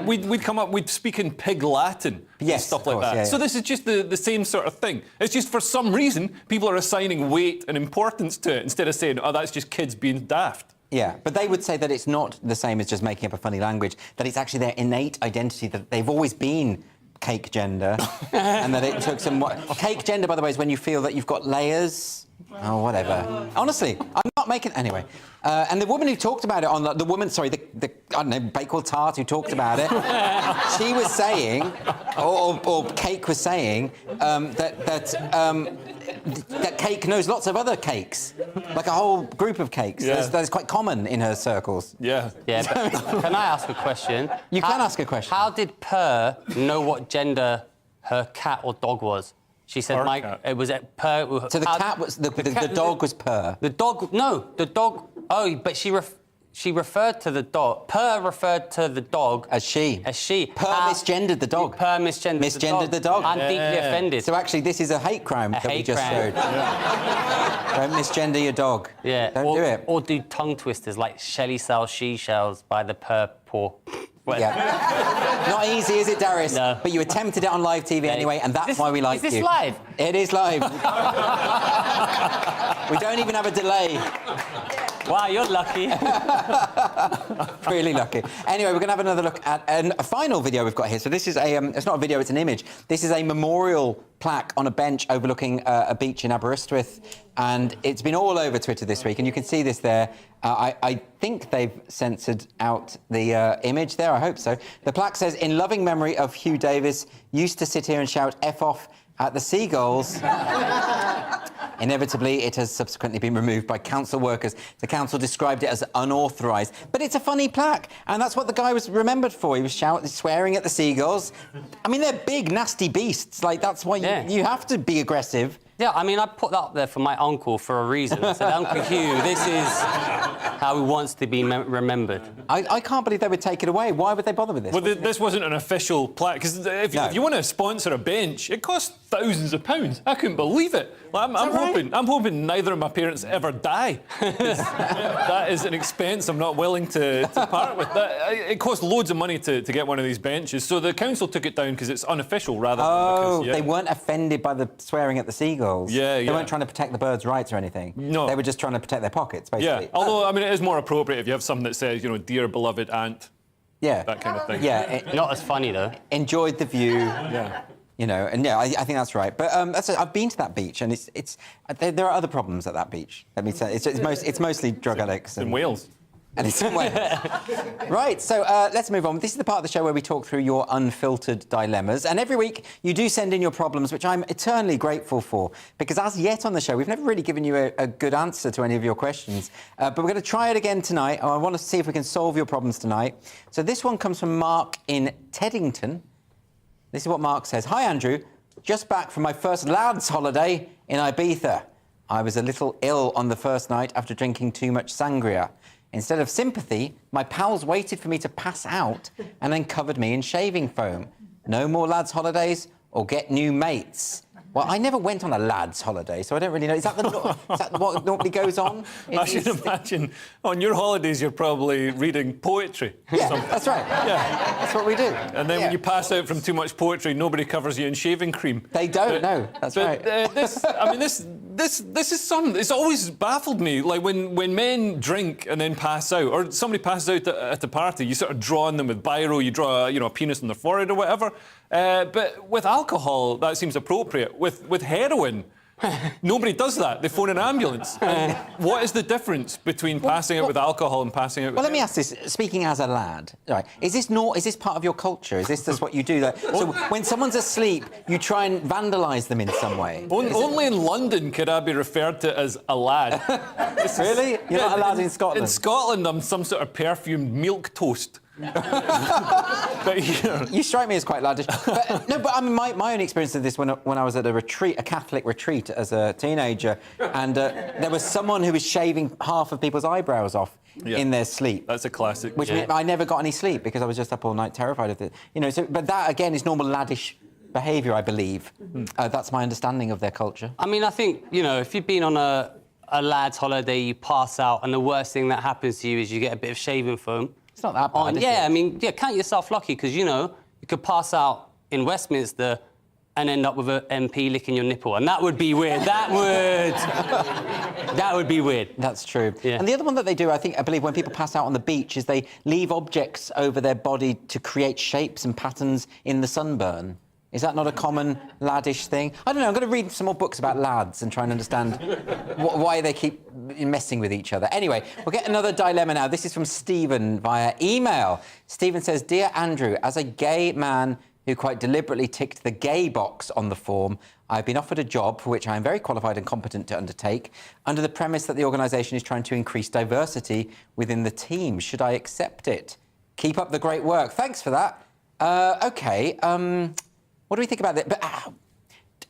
we'd speak in pig Latin and stuff like that. So this is just the same sort of thing. It's just for some reason people are assigning weight and importance to it instead of saying, oh, that's just kids being daft. Yeah, but they would say that it's not the same as just making up a funny language, that it's actually their innate identity, that they've always been cake gender, and that it took some... Cake gender, by the way, is when you feel that you've got layers. Oh, whatever. Honestly, I'm not making... Anyway. And the woman who talked about it on... The woman, sorry, the I don't know, Bakewell Tart who talked about it, she was saying, or Cake was saying, that Cake knows lots of other cakes, like a whole group of cakes. Yeah. That's quite common in her circles. Yeah. Yeah, but can I ask a question? You can ask a question. How did Per know what gender her cat or dog was? She said, it was at Per... So the cat was... The dog was Per. The dog... No, the dog... Oh, but she referred to the dog... Per referred to the dog... As she. As she. Per misgendered the dog. Per misgendered the dog. I'm deeply offended. So actually, this is a hate crime that we just showed. Don't misgender your dog. Yeah. Don't do it. Or do tongue twisters like Shelley sells she shells by the per poor... Yeah. Not easy, is it, Darius? No. But you attempted it on live TV anyway, and that's why we like you. Is this live? It is live. We don't even have a delay. Wow, you're lucky. Really lucky. Anyway, we're going to have another look at a final video we've got here. So this is it's not a video, it's an image. This is a memorial plaque on a bench overlooking a beach in Aberystwyth, and it's been all over Twitter this week, and you can see this there. I think they've censored out the image there, I hope so. The plaque says, in loving memory of Hugh Davis, used to sit here and shout F off at the seagulls. Inevitably, it has subsequently been removed by council workers. The council described it as unauthorised. But it's a funny plaque, and that's what the guy was remembered for. He was swearing at the seagulls. I mean, they're big, nasty beasts. Like, that's why you have to be aggressive. Yeah, I mean, I put that up there for my uncle for a reason. I said, Uncle Hugh, this is how he wants to be remembered. I can't believe they would take it away. Why would they bother with this? Well, this wasn't an official plaque, because if you want to sponsor a bench, it costs thousands of pounds. I couldn't believe it. Like, I'm hoping neither of my parents ever die. That is an expense I'm not willing to part with. It costs loads of money to get one of these benches, so the council took it down because it's unofficial rather than because... they weren't offended by the swearing at the seagulls. They weren't trying to protect the birds' rights or anything. No. They were just trying to protect their pockets, basically. Yeah, although, I mean, it is more appropriate if you have something that says, dear beloved aunt. Yeah. That kind of thing. Yeah. Not as funny, though. Enjoyed the view. Yeah. I think that's right. But I've been to that beach, and there are other problems at that beach. Let me say, it's mostly drug addicts. In Wales. And it's in Wales. Right, so let's move on. This is the part of the show where we talk through your unfiltered dilemmas. And every week, you do send in your problems, which I'm eternally grateful for, because as yet on the show, we've never really given you a good answer to any of your questions. But we're going to try it again tonight. I want to see if we can solve your problems tonight. So this one comes from Mark in Teddington. This is what Mark says. Hi, Andrew. Just back from my first lads' holiday in Ibiza. I was a little ill on the first night after drinking too much sangria. Instead of sympathy, my pals waited for me to pass out and then covered me in shaving foam. No more lads' holidays or get new mates. Well, I never went on a lads' holiday, so I don't really know. Is that what normally goes on? I should imagine on your holidays you're probably reading poetry. Yeah, that's right. Yeah, that's what we do. And then when you pass out from too much poetry, nobody covers you in shaving cream. They don't. No, that's right. This is something. It's always baffled me. Like when men drink and then pass out, or somebody passes out at a party, you sort of draw on them with biro. You draw a penis on their forehead or whatever. But with alcohol, that seems appropriate. With heroin, Nobody does that. They phone an ambulance. And what is the difference between passing out with alcohol and passing out with... Well, let me ask this. Speaking as a lad, right, is this part of your culture? Is this just what you do? So when someone's asleep, you try and vandalise them in some way? Only in London could I be referred to as a lad. Really? You're not allowed in Scotland? In Scotland, I'm some sort of perfumed milk toast. But here... You strike me as quite laddish. But I mean, my own experience of this when I was at a retreat, a Catholic retreat as a teenager, and there was someone who was shaving half of people's eyebrows off in their sleep. That's a classic. Which meant I never got any sleep because I was just up all night terrified of it. You know, but that, again, is normal laddish behaviour, I believe. That's my understanding of their culture. I mean, I think, you know, if you've been on a lad's holiday, you pass out, and the worst thing that happens to you is you get a bit of shaving foam. It's not that bad, is yeah, it? I mean, count yourself lucky, because, you know, you could pass out in Westminster and end up with an MP licking your nipple, and that would be weird. That would be weird. That's true. Yeah. And the other one that they do, I believe, when people pass out on the beach, is they leave objects over their body to create shapes and patterns in the sunburn. Is that not a common laddish thing? I don't know, I'm going to read some more books about lads and try and understand why they keep messing with each other. Anyway, we'll get another dilemma now. This is from Stephen via email. Stephen says, "Dear Andrew, as a gay man who quite deliberately ticked the gay box on the form, I've been offered a job for which I am very qualified and competent to undertake, under the premise that the organisation is trying to increase diversity within the team. Should I accept it? Keep up the great work." Thanks for that. OK, what do we think about that? But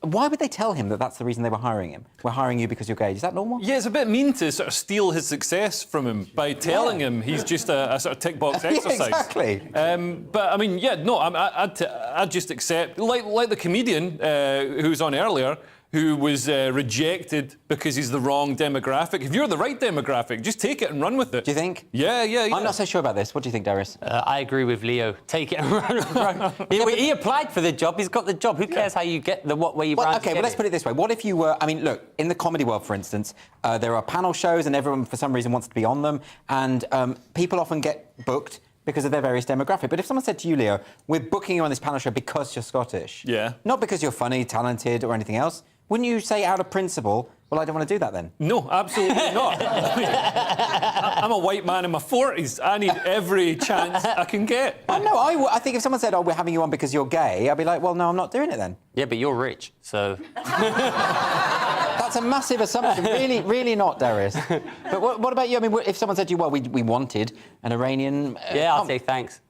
why would they tell him that that's the reason they were hiring him? We're hiring you because you're gay. Is that normal? Yeah, it's a bit mean to sort of steal his success from him by telling him he's just a sort of tick box exercise. Yeah, exactly. But I mean, yeah, no, I'd just accept, like the comedian who was on earlier, who was rejected because he's the wrong demographic. If you're the right demographic, just take it and run with it. Do you think? Yeah. I'm not so sure about this. What do you think, Darius? I agree with Leo. Take it and run. He applied for the job. He's got the job. Who cares how you get what way you OK, well, let's put it this way. What if you were... I mean, look, in the comedy world, for instance, there are panel shows and everyone, for some reason, wants to be on them, and people often get booked because of their various demographic. But if someone said to you, Leo, we're booking you on this panel show because you're Scottish, not because you're funny, talented, or anything else, wouldn't you say out of principle, well, I don't want to do that then? No, absolutely not. I'm a white man in my 40s. I need every chance I can get. No, I think if someone said, oh, we're having you on because you're gay, I'd be like, well, no, I'm not doing it then. Yeah, but you're rich, so... That's a massive assumption. Really not, Darius. But what about you? I mean, if someone said to you, well, we wanted an Iranian... yeah, I'll say thanks.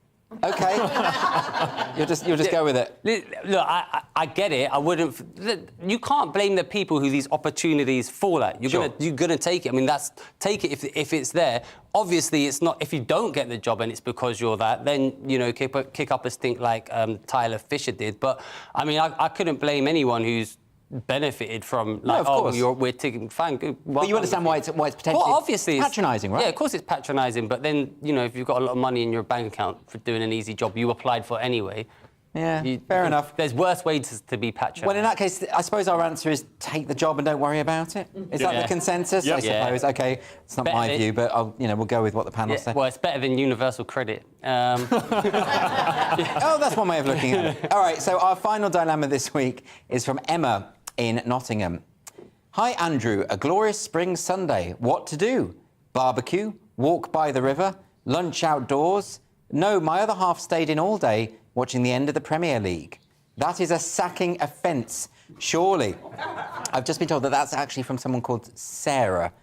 OK. You'll just go with it. Look, I get it. I wouldn't... You can't blame the people who these opportunities fall at. You're gonna take it. I mean, take it if it's there. Obviously, it's not... If you don't get the job and it's because you're that, then, you know, kick up a stink like Tyler Fisher did. But, I mean, I couldn't blame anyone who's benefited from, like, we're taking... Fine, good. But you understand why it's potentially... Well, obviously it's patronising, right? Yeah, of course it's patronising, but then, you know, if you've got a lot of money in your bank account for doing an easy job you applied for anyway... Yeah, fair enough. There's worse ways to be patronised. Well, in that case, I suppose our answer is take the job and don't worry about it. Is that the consensus? I suppose. OK, it's not my view, but we'll go with what the panel say. Well, it's better than universal credit. Oh, that's one way of looking at it. All right, so our final dilemma this week is from Emma in Nottingham. Hi, Andrew. A glorious spring Sunday. What to do? Barbecue? Walk by the river? Lunch outdoors? No, my other half stayed in all day watching the end of the Premier League. That is a sacking offence, surely. I've just been told that that's actually from someone called Sarah.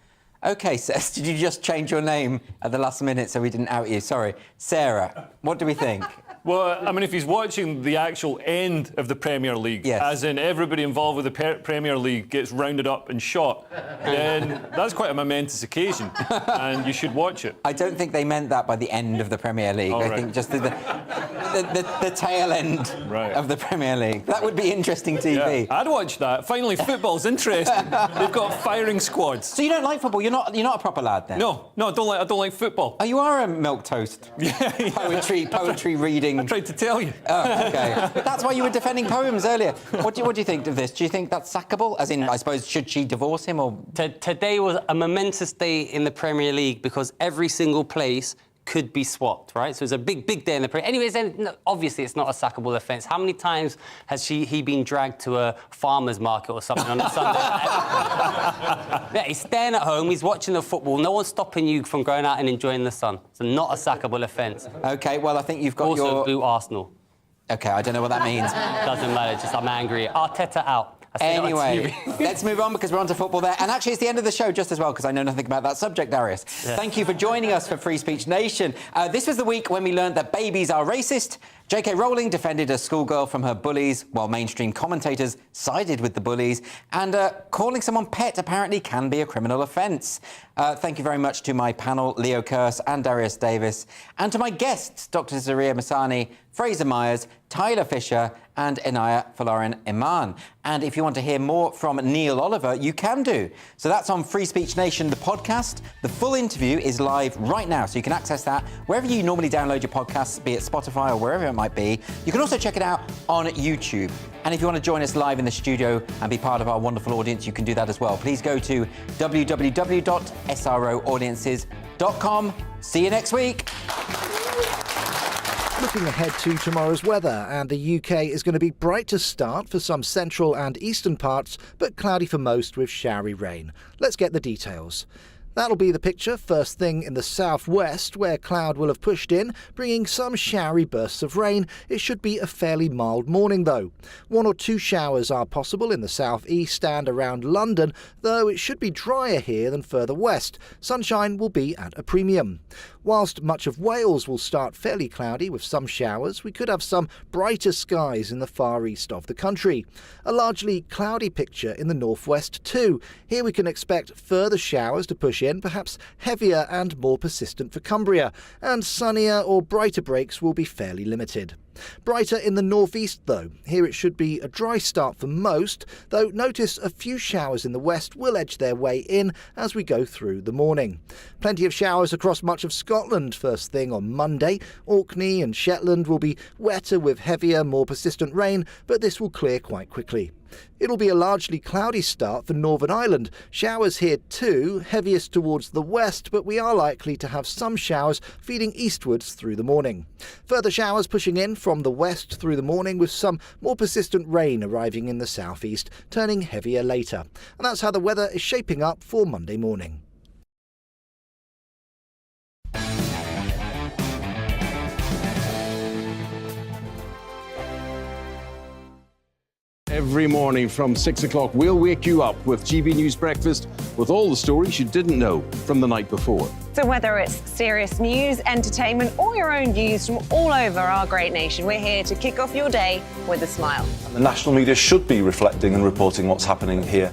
OK, Seth, did you just change your name at the last minute so we didn't out you? Sorry. Sarah, what do we think? Well, I mean, if he's watching the actual end of the Premier League, as in everybody involved with the Premier League gets rounded up and shot, then that's quite a momentous occasion, and you should watch it. I don't think they meant that by the end of the Premier League. I think just the tail end of the Premier League. That would be interesting TV. Yeah, I'd watch that. Finally, football's interesting. They've got firing squads. So you don't like football? You're not a proper lad then? No, I don't like football. Oh, you are a milquetoast. Poetry reading. I tried to tell you. Oh, OK. That's why you were defending poems earlier. What do you think of this? Do you think that's sackable? As in, I suppose, should she divorce him or...? Today was a momentous day in the Premier League because every single place could be swapped, right? So it's a big day in the parade. Anyways, then, no, obviously it's not a sackable offence. How many times has he been dragged to a farmer's market or something on a Sunday? Yeah, he's staying at home, he's watching the football. No one's stopping you from going out and enjoying the sun. So not a sackable offence. OK, well, I think you've got also, boo Arsenal. OK, I don't know what that means. Doesn't matter, just I'm angry. Arteta out. Anyway, let's move on because we're on to football there. And actually, it's the end of the show just as well because I know nothing about that subject, Darius. Yeah. Thank you for joining us for Free Speech Nation. This was the week when we learned that babies are racist. J.K. Rowling defended a schoolgirl from her bullies, while mainstream commentators sided with the bullies. And calling someone pet apparently can be a criminal offence. Thank you very much to my panel, Leo Kearse and Darius Davis, and to my guests, Dr. Zaria Masani, Fraser Myers, Tyler Fisher and Inaya Folarin Iman. And if you want to hear more from Neil Oliver, you can do. So that's on Free Speech Nation, the podcast. The full interview is live right now, so you can access that wherever you normally download your podcasts, be it Spotify or wherever it might be. You can also check it out on YouTube. And if you want to join us live in the studio and be part of our wonderful audience, you can do that as well. Please go to www.sroaudiences.com. See you next week. Looking ahead to tomorrow's weather, and the UK is going to be bright to start for some central and eastern parts, but cloudy for most with showery rain. Let's get the details. That'll be the picture first thing in the southwest, where cloud will have pushed in, bringing some showery bursts of rain. It should be a fairly mild morning, though. 1 or 2 showers are possible in the southeast and around London, though it should be drier here than further west. Sunshine will be at a premium. Whilst much of Wales will start fairly cloudy with some showers, we could have some brighter skies in the far east of the country. A largely cloudy picture in the northwest too. Here we can expect further showers to push in, perhaps heavier and more persistent for Cumbria, and sunnier or brighter breaks will be fairly limited. Brighter in the northeast though. Here it should be a dry start for most, though notice a few showers in the west will edge their way in as we go through the morning. Plenty of showers across much of Scotland first thing on Monday. Orkney and Shetland will be wetter with heavier, more persistent rain, but this will clear quite quickly. It'll be a largely cloudy start for Northern Ireland. Showers here too, heaviest towards the west, but we are likely to have some showers feeding eastwards through the morning. Further showers pushing in from the west through the morning with some more persistent rain arriving in the southeast, turning heavier later. And that's how the weather is shaping up for Monday morning. Every morning from 6 o'clock, we'll wake you up with GB News Breakfast with all the stories you didn't know from the night before. So whether it's serious news, entertainment, or your own views from all over our great nation, we're here to kick off your day with a smile. The national media should be reflecting and reporting what's happening here.